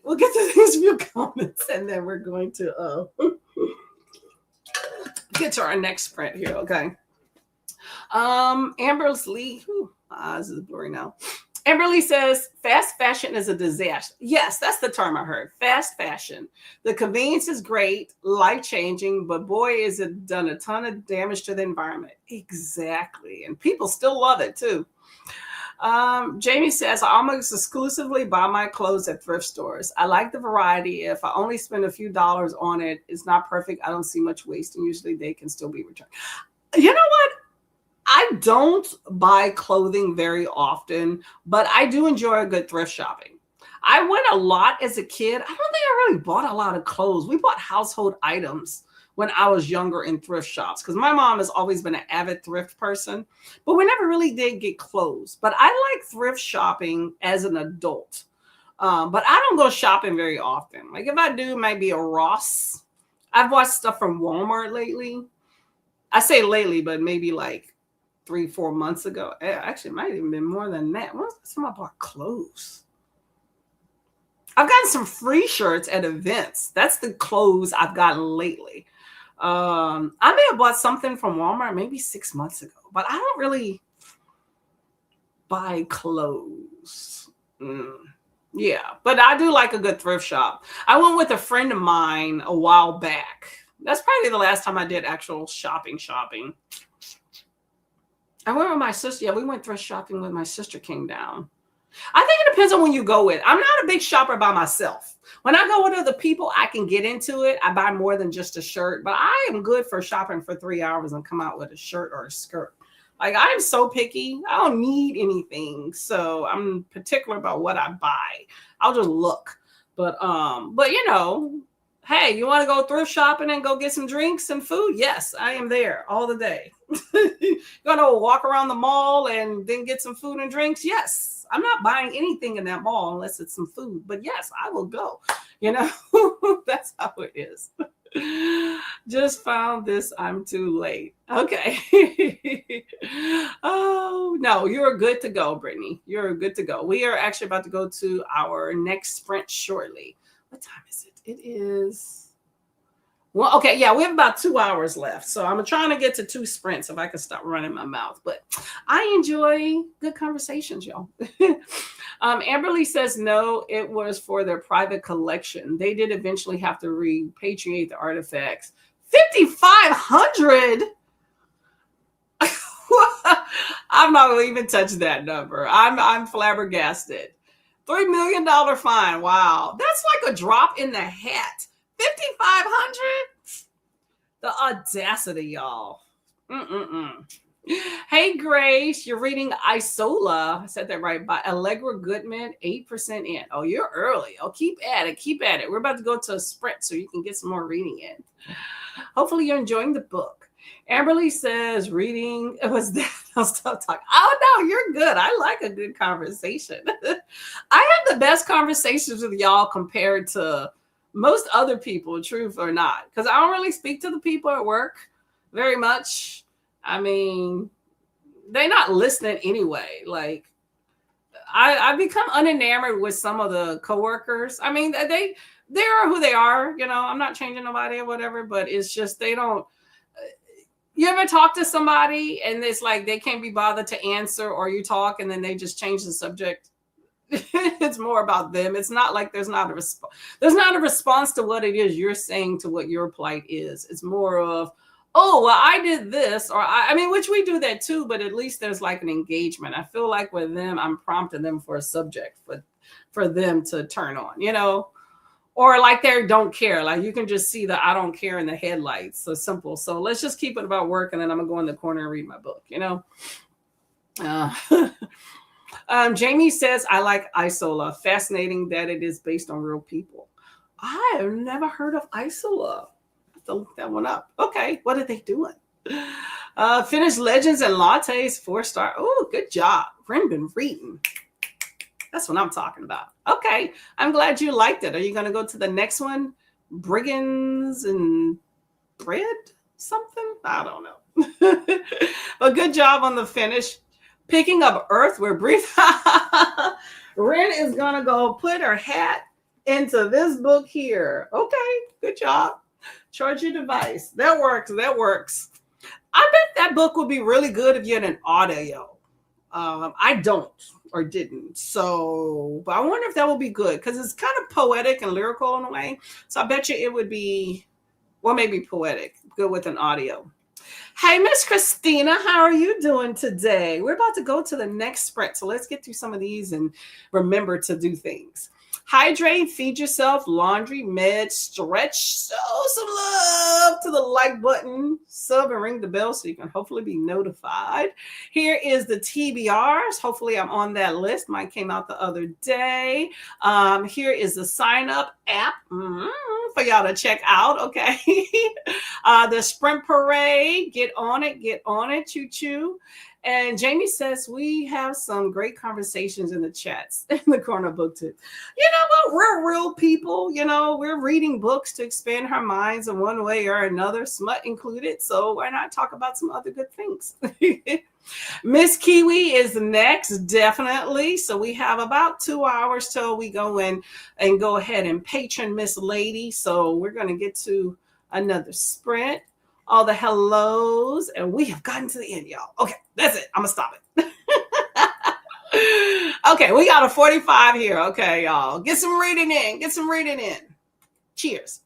We'll get to these few comments, and then we're going to get to our next sprint here, okay? Amber Lee, my eyes is blurry now. Amber Lee says, fast fashion is a disaster. Yes, that's the term I heard. Fast fashion. The convenience is great, life-changing, but boy, is it done a ton of damage to the environment. Exactly. And people still love it too. Jamie says, I almost exclusively buy my clothes at thrift stores. I like the variety. If I only spend a few dollars on it, it's not perfect. I don't see much waste, and usually they can still be returned. You know what? I don't buy clothing very often, but I do enjoy a good thrift shopping. I went a lot as a kid. I don't think I really bought a lot of clothes. We bought household items when I was younger in thrift shops because my mom has always been an avid thrift person, but we never really did get clothes. But I like thrift shopping as an adult, but I don't go shopping very often. Like if I do, it might be a Ross. I've bought stuff from Walmart lately. I say lately, but maybe like 3-4 months ago. Actually, it might even been more than that. When was the last time I bought clothes? I've gotten some free shirts at events. That's the clothes I've gotten lately. I may have bought something from Walmart maybe 6 months ago, but I don't really buy clothes. Yeah, but I do like a good thrift shop. I went with a friend of mine a while back. That's probably the last time I did actual shopping. I went with my sister. Yeah, we went thrift shopping when my sister came down. I think it depends on when you go with. I'm not a big shopper by myself. When I go with other people, I can get into it. I buy more than just a shirt, but I am good for shopping for 3 hours and come out with a shirt or a skirt. Like I am so picky. I don't need anything. So I'm particular about what I buy. I'll just look. But hey, you want to go thrift shopping and go get some drinks and food? Yes, I am there all the day. Gonna walk around the mall and then get some food and drinks? Yes. I'm not buying anything in that mall unless it's some food. But yes, I will go. That's how it is. Just found this. I'm too late. Okay. Oh, no, you're good to go, Brittany. You're good to go. We are actually about to go to our next sprint shortly. What time is it? It is. Well, okay, yeah, we have about 2 hours left. So I'm trying to get to 2 sprints if I can stop running my mouth. But I enjoy good conversations, y'all. Amberly says, no, it was for their private collection. They did eventually have to repatriate the artifacts. 5,500? I'm not going to even touch that number. I'm flabbergasted. $3 million fine. Wow. That's like a drop in the hat. 5,500? The audacity, y'all. Mm-mm-mm. Hey, Grace, you're reading Isola. I said that right, by Allegra Goodman, 8% in. Oh, you're early. Oh, keep at it. Keep at it. We're about to go to a sprint so you can get some more reading in. Hopefully, you're enjoying the book. Amberly says, reading was that. I'll stop talking. Oh, no, you're good. I like a good conversation. I have the best conversations with y'all compared to most other people, truth or not, because I don't really speak to the people at work very much. I mean, they're not listening anyway. Like, I become unenamored with some of the coworkers. I mean, they are who they are. You know, I'm not changing nobody or whatever, but it's just they don't. You ever talk to somebody and it's like they can't be bothered to answer, or you talk and then they just change the subject? It's more about them. It's not like there's not a response. There's not a response to what it is you're saying to what your plight is. It's more of, oh, well, I did this, or I mean, which we do that too, but at least there's like an engagement. I feel like with them, I'm prompting them for a subject for them to turn on, you know, or like they don't care. Like you can just see the I don't care in the headlights. So simple. So let's just keep it about work, and then I'm gonna go in the corner and read my book, you know. Uh, Jamie says, I like Isola. Fascinating that it is based on real people. I have never heard of Isola. I have to look that one up. Okay, what are they doing? Finished Legends and Lattes, 4-star. Oh, good job. Ren been reading. That's what I'm talking about. Okay, I'm glad you liked it. Are you going to go to the next one? Brigands and Bread? Something? I don't know. But good job on the finish. Picking up Earth, we're brief. Ren is gonna go put her hat into this book here. Okay, good job. Charge your device. That works. That works. I bet that book would be really good if you had an audio. I don't or didn't. So, but I wonder if that would be good because it's kind of poetic and lyrical in a way. So I bet you it would be, well, maybe poetic, good with an audio. Hey, Miss Christina, how are you doing today? We're about to go to the next sprint, so let's get through some of these and remember to do things. Hydrate, feed yourself, laundry, med, stretch. Show some love to the like button, sub, and ring the bell so you can hopefully be notified. Here is the TBRs. Hopefully, I'm on that list. Mine came out the other day. Here is the sign up app for y'all to check out. Okay. The sprint parade. Get on it, choo choo. And Jamie says we have some great conversations in the chats in the corner book too. You know what? We're real people. You know, we're reading books to expand our minds in one way or another, smut included. So why not talk about some other good things? Miss Kiwi is next, definitely. So we have about 2 hours till we go in and go ahead and patron Miss Lady. So we're going to get to another sprint. All the hellos, and we have gotten to the end, y'all. Okay, that's it. I'm gonna stop it. Okay, we got a 45 here. Okay, y'all. Get some reading in. Get some reading in. Cheers.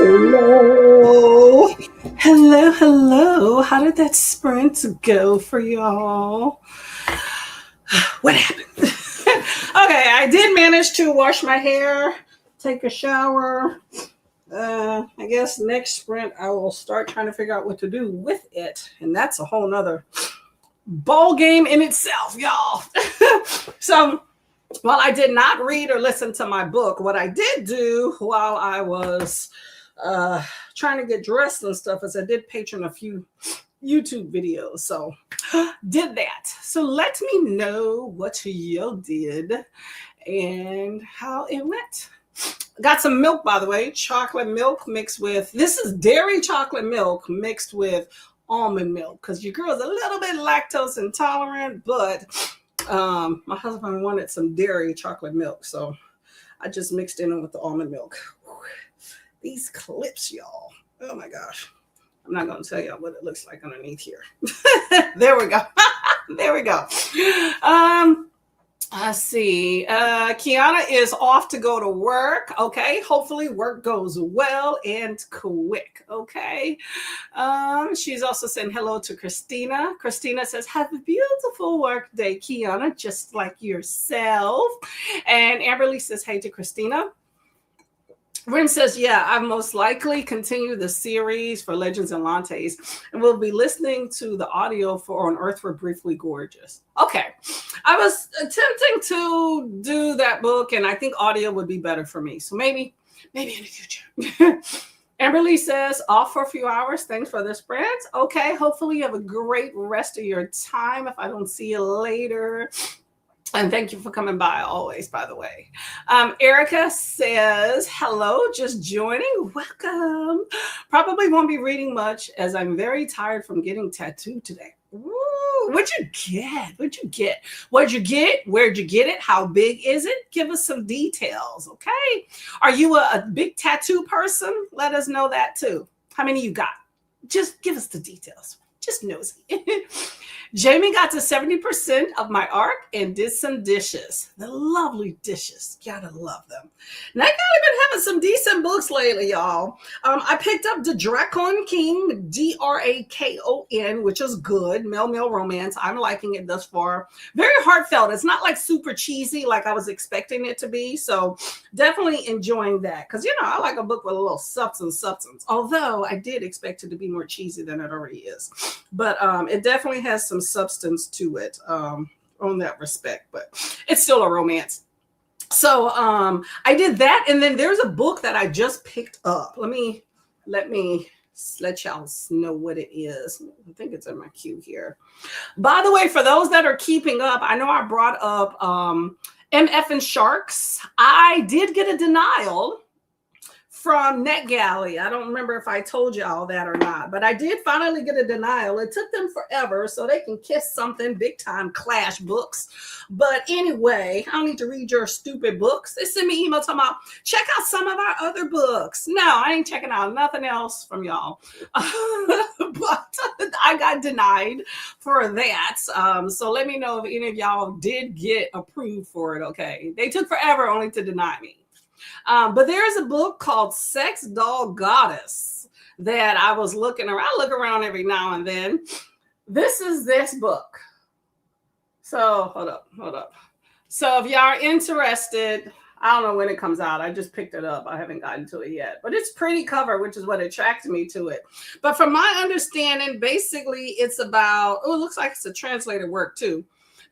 Hello. Hello, hello. How did that sprint go for y'all? What happened? Okay, I did manage to wash my hair, take a shower. I guess next sprint I will start trying to figure out what to do with it. And that's a whole nother ball game in itself, y'all. So while I did not read or listen to my book, what I did do while I was trying to get dressed and stuff is I did patron a few YouTube videos. So did that. So let me know what you did and how it went. Got some milk, by the way, chocolate milk mixed with, this is dairy chocolate milk mixed with almond milk, because your girl's a little bit lactose intolerant, but my husband wanted some dairy chocolate milk, so I just mixed in with the almond milk. These clips, y'all. Oh my gosh. I'm not going to tell y'all what it looks like underneath here. There we go. There we go. Let's see. Kiana is off to go to work. Okay. Hopefully work goes well and quick. Okay. She's also saying hello to Christina. Christina says, have a beautiful work day, Kiana, just like yourself. And Amberly says, hey to Christina. Rin says, yeah, I most likely continue the series for Legends and Lantes, and we'll be listening to the audio for On Earth We're Briefly Gorgeous. Okay. I was attempting to do that book, and I think audio would be better for me. So maybe in the future. Amberly says, off for a few hours. Thanks for the sprint. Okay. Hopefully you have a great rest of your time if I don't see you later. And thank you for coming by always, by the way. Erica says, hello, just joining. Welcome. Probably won't be reading much as I'm very tired from getting tattooed today. Ooh, what'd you get? What'd you get? What'd you get? Where'd you get it? How big is it? Give us some details, okay? Are you a big tattoo person? Let us know that too. How many you got? Just give us the details. Just nosy. Jamie got to 70% of my arc and did some dishes. The lovely dishes. Gotta love them. And I got been having some decent books lately, y'all. I picked up The Dracon King, Drakon, which is good. Male romance. I'm liking it thus far. Very heartfelt. It's not like super cheesy like I was expecting it to be. So definitely enjoying that. Because, you know, I like a book with a little substance. Although I did expect it to be more cheesy than it already is. But it definitely has some substance to it on that respect, but it's still a romance. So I did that, and then there's a book that I just picked up. Let me let y'all know what it is. I think it's in my queue here. By the way, for those that are keeping up, I know I brought up MF and Sharks. I did get a denial from NetGalley. I don't remember if I told you all that or not, but I did finally get a denial. It took them forever so they can kiss something big time, Clash books. But anyway, I don't need to read your stupid books. They send me email talking about, check out some of our other books. No, I ain't checking out nothing else from y'all. But I got denied for that. So let me know if any of y'all did get approved for it. Okay. They took forever only to deny me. But there's a book called Sex Doll Goddess that I was looking around. I look around every now and then. This is this book. So hold up. So if y'all are interested, I don't know when it comes out. I just picked it up. I haven't gotten to it yet. But it's pretty cover, which is what attracted me to it. But from my understanding, basically it's about, it looks like it's a translated work too.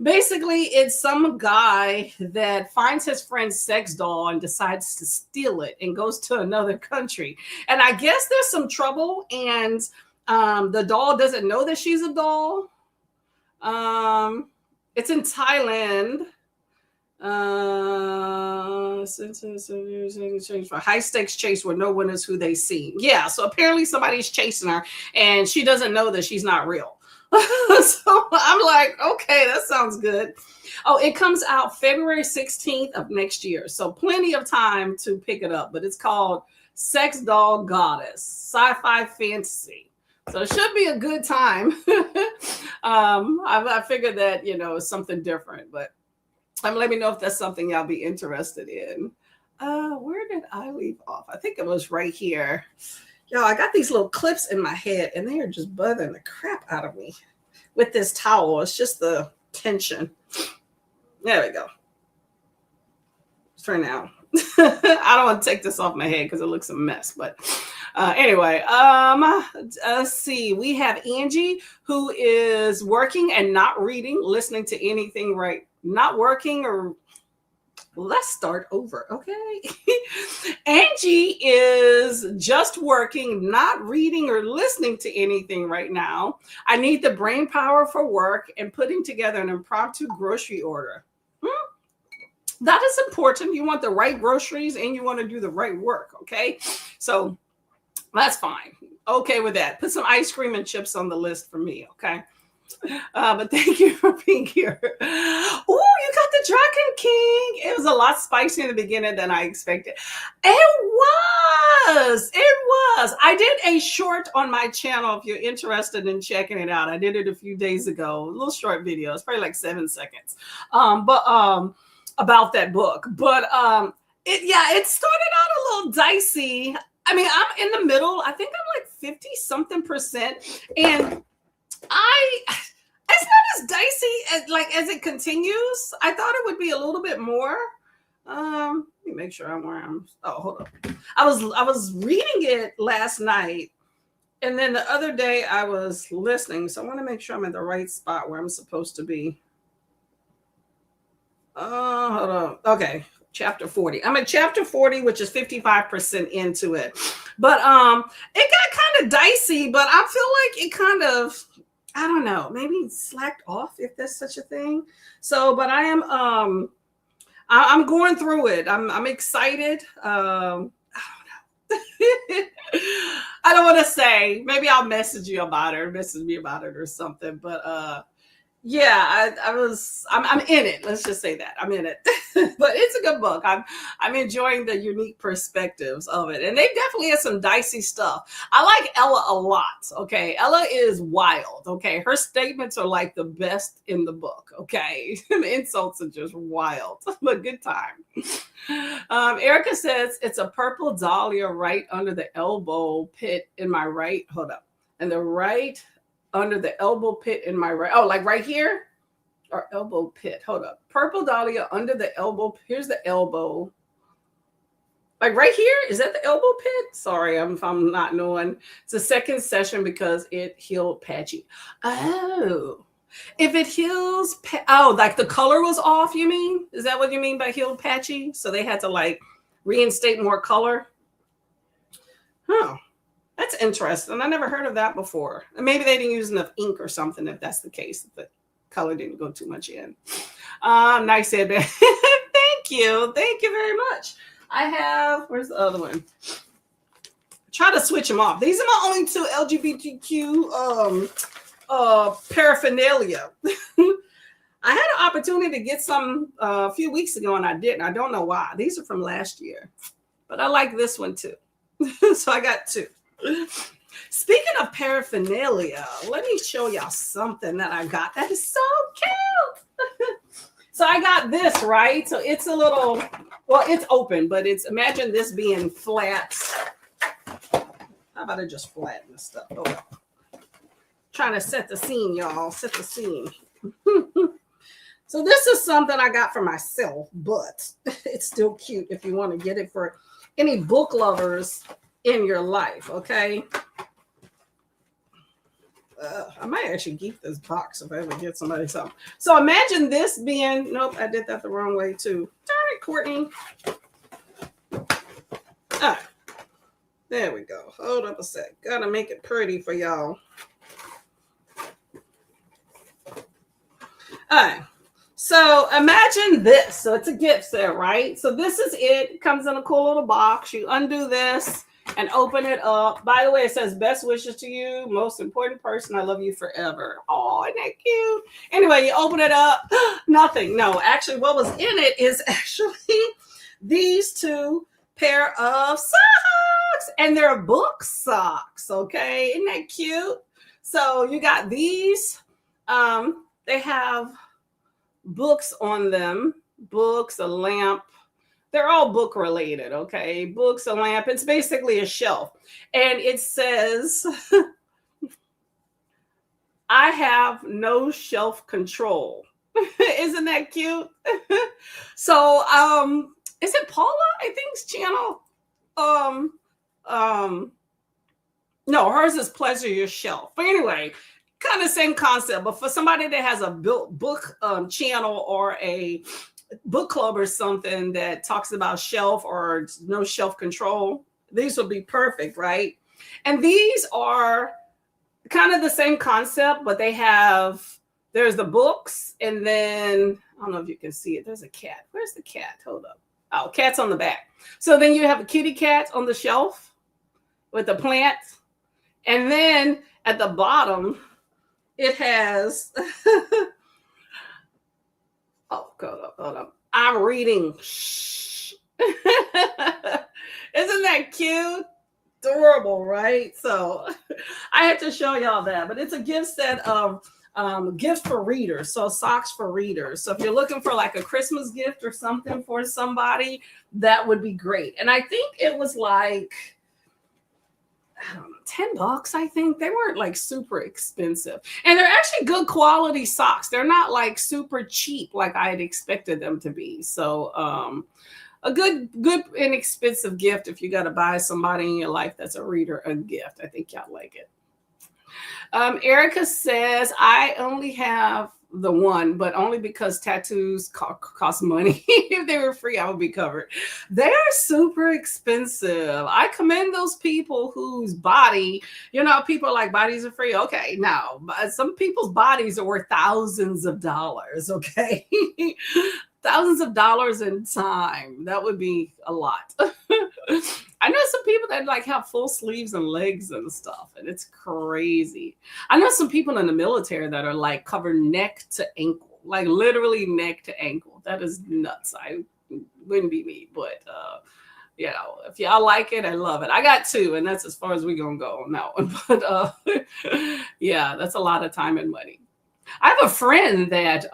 Basically, it's some guy that finds his friend's sex doll and decides to steal it and goes to another country. And I guess there's some trouble, and the doll doesn't know that she's a doll. It's in Thailand. For high stakes chase where no one is who they seem. Yeah, so apparently somebody's chasing her, and she doesn't know that she's not real. So I'm like, okay, that sounds good. Oh, it comes out February 16th of next year. So plenty of time to pick it up. But it's called Sex Doll Goddess, sci-fi fantasy. So it should be a good time. I figured that, you know, it's something different. But let me know if that's something y'all be interested in. Where did I leave off? I think it was right here. Yo, I got these little clips in my head and they are just bothering the crap out of me with this towel. It's just the tension. There we go. For now. I don't want to take this off my head because it looks a mess, but anyway, let's see. We have Angie, who is working and not reading, listening to anything, right? Not working, or let's start over, okay? Angie is just working, not reading or listening to anything right now. I need the brain power for work and putting together an impromptu grocery order. That is important. You want the right groceries and you want to do the right work, okay? So that's fine. Okay with that. Put some ice cream and chips on the list for me, okay? But thank you for being here. Oh, you got the Dragon King. It was a lot spicier in the beginning than I expected. It was. I did a short on my channel if you're interested in checking it out. I did it a few days ago. A little short video. It's probably like 7 seconds. About that book. But it started out a little dicey. I mean, I'm in the middle. I think I'm like 50 something percent. And it's not as dicey as it continues. I thought it would be a little bit more. Let me make sure I'm where I'm. Oh, hold on. I was reading it last night, and then the other day I was listening. So I want to make sure I'm in the right spot where I'm supposed to be. Hold on. Okay, chapter 40. I'm at chapter 40, which is 55% into it. But it got kind of dicey, but I feel like it kind of, I don't know, maybe slacked off, if there's such a thing. So, but I am I'm going through it. I'm excited. I don't know. I don't want to say, maybe I'll message you about it or message me about it or something, but yeah, I'm in it. Let's just say that I'm in it. But it's a good book. I'm enjoying the unique perspectives of it. And they definitely have some dicey stuff. I like Ella a lot. Okay. Ella is wild. Okay. Her statements are like the best in the book. Okay. The insults are just wild, but good time. Erica says it's a purple dahlia right under the elbow pit in my right. Hold up. And the right under the elbow pit in my right. Oh, like right here? Or elbow pit. Hold up. Purple dahlia under the elbow. Here's the elbow. Like right here? Is that the elbow pit? Sorry, if I'm not knowing. It's a second session because it healed patchy. Oh. If it heals, like the color was off, you mean? Is that what you mean by healed patchy? So they had to like reinstate more color? Huh. That's interesting. I never heard of that before. And maybe they didn't use enough ink or something if that's the case. If the color didn't go too much in. Nice head. Thank you. Thank you very much. I have, where's the other one? Try to switch them off. These are my only two LGBTQ paraphernalia. I had an opportunity to get some a few weeks ago and I didn't. I don't know why. These are from last year. But I like this one too. So I got two. Speaking of paraphernalia, let me show y'all something that I got that is so cute. So I got this, right? So it's a little, well, it's open, but it's, imagine this being flat. How about I just flatten this stuff? Oh, trying to set the scene, y'all. Set the scene. So this is something I got for myself, but it's still cute if you want to get it for any book lovers in your life, okay? I might actually keep this box if I ever get somebody something. So imagine this being, nope, I did that the wrong way too. Darn it, Courtney. Ah, there we go. Hold up a sec. Gotta make it pretty for y'all. All right. So imagine this. So it's a gift set, right? So this is it. It comes in a cool little box. You undo this and open it up. By the way, it says best wishes to you, most important person. I love you forever. Oh, isn't that cute? Anyway, you open it up. Nothing. No, actually, what was in it is actually these two pair of socks. And they're book socks. Okay. Isn't that cute? So you got these. They have books on them. Books, a lamp. they're all book related, okay? Books, a lamp. It's basically a shelf. And it says, I have no shelf control. Isn't that cute? So is it Paula, I think's channel? Um no, hers is Pleasure Your Shelf. But anyway, kind of same concept, but for somebody that has a book channel or a book club or something that talks about shelf or no shelf control, these would be perfect, right? And these are kind of the same concept, but there's the books, and then I don't know if you can see it. There's a cat. Where's the cat? Hold up. Oh, cat's on the back. So then you have a kitty cat on the shelf with the plant. And then at the bottom, it has, oh, hold up. I'm reading. Shh. Isn't that cute? Adorable, right? So I had to show y'all that, but it's a gift set of gifts for readers. So socks for readers. So if you're looking for like a Christmas gift or something for somebody, that would be great. And I think it was like, I don't know, $10, I think. They weren't like super expensive. And they're actually good quality socks. They're not like super cheap like I had expected them to be. So a good inexpensive gift if you got to buy somebody in your life that's a reader a gift. I think y'all like it. Erica says, I only have the one, but only because tattoos cost money. If they were free, I would be covered. They are super expensive. I commend those people whose body, people are like, bodies are free. Okay, now some people's bodies are worth thousands of dollars. Okay. Thousands of dollars in time. That would be a lot. I know some people that like have full sleeves and legs and stuff, and it's crazy. I know some people in the military that are like covered neck to ankle, like literally neck to ankle. That is nuts. I wouldn't be me, but if y'all like it, I love it. I got two, and that's as far as we're gonna go on that one. But yeah, that's a lot of time and money. I have a friend that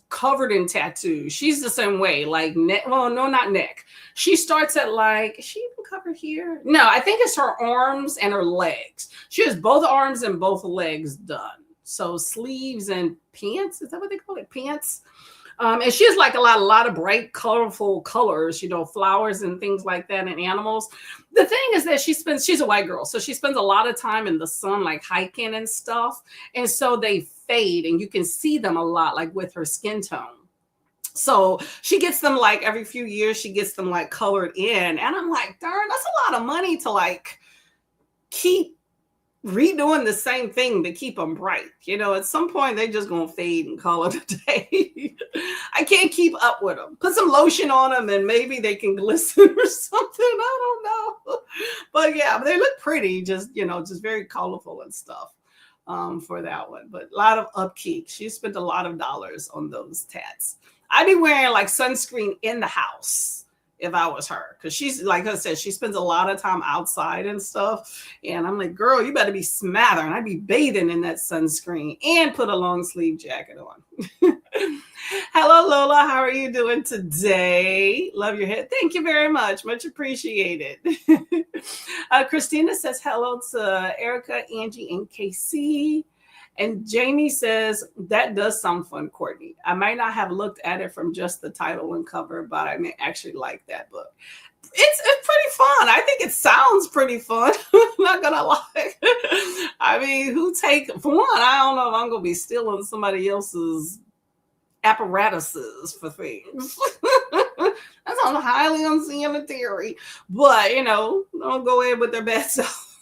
covered in tattoos. She's the same way, like neck. Well, no, not neck. She starts at like, is she even covered here? No, I think it's her arms and her legs. She has both arms and both legs done. So sleeves and pants. Is that what they call it? Pants. And she has like a lot of bright, colorful colors, flowers and things like that, and animals. The thing is that she's a white girl, so she spends a lot of time in the sun, like hiking and stuff. And so they fade, and you can see them a lot, like with her skin tone. So she gets them like every few years, she gets them like colored in. And I'm like, darn, that's a lot of money to like keep redoing the same thing to keep them bright. At some point they just gonna fade and call it a day. I can't keep up with them. Put some lotion on them and maybe they can glisten or something. I don't know. But yeah, they look pretty, just very colorful and stuff for that one. But a lot of upkeep. She spent a lot of dollars on those tats. I'd be wearing like sunscreen in the house if I was her, because she's, like I said, she spends a lot of time outside and stuff. And I'm like, girl, you better be smattering. I'd be bathing in that sunscreen and put a long sleeve jacket on. Hello, Lola. How are you doing today? Love your head. Thank you very much. Much appreciated. Christina says hello to Erica, Angie, and KC. And Jamie says, that does sound fun, Courtney. I might not have looked at it from just the title and cover, but I may actually like that book. It's pretty fun. I think it sounds pretty fun. Not gonna lie. I mean, for one, I don't know if I'm gonna be stealing somebody else's apparatuses for things. That's on highly unsanitary. But don't go in with their bad self.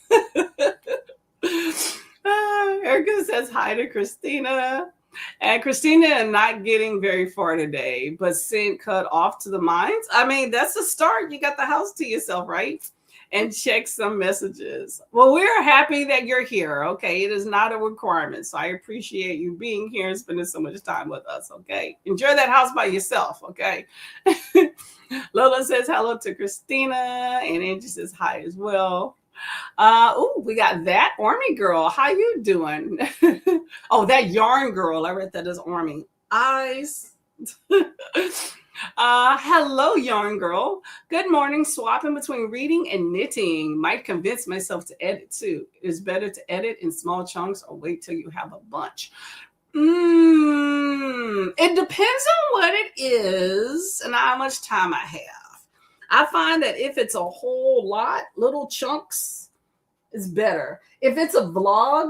Erica says hi to Christina. And Christina is not getting very far today, but sent cut off to the mines. I mean, that's a start. You got the house to yourself, right? And check some messages. Well, we're happy that you're here. Okay. It is not a requirement. So I appreciate you being here and spending so much time with us. Okay. Enjoy that house by yourself. Okay. Lola says hello to Christina, and Angie says hi as well. We got that Army girl. How you doing? Oh, that yarn girl. I read that as Army. Eyes. Hello, yarn girl. Good morning. Swapping between reading and knitting. Might convince myself to edit too. It is better to edit in small chunks or wait till you have a bunch. It depends on what it is and how much time I have. I find that if it's a whole lot, little chunks is better. If it's a vlog,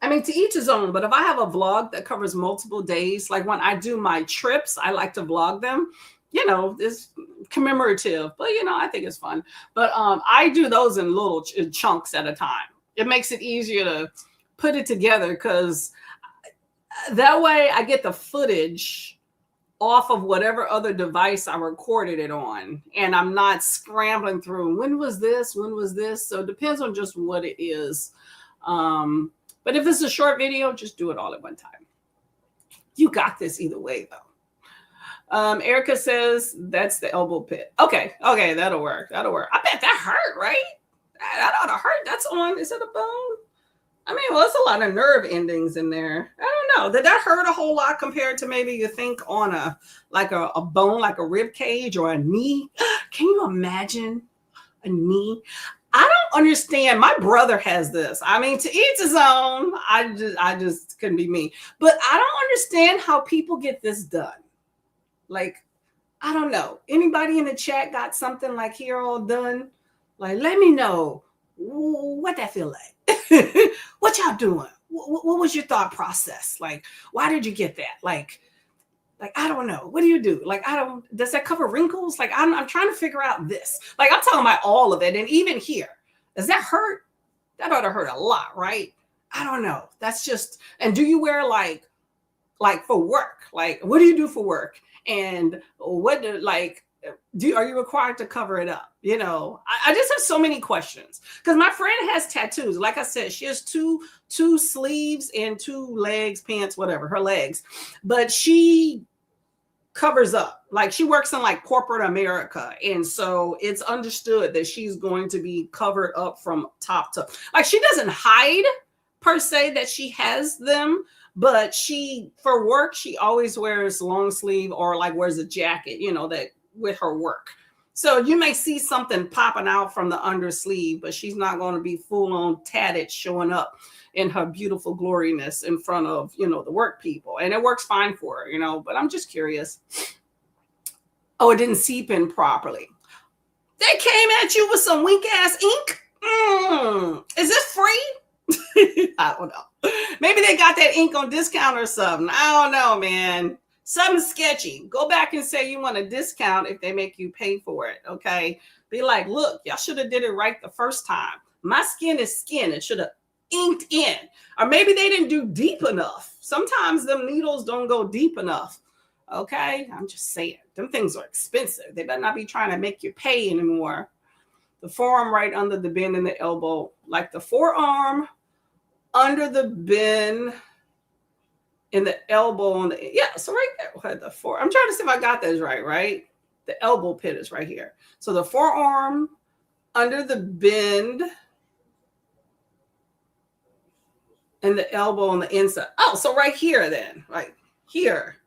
I mean, to each his own, but if I have a vlog that covers multiple days, like when I do my trips, I like to vlog them. It's commemorative, but I think it's fun. But I do those in little chunks at a time. It makes it easier to put it together because that way I get the footage off of whatever other device I recorded it on, and I'm not scrambling through when was this. So it depends on just what it is. But if it's a short video, just do it all at one time. You got this either way, though. Erica says that's the elbow pit. Okay, that'll work. I bet that hurt, right? That ought to hurt. That's on. Is it a bone? I mean, well, it's a lot of nerve endings in there. I don't know. Did that hurt a whole lot compared to maybe you think on a bone, like a rib cage or a knee? Can you imagine a knee? I don't understand. My brother has this. I mean, to each his own. I just couldn't be me. But I don't understand how people get this done. Like, I don't know. Anybody in the chat got something like here all done? Like, let me know what that feel like. What y'all doing? What was your thought process? Like, why did you get that? Like I don't know. What do you do? Like, does that cover wrinkles? Like, I'm trying to figure out this. Like, I'm talking about all of it. And even here, does that hurt? That ought to hurt a lot, right? I don't know. That's just, and do you wear like for work? Like, what do you do for work? And are you required to cover it up? I just have so many questions because my friend has tattoos. Like I said, she has two sleeves and two legs, pants, whatever, her legs, but she covers up. Like, she works in like corporate America. And so it's understood that she's going to be covered up from top to, like, she doesn't hide per se that she has them, but for work, she always wears long sleeve or like wears a jacket, that with her work. So you may see something popping out from the under sleeve, but she's not going to be full on tatted showing up in her beautiful gloriness in front of, the work people. And it works fine for her, but I'm just curious. Oh, it didn't seep in properly. They came at you with some weak ass ink. Is this free? I don't know. Maybe they got that ink on discount or something. I don't know, man. Something sketchy. Go back and say you want a discount if they make you pay for it, okay? Be like, look, y'all should have did it right the first time. My skin is skin. It should have inked in. Or maybe they didn't do deep enough. Sometimes them needles don't go deep enough, okay? I'm just saying. Them things are expensive. They better not be trying to make you pay anymore. The forearm right under the bend in the elbow. Like the forearm under the bend in the elbow on so right there. I'm trying to see if I got this right? The elbow pit is right here. So the forearm under the bend and the elbow on the inside. Oh, so right here then, right here.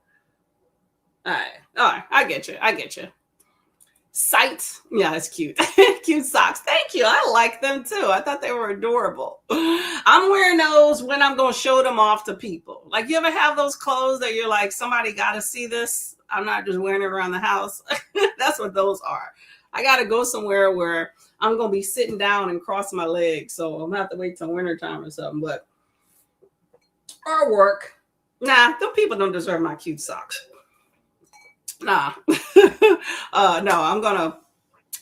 All right, I get you. Sight. Yeah, it's cute. Cute socks. Thank you. I like them too. I thought they were adorable. I'm wearing those when I'm going to show them off to people. Like, you ever have those clothes that you're like, somebody got to see this? I'm not just wearing it around the house. That's what those are. I got to go somewhere where I'm going to be sitting down and cross my legs. So I'm going to have to wait till wintertime or something. But our work. Nah, them people don't deserve my cute socks. Nah. No, I'm going to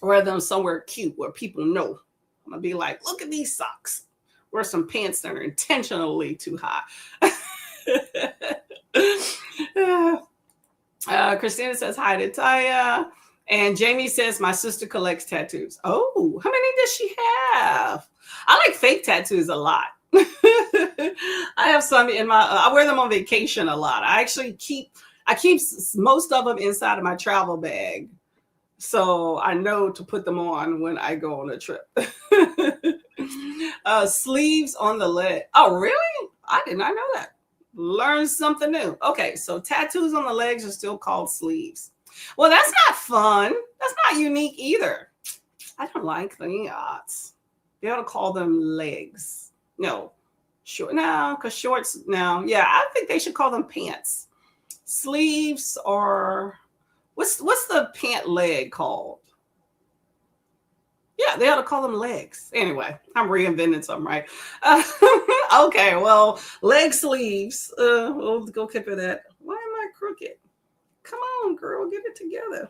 wear them somewhere cute where people know. I'm going to be like, look at these socks. Wear some pants that are intentionally too high. Christina says hi to Taya. And Jamie says, my sister collects tattoos. Oh, how many does she have? I like fake tattoos a lot. I have some in I wear them on vacation a lot. I keep most of them inside of my travel bag. So I know to put them on when I go on a trip. Sleeves on the leg. Oh, really? I did not know that. Learn something new. Okay, so tattoos on the legs are still called sleeves. Well, that's not fun. That's not unique either. I don't like the odds. They ought to call them legs. No, short. No, because shorts. No, yeah, I think they should call them pants. Sleeves or what's the pant leg called? Yeah, they ought to call them legs. Anyway, I'm reinventing something, right? Okay, well, leg sleeves. We'll go keep it at. Why am I crooked? Come on, girl, get it together.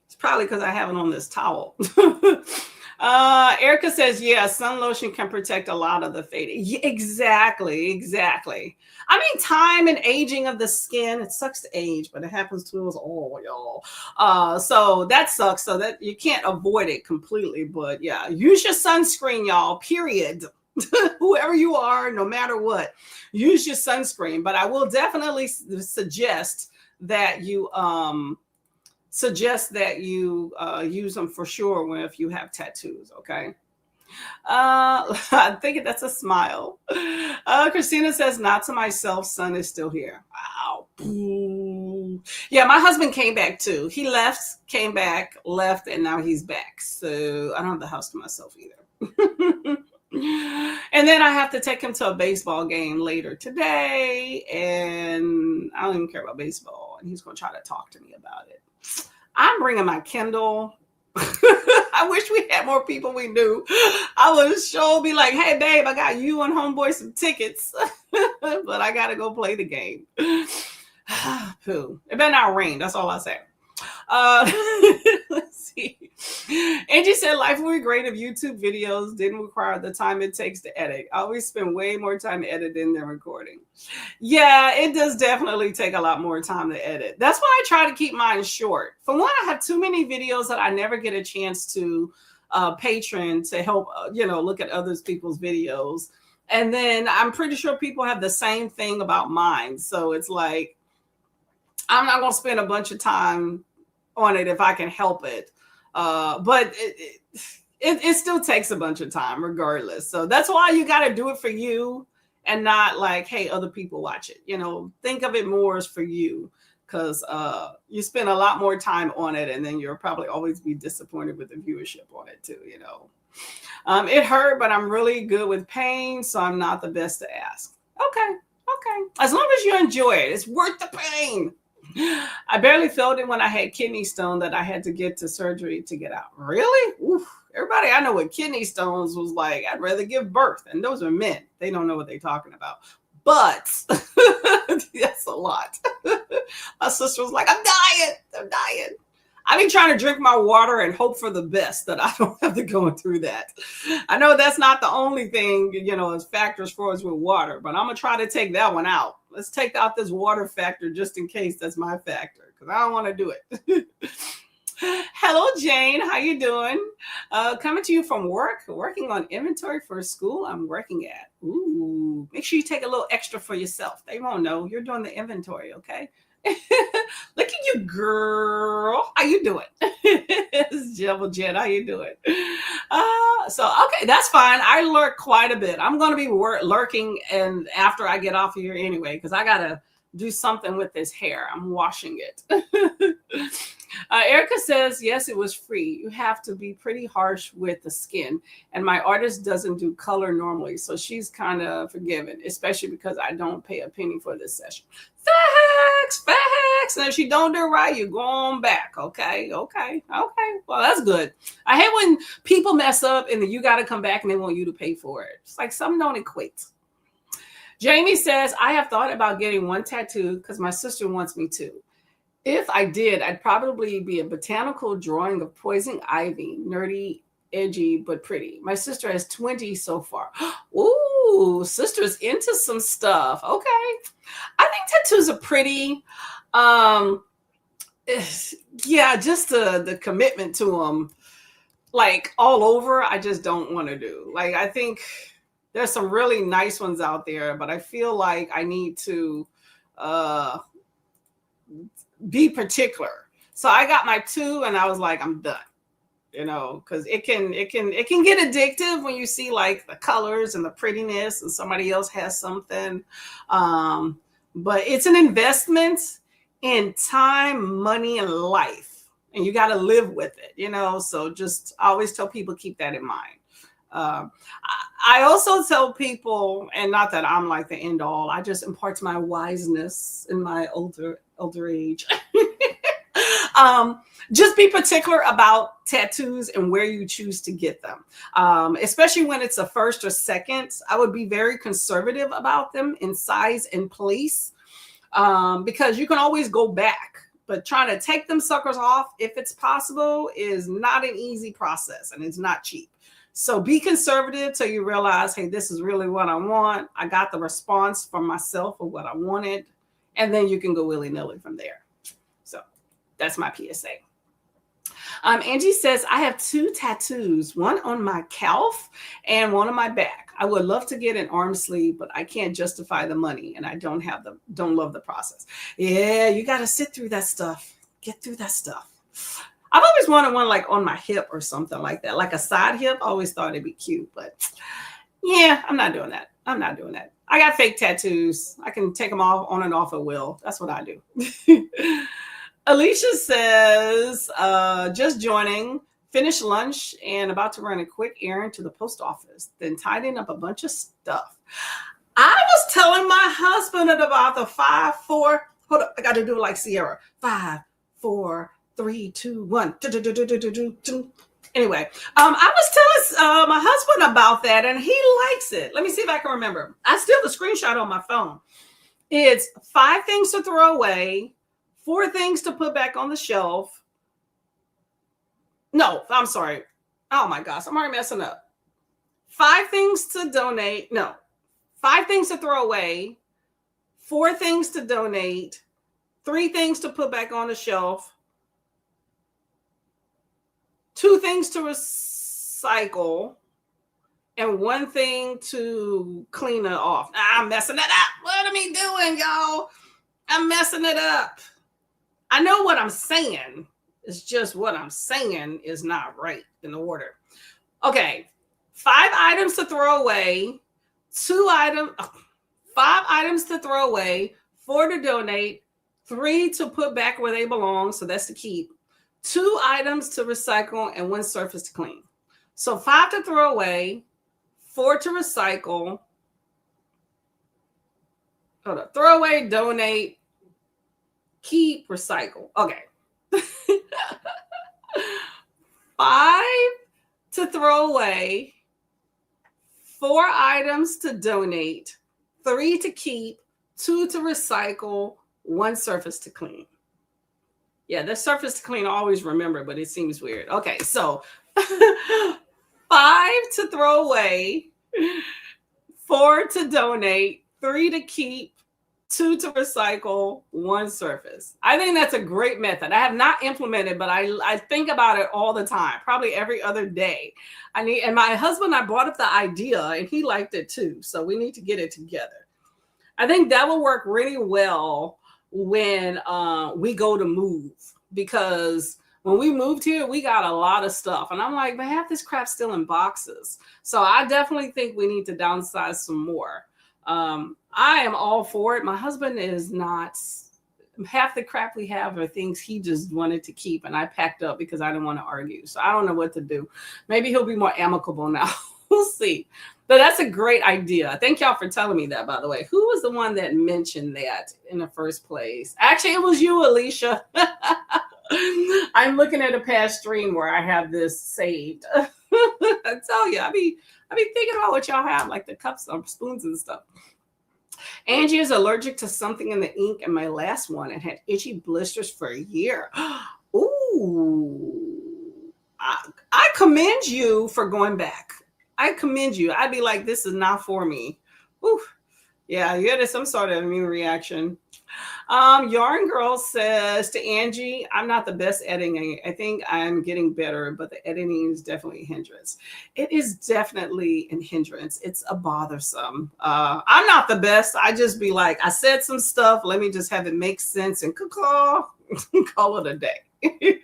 It's probably because I have it on this towel. Erica says, yeah, sun lotion can protect a lot of the fading. Yeah, exactly. I mean, time and aging of the skin, it sucks to age, but it happens to us all, y'all. So that sucks. So that you can't avoid it completely. But yeah, use your sunscreen, y'all, period. Whoever you are, no matter what, use your sunscreen. But I will definitely suggest that you use them for sure if you have tattoos. Okay. I think that's a smile. Christina says, not to myself, son is still here. Wow. Yeah, my husband came back too. He left, came back, left, and now he's back. So I don't have the house to myself either. And then I have to take him to a baseball game later today. And I don't even care about baseball. And he's going to try to talk to me about it. I'm bringing my Kindle. I wish we had more people we knew. I would sure be like, hey, babe, I got you and homeboy some tickets. But I got to go play the game. Pooh. It better not rain. That's all I say. Let's see. Angie said, life would be great if YouTube videos didn't require the time it takes to edit. I always spend way more time editing than recording. Yeah, it does definitely take a lot more time to edit. That's why I try to keep mine short. For one, I have too many videos that I never get a chance to patron to help, look at other people's videos. And then I'm pretty sure people have the same thing about mine. So it's like, I'm not going to spend a bunch of time on it if I can help it. But it still takes a bunch of time regardless. So that's why you got to do it for you and not like, hey, other people watch it. Think of it more as for you because you spend a lot more time on it and then you'll probably always be disappointed with the viewership on it too, It hurt, but I'm really good with pain, so I'm not the best to ask. Okay. As long as you enjoy it, it's worth the pain. I barely felt it when I had kidney stone that I had to get to surgery to get out. Really? Oof. Everybody I know with kidney stones was like, I'd rather give birth. And those are men. They don't know what they're talking about. But that's a lot. My sister was like, I'm dying. I've been trying to drink my water and hope for the best that I don't have to go through that. I know that's not the only thing, as factors for us with water, but I'm going to try to take that one out. Let's take out this water factor just in case that's my factor because I don't want to do it. Hello, Jane. How you doing? Coming to you from work, working on inventory for a school I'm working at. Ooh, make sure you take a little extra for yourself. They won't know you're doing the inventory, okay? Look at you, girl. How you doing? It's Jebel Jet. How you doing? Okay, that's fine. I lurk quite a bit. I'm going to be lurking and after I get off of here anyway, because I got to do something with this hair. I'm washing it. Erica says, yes, it was free. You have to be pretty harsh with the skin. And my artist doesn't do color normally. So she's kind of forgiven, especially because I don't pay a penny for this session. Facts. And if she don't do it right, you're going back. Okay. Well, that's good. I hate when people mess up and then you got to come back and they want you to pay for it. It's like some don't equate. Jamie says, I have thought about getting one tattoo because my sister wants me to. If I did, I'd probably be a botanical drawing of poison ivy, nerdy, edgy, but pretty. My sister has 20 so far. Ooh, sister's into some stuff. Okay. I think tattoos are pretty. Yeah, just the commitment to them, like all over, I just don't want to do. Like, I think there's some really nice ones out there, but I feel like I need to be particular. So I got my 2 and I was like, I'm done, because it can get addictive when you see like the colors and the prettiness and somebody else has something. but it's an investment in time, money, and life. And you got to live with it, you know? So just I always tell people, keep that in mind. I also tell people, and not that I'm like the end all, I just impart my wiseness in my older age. Just be particular about tattoos and where you choose to get them. Especially when it's a first or second, I would be very conservative about them in size and place, because you can always go back. But trying to take them suckers off, if it's possible, is not an easy process, and it's not cheap. So be conservative till you realize, hey, this is really what I want. I got the response from myself of what I wanted. And then you can go willy-nilly from there. So that's my PSA. Angie says, I have 2 tattoos, one on my calf and one on my back. I would love to get an arm sleeve, but I can't justify the money, and I don't love the process. Yeah, you got to sit through that stuff. Get through that stuff. I've always wanted one like on my hip or something like that, like a side hip. I always thought it'd be cute, but yeah, I'm not doing that. I got fake tattoos. I can take them off on and off at will. That's what I do. Alicia says, just joining, finished lunch and about to run a quick errand to the post office, then tidying up a bunch of stuff. I was telling my husband about the 5, 4, hold up, I got to do it like Sierra. 5, 4, 3, 2, 1. Anyway, I was telling my husband about that, and he likes it. Let me see if I can remember. I still have the screenshot on my phone. It's 5 things to throw away, 4 things to put back on the shelf. No, I'm sorry. Oh my gosh, I'm already messing up. 5 things to donate. No, 5 things to throw away, 4 things to donate, 3 things to put back on the shelf, 2 things to recycle, and 1 thing to clean it off. I'm messing it up. What am I doing, y'all? I'm messing it up. I know what I'm saying. It's just what I'm saying is not right in the order. Okay. 5 items to throw away, 5 items to throw away, 4 to donate, 3 to put back where they belong. So that's to keep. 2 items to recycle, and 1 surface to clean. So 5 to throw away, 4 to recycle. Hold up. Throw away, donate, keep, recycle. Okay. 5 to throw away, 4 items to donate, 3 to keep, 2 to recycle, 1 surface to clean. Yeah, the surface to clean I always remember, but it seems weird. Okay, so 5 to throw away, 4 to donate, 3 to keep, 2 to recycle, 1 surface. I think that's a great method. I have not implemented, but I think about it all the time, probably every other day. And my husband, I brought up the idea, and he liked it too. So we need to get it together. I think that will work really well when we go to move, because when we moved here, we got a lot of stuff. And I'm like, man, half this crap's still in boxes. So I definitely think we need to downsize some more. I am all for it. My husband is not. Half the crap we have are things he just wanted to keep, and I packed up because I didn't want to argue. So I don't know what to do. Maybe he'll be more amicable now. We'll see. But that's a great idea. Thank y'all for telling me that, by the way. Who was the one that mentioned that in the first place? Actually, it was you, Alicia. I'm looking at a past stream where I have this saved. I tell you, I be thinking about what y'all have, like the cups and spoons and stuff. Angie is allergic to something in the ink in my last one and had itchy blisters for a year. Ooh. I commend you for going back. I commend you. I'd be like, this is not for me. Ooh. Yeah, you had some sort of immune reaction. Yarn Girl says to Angie, I'm not the best editing. I think I'm getting better, but the editing is definitely a hindrance. It is definitely a hindrance. It's a bothersome. I'm not the best. I just be like, I said some stuff. Let me just have it make sense and call it a day.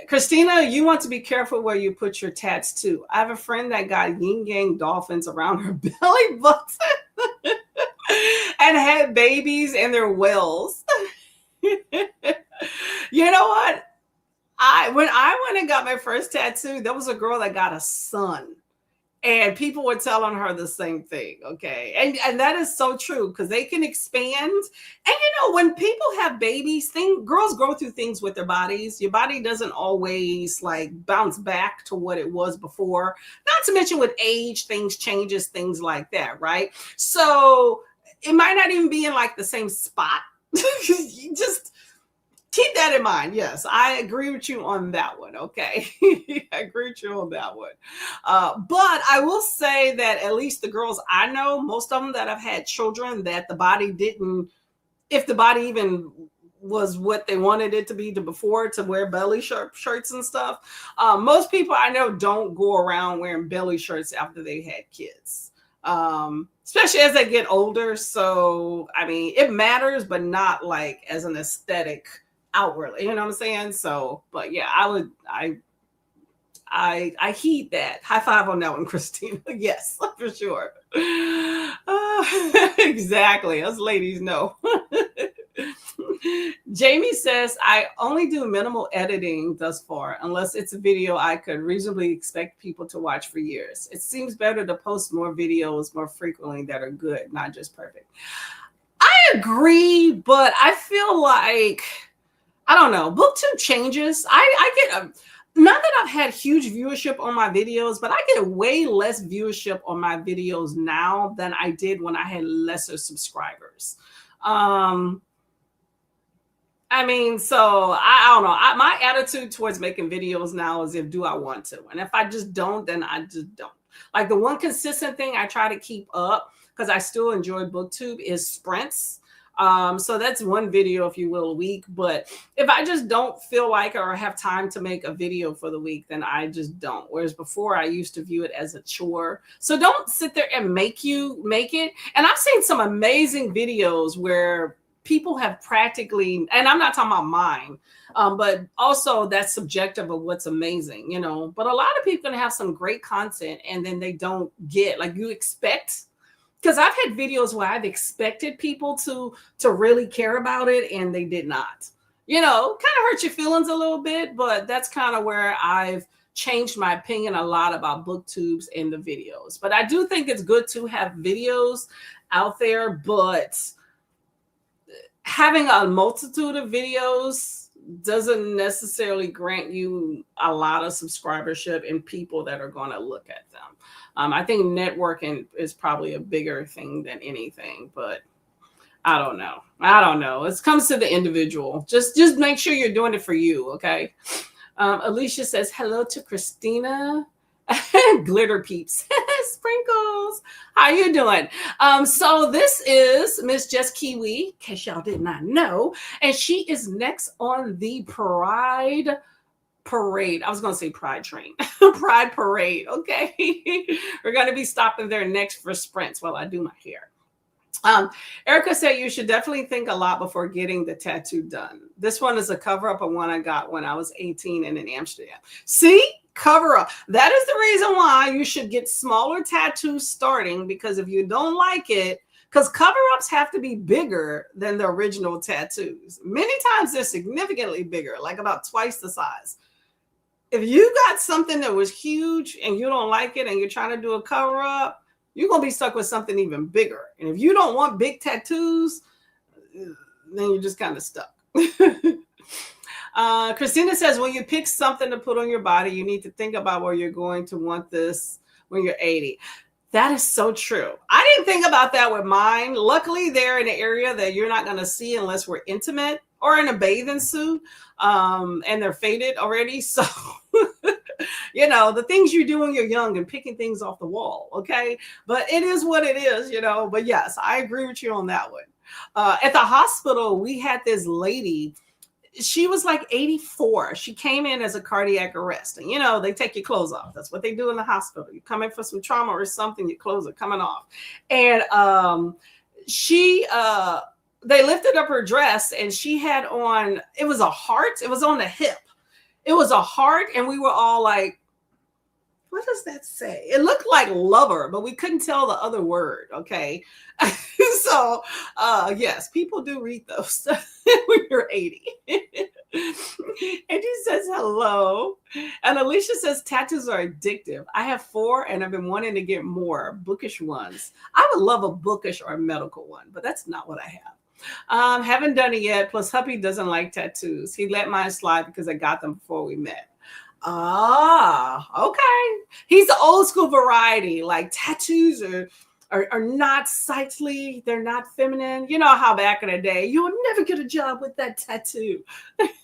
Christina, you want to be careful where you put your tats too. I have a friend that got yin yang dolphins around her belly button. and had babies in their wills. You know what? When I went and got my first tattoo, there was a girl that got a son. And people were telling her the same thing, okay? And that is so true because they can expand. And when people have babies, girls grow through things with their bodies. Your body doesn't always like bounce back to what it was before. Not to mention with age, things changes, things like that, right? So it might not even be in like the same spot. You just keep that in mind. Yes, I agree with you on that one. Okay. I agree with you on that one. But I will say that at least the girls I know, most of them that have had children, that the body didn't, if the body even was what they wanted it to be before, to wear belly shirts and stuff. Most people I know don't go around wearing belly shirts after they had kids. Especially as they get older. So, I mean, it matters, but not like as an aesthetic outwardly, you know what I'm saying? So, but yeah, I heed that. High five on that one, Christina. Yes, for sure. Exactly. Us ladies know. Jamie says, I only do minimal editing thus far, unless it's a video I could reasonably expect people to watch for years. It seems better to post more videos more frequently that are good, not just perfect. I agree, but I feel like, I don't know, BookTube changes. I get not that I've had huge viewership on my videos, but I get way less viewership on my videos now than I did when I had lesser subscribers. I mean, so I don't know. My attitude towards making videos now is do I want to? And if I just don't, then I just don't. Like the one consistent thing I try to keep up, because I still enjoy BookTube, is sprints. So that's one video, if you will, a week. But if I just don't feel like or have time to make a video for the week, then I just don't. Whereas before I used to view it as a chore. So don't sit there and make it. And I've seen some amazing videos where people have practically, and I'm not talking about mine, but also that's subjective of what's amazing, but a lot of people can have some great content and then they don't get, like you expect, because I've had videos where I've expected people to really care about it and they did not, kind of hurt your feelings a little bit, but that's kind of where I've changed my opinion a lot about BookTubes and the videos. But I do think it's good to have videos out there, but having a multitude of videos doesn't necessarily grant you a lot of subscribership and people that are going to look at them. I think networking is probably a bigger thing than anything, but I don't know. It comes to the individual. Just make sure you're doing it for you, okay? Alicia says, hello to Christina. Glitter peeps. Sprinkles. How you doing? So this is Miss Jess Kiwi, in case y'all did not know, and she is next on the Pride Parade. I was going to say Pride Train. Pride Parade, okay? We're going to be stopping there next for sprints while I do my hair. Erica said you should definitely think a lot before getting the tattoo done. This one is a cover-up of one I got when I was 18 and in Amsterdam. See? Cover up. That is the reason why you should get smaller tattoos starting, because if you don't like it, because cover-ups have to be bigger than the original tattoos. Many times they're significantly bigger, like about twice the size. If you got something that was huge and you don't like it and you're trying to do a cover-up, you're going to be stuck with something even bigger. And if you don't want big tattoos, then you're just kind of stuck. Christina says, when you pick something to put on your body, you need to think about where you're going to want this when you're 80. That is so true. I didn't think about that with mine. Luckily, they're in an area that you're not going to see unless we're intimate or in a bathing suit, and they're faded already. So, the things you do when you're young and picking things off the wall, okay? But it is what it is, But yes, I agree with you on that one. At the hospital, we had this lady. She was like 84. She came in as a cardiac arrest. And, they take your clothes off. That's what they do in the hospital. You come in for some trauma or something, your clothes are coming off. And they lifted up her dress and she had on, it was a heart. It was on the hip. It was a heart. And we were all like, What does that say? It looked like lover, but we couldn't tell the other word. Okay. So, yes, people do read those when you're 80. And he says hello. And Alicia says tattoos are addictive. I have 4 and I've been wanting to get more bookish ones. I would love a bookish or a medical one, but that's not what I have. Haven't done it yet. Plus, hubby doesn't like tattoos. He let mine slide because I got them before we met. Ah, okay. He's the old school variety. Like tattoos are not sightly. They're not feminine. You know how back in the day, you would never get a job with that tattoo.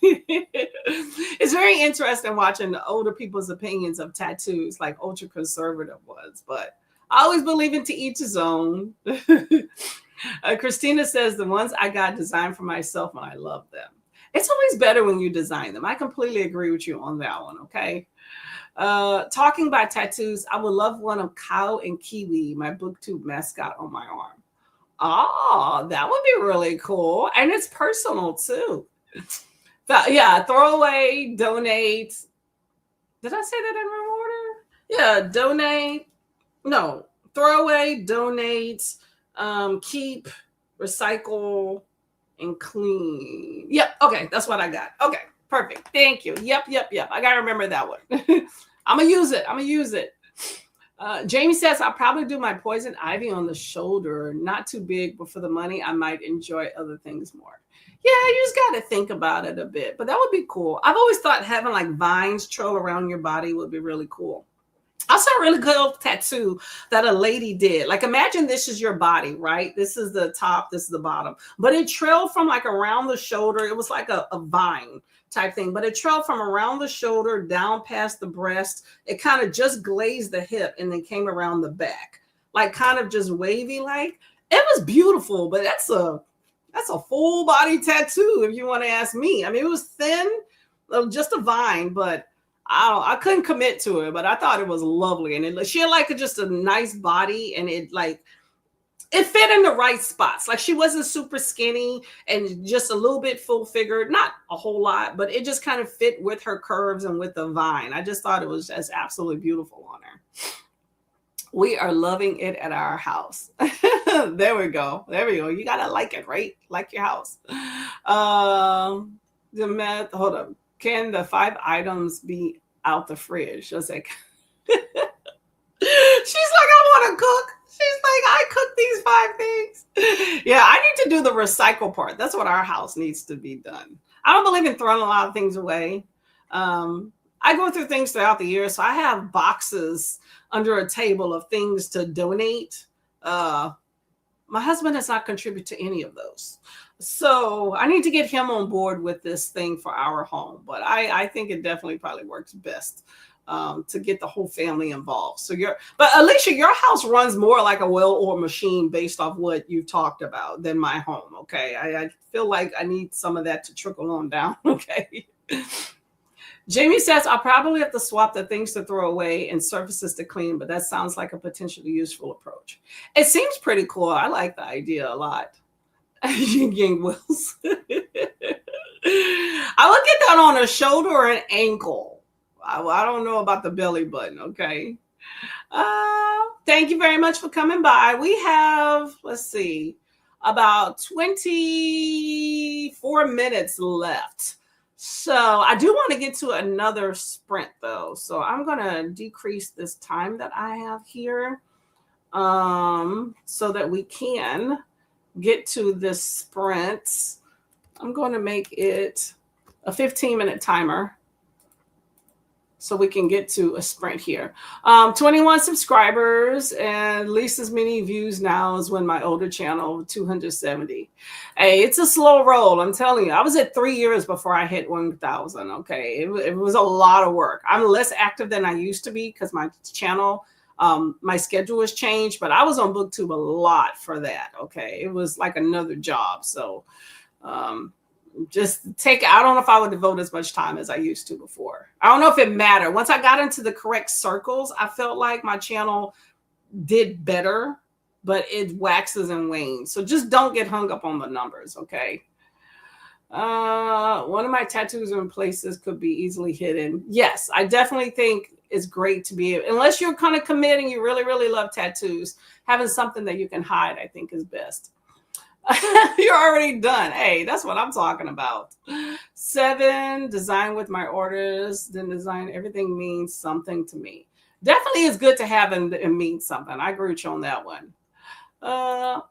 It's very interesting watching the older people's opinions of tattoos, like ultra conservative ones. But I always believe in to each his own. Christina says the ones I got designed for myself and I love them. It's always better when you design them. I completely agree with you on that one. Okay. Talking about tattoos, I would love one of Cow and Kiwi, my booktube mascot, on my arm. Oh, that would be really cool. And it's personal too. Yeah, throw away, donate. Did I say that in wrong order? Yeah, donate. No, throw away, donate, keep, recycle, and clean. Yep. Okay. That's what I got. Okay. Perfect. Thank you. Yep. I got to remember that one. I'm going to use it. Jamie says, I'll probably do my poison ivy on the shoulder. Not too big, but for the money, I might enjoy other things more. Yeah, you just got to think about it a bit, but that would be cool. I've always thought having like vines trail around your body would be really cool. I saw a really good tattoo that a lady did. Like, imagine this is your body, right? This is the top, this is the bottom. But it trailed from like around the shoulder. It was like a vine type thing, but it trailed from around the shoulder down past the breast. It kind of just glazed the hip and then came around the back, like kind of just wavy. Like, it was beautiful, but that's a full body tattoo if you want to ask me. I mean, it was thin, just a vine, but I couldn't commit to it, but I thought it was lovely. And she had like just a nice body, and it fit in the right spots. Like, she wasn't super skinny and just a little bit full figured, not a whole lot, but it just kind of fit with her curves and with the vine. I just thought it was just absolutely beautiful on her. We are loving it at our house. There we go. You got to like it, right? Like your house. Hold up. Can the 5 items be out the fridge? She's like, she's like, I want to cook. She's like, I cook these 5 things. Yeah, I need to do the recycle part. That's what our house needs to be done. I don't believe in throwing a lot of things away. I go through things throughout the year, so I have boxes under a table of things to donate. My husband does not contribute to any of those. So I need to get him on board with this thing for our home. But I think it definitely probably works best to get the whole family involved. But Alicia, your house runs more like a well-oiled machine based off what you've talked about than my home. Okay. I feel like I need some of that to trickle on down. Okay. Jamie says, I'll probably have to swap the things to throw away and surfaces to clean, but that sounds like a potentially useful approach. It seems pretty cool. I like the idea a lot. Yang Wills. I would get that on a shoulder or an ankle. I don't know about the belly button. Okay. Thank you very much for coming by. We have, let's see, about 24 minutes left. So I do want to get to another sprint though. So I'm going to decrease this time that I have here so that we can get to this sprint. I'm going to make it a 15-minute timer so we can get to a sprint here. 21 subscribers and at least as many views now as when my older channel, 270. Hey, it's a slow roll. I'm telling you, I was at 3 years before I hit 1,000. Okay. It was a lot of work. I'm less active than I used to be because my channel, my schedule has changed, but I was on BookTube a lot for that. Okay. It was like another job. So, I don't know if I would devote as much time as I used to before. I don't know if it mattered. Once I got into the correct circles, I felt like my channel did better, but it waxes and wanes. So just don't get hung up on the numbers. Okay. One of my tattoos in places could be easily hidden. Yes, I definitely think it's great to be, unless you're kind of committing, you really, really love tattoos, having something that you can hide, I think is best. You're already done. Hey, that's what I'm talking about. 7, design with my orders, then design, everything means something to me. Definitely is good to have and mean something. I agree with you on that one.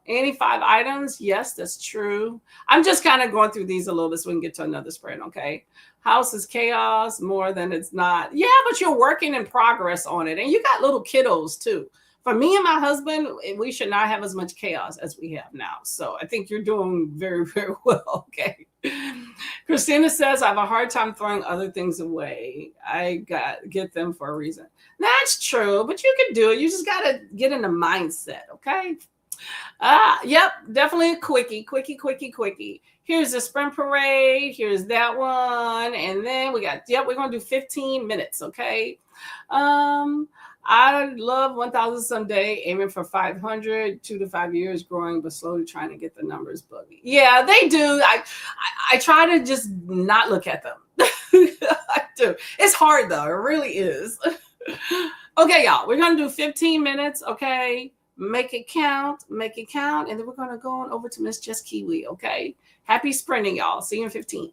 Any 5 items? Yes, that's true. I'm just kind of going through these a little bit so we can get to another spread, okay? House is chaos more than it's not. Yeah, but you're working in progress on it. And you got little kiddos too. For me and my husband, we should not have as much chaos as we have now. So I think you're doing very, very well. Okay. Christina says, I have a hard time throwing other things away. I get them for a reason. That's true, but you can do it. You just got to get in the mindset. Okay. Yep, definitely a quickie. Here's the sprint parade. Here's that one. And then we got, yep, we're going to do 15 minutes. Okay. I love 1,000 someday, aiming for 500, 2 to 5 years, growing, but slowly trying to get the numbers buggy. Yeah, they do. I try to just not look at them. I do. It's hard though. It really is. Okay, y'all, we're going to do 15 minutes. Okay. Make it count. And then we're going to go on over to Miss Just Kiwi. Okay. Happy sprinting, y'all. See you in 15.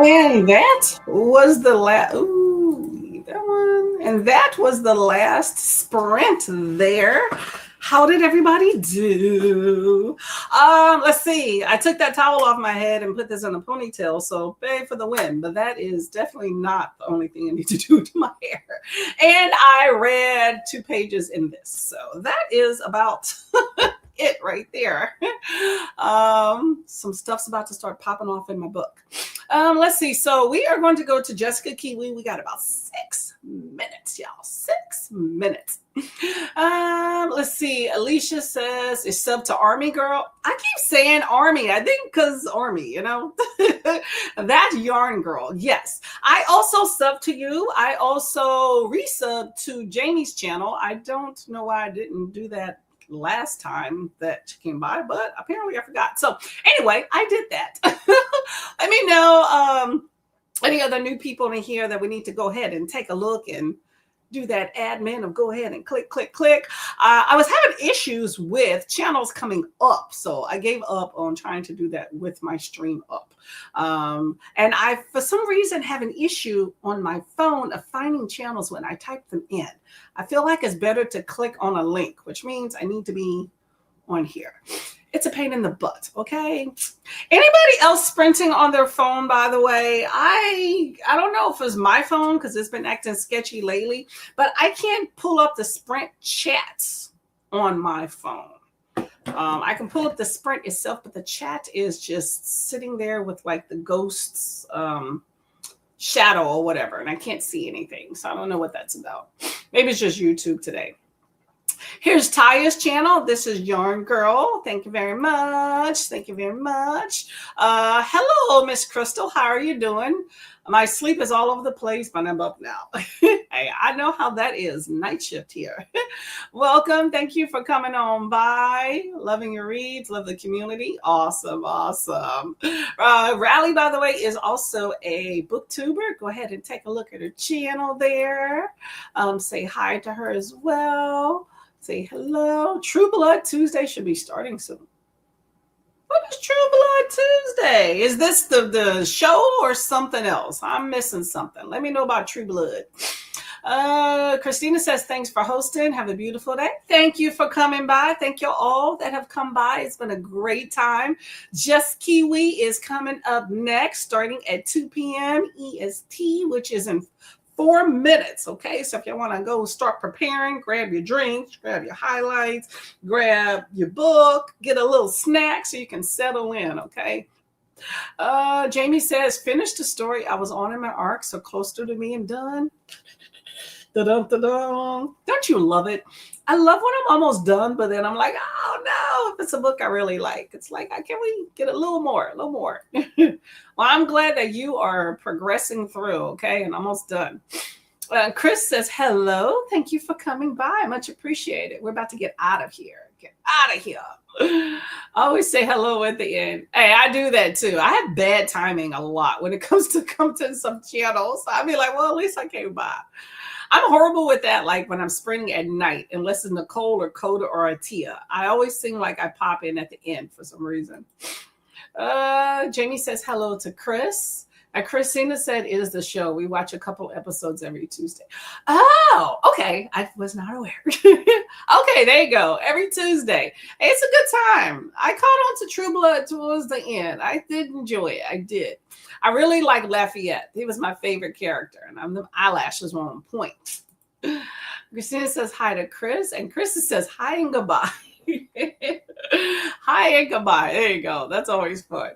And that was the last. Ooh, that one. And that was the last sprint there. How did everybody do? Let's see. I took that towel off my head and put this in a ponytail, so pay for the win. But that is definitely not the only thing I need to do to my hair. And I read 2 pages in this, so that is about it right there. Some stuff's about to start popping off in my book. Let's see. So we are going to go to Jessica Kiwi. We got about 6 minutes, y'all. 6 minutes. Let's see. Alicia says, is sub to Army Girl. I keep saying Army. I think because Army, you know. That's Yarn Girl. Yes. I also sub to you. I also resub to Jamie's channel. I don't know why I didn't do that last time that she came by, but apparently I forgot. So anyway, I did that. Let me know any other new people in here that we need to go ahead and take a look and do that admin of go ahead and click. I was having issues with channels coming up, so I gave up on trying to do that with my stream up. And I, for some reason, have an issue on my phone of finding channels when I type them in. I feel like it's better to click on a link, which means I need to be on here. It's a pain in the butt, okay? Anybody else sprinting on their phone, by the way? I don't know if it's my phone because it's been acting sketchy lately, but I can't pull up the Sprint chats on my phone. I can pull up the Sprint itself, but the chat is just sitting there with like the ghost's shadow or whatever, and I can't see anything. So I don't know what that's about. Maybe it's just YouTube today. Here's Taya's channel. This is Yarn Girl. Thank you very much. Thank you very much. Hello, Miss Crystal. How are you doing? My sleep is all over the place, but I'm up now. Hey, I know how that is. Night shift here. Welcome. Thank you for coming on by. Loving your reads. Love the community. Awesome. Awesome. Rally, by the way, is also a booktuber. Go ahead and take a look at her channel there. Say hi to her as well. Say hello. True Blood Tuesday should be starting soon. What is True Blood Tuesday? Is this the show or something else? I'm missing something. Let me know about True Blood. Christina says, thanks for hosting. Have a beautiful day. Thank you for coming by. Thank you all that have come by. It's been a great time. Just Kiwi is coming up next, starting at 2 p.m. EST, which is in 4 minutes, okay? So if you want to go start preparing, grab your drinks, grab your highlights, grab your book, get a little snack so you can settle in, okay? Jamie says, finish the story I was on in my arc, so closer to being done. Da-dum-da-dum. Don't you love it? I love when I'm almost done, but then I'm like, oh no, if it's a book I really like, it's like, can we get a little more? Well, I'm glad that you are progressing through, okay? And almost done. Chris says, hello. Thank you for coming by. Much appreciated. We're about to get out of here. Get out of here. I always say hello at the end. Hey, I do that too. I have bad timing a lot when it comes to come to some channels. I'll be like, well, at least I came by. I'm horrible with that, like when I'm sprinting at night, unless it's Nicole or Coda or Atia. I always seem like I pop in at the end for some reason. Jamie says hello to Chris. Christina said it is the show. We watch a couple episodes every Tuesday. Oh, okay. I was not aware. Okay, there you go. Every Tuesday. It's a good time. I caught on to True Blood towards the end. I did enjoy it. I did. I really like Lafayette. He was my favorite character, and the eyelashes were on point. Christina says hi to Chris, and Chris says hi and goodbye. Hi and goodbye. There you go. That's always fun.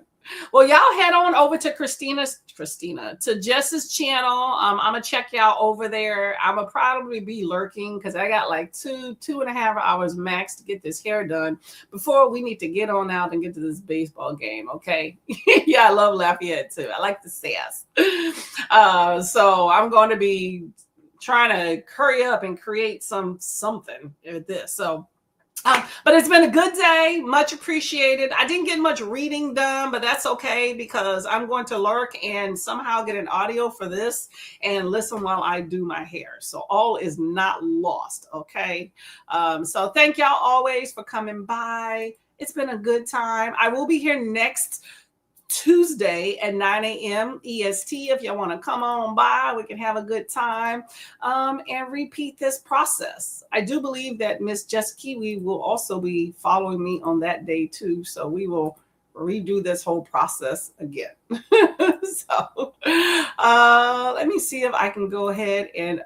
Well, y'all head on over to to Jess's channel. I'm gonna check y'all over there. I'm gonna probably be lurking because I got like 2.5 hours max to get this hair done before we need to get on out and get to this baseball game. Okay. Yeah, I love Lafayette too. I like the sass. So I'm going to be trying to hurry up and create something with this. So but it's been a good day. Much appreciated. I didn't get much reading done, but that's okay because I'm going to lurk and somehow get an audio for this and listen while I do my hair. So all is not lost, okay? So thank y'all always for coming by. It's been a good time. I will be here next Tuesday at 9 a.m. EST. If y'all want to come on by, we can have a good time and repeat this process. I do believe that Miss Jess Kiwi will also be following me on that day too. So we will redo this whole process again. So let me see if I can go ahead and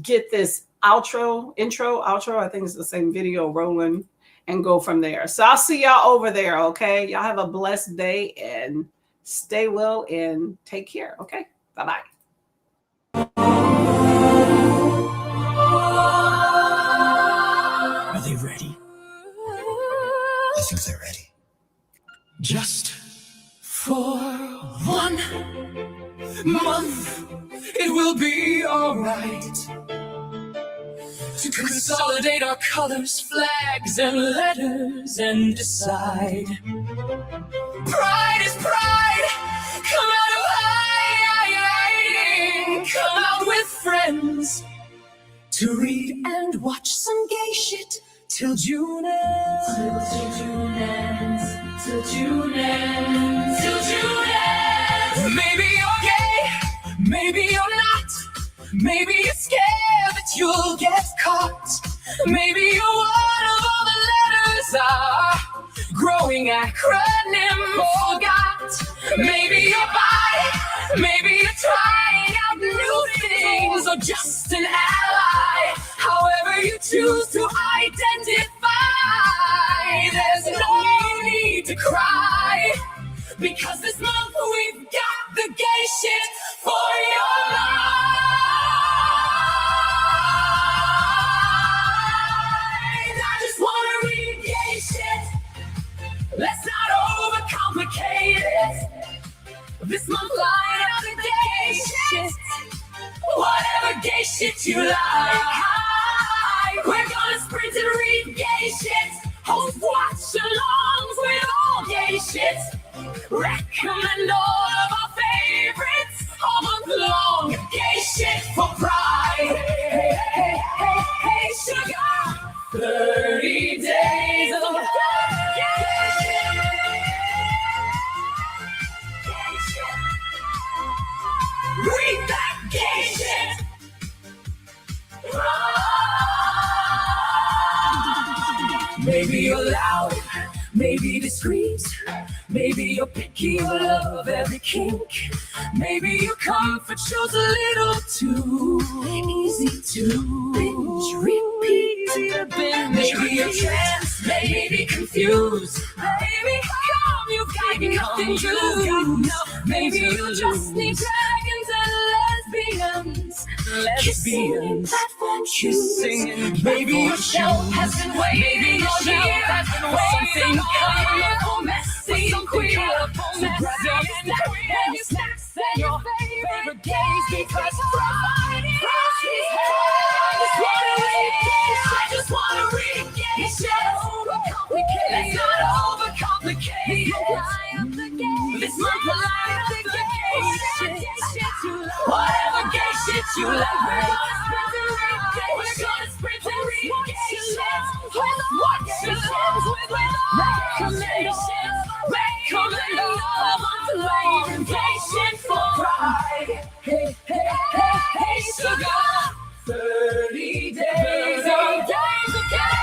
get this intro, outro. I think it's the same video rolling and go from there. So I'll see y'all over there. Okay. Y'all have a blessed day and stay well and take care. Okay. Bye-bye. Are they ready? I think they're ready. Just for 1 month, it will be alright to consolidate our colors, flags, and letters and decide. Pride is pride. Come out of hiding. Come out with friends to read and watch some gay shit till June ends. Till June ends. Till June ends. Till June ends. Maybe you're gay. Maybe you're not. Maybe you're scared that you'll get caught. Maybe you're one of all the letters our growing acronym forgot. Maybe you're bi. Maybe you're trying out new things or just an ally. However you choose to identify, there's no need to cry, because this month we've got the gay shit for your life. I just wanna read gay shit. Let's not overcomplicate it. This month line up the gay shit. Whatever gay shit you like. We're gonna sprint and read gay shit. Host watch-alongs with all gay shit. Recommend all of our favorites all month long. Gay shit for pride. Hey, hey, hey, hey, sugar. 30 days of gay shit. Read that gay shit. Maybe you're loud, maybe discreet, maybe you're picky, you love every kink. Maybe your comfort shows a little too easy to binge, repeat, easy to binge. Maybe you're trans, maybe confused. Maybe come, you've got nothing to lose. Maybe you just need dragons and lesbians. Kissing platform shoes. Maybe your show has been waiting. Maybe your year has been waiting. Colorful, messy, queer. So grab your snack and your snacks and your favorite gays, because Friday is I just wanna read gay shit. Let's not overcomplicate it. This month we'll line up the gay shit. Whatever gay shit you like, we're gonna sprint and read gay shit. Watch-alongs with recommendations. Recommend all month long. Gay shit for pride. Hey, hey, hey, hey, sugar. 30 days of gay.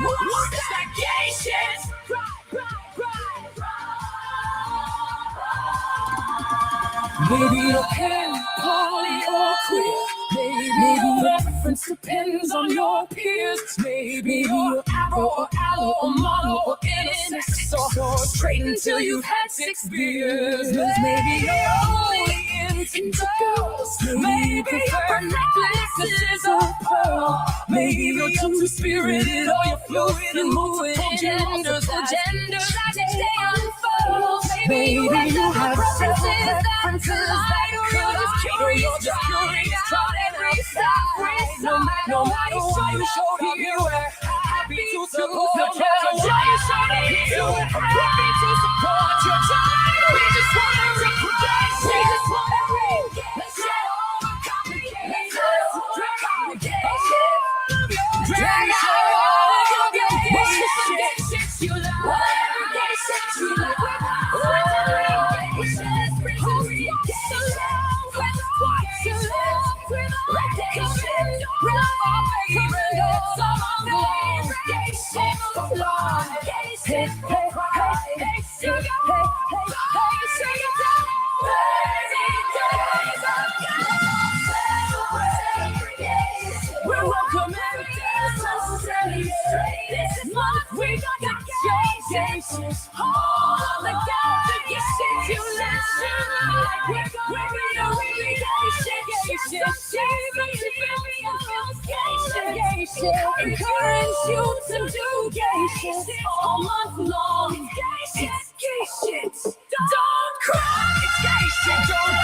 What's that gay shit? Maybe you're pan, poly, or queer. Maybe your preference depends on your peers. Maybe you're afro or aloe or mono or intersex or straight until you've had 6 beers. Maybe you're only into girls. Maybe your necklaces of pearl. Maybe you're two-spirited or you're fluid and multiple genders. That stay unfurled. Maybe you have preferences that could cater. You're just curious, trying every side. No matter what you showed up, you were happy to support. No matter what you showed up, you were happy to support your child. We just want to read gay shit. We just want to read gay shit. Let's not overcomplicate it. Let's not overcomplicate it. Drag out. summer long. Gay shit for life. Hey, hey, hey, hey, sing it, hey, hey, hey, sing it down. 30 days of gays. We're welcoming so straight. This month we got the gays. All the gay shit you like. We're gonna be gay shit. Gay shit. Encourage you to do gay shit all month long. Gay shit. Don't cry. It's gay shit. Don't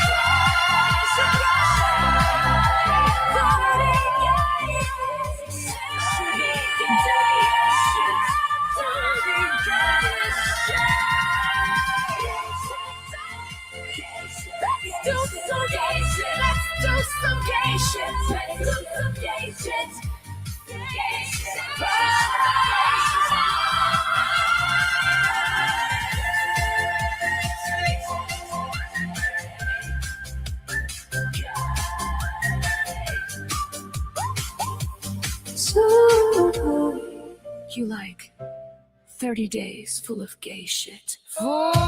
Let's do some gay shit. Let's do some gay shit. Let's do some gay shit. Gay shit. So you like 30 days full of gay shit. Oh!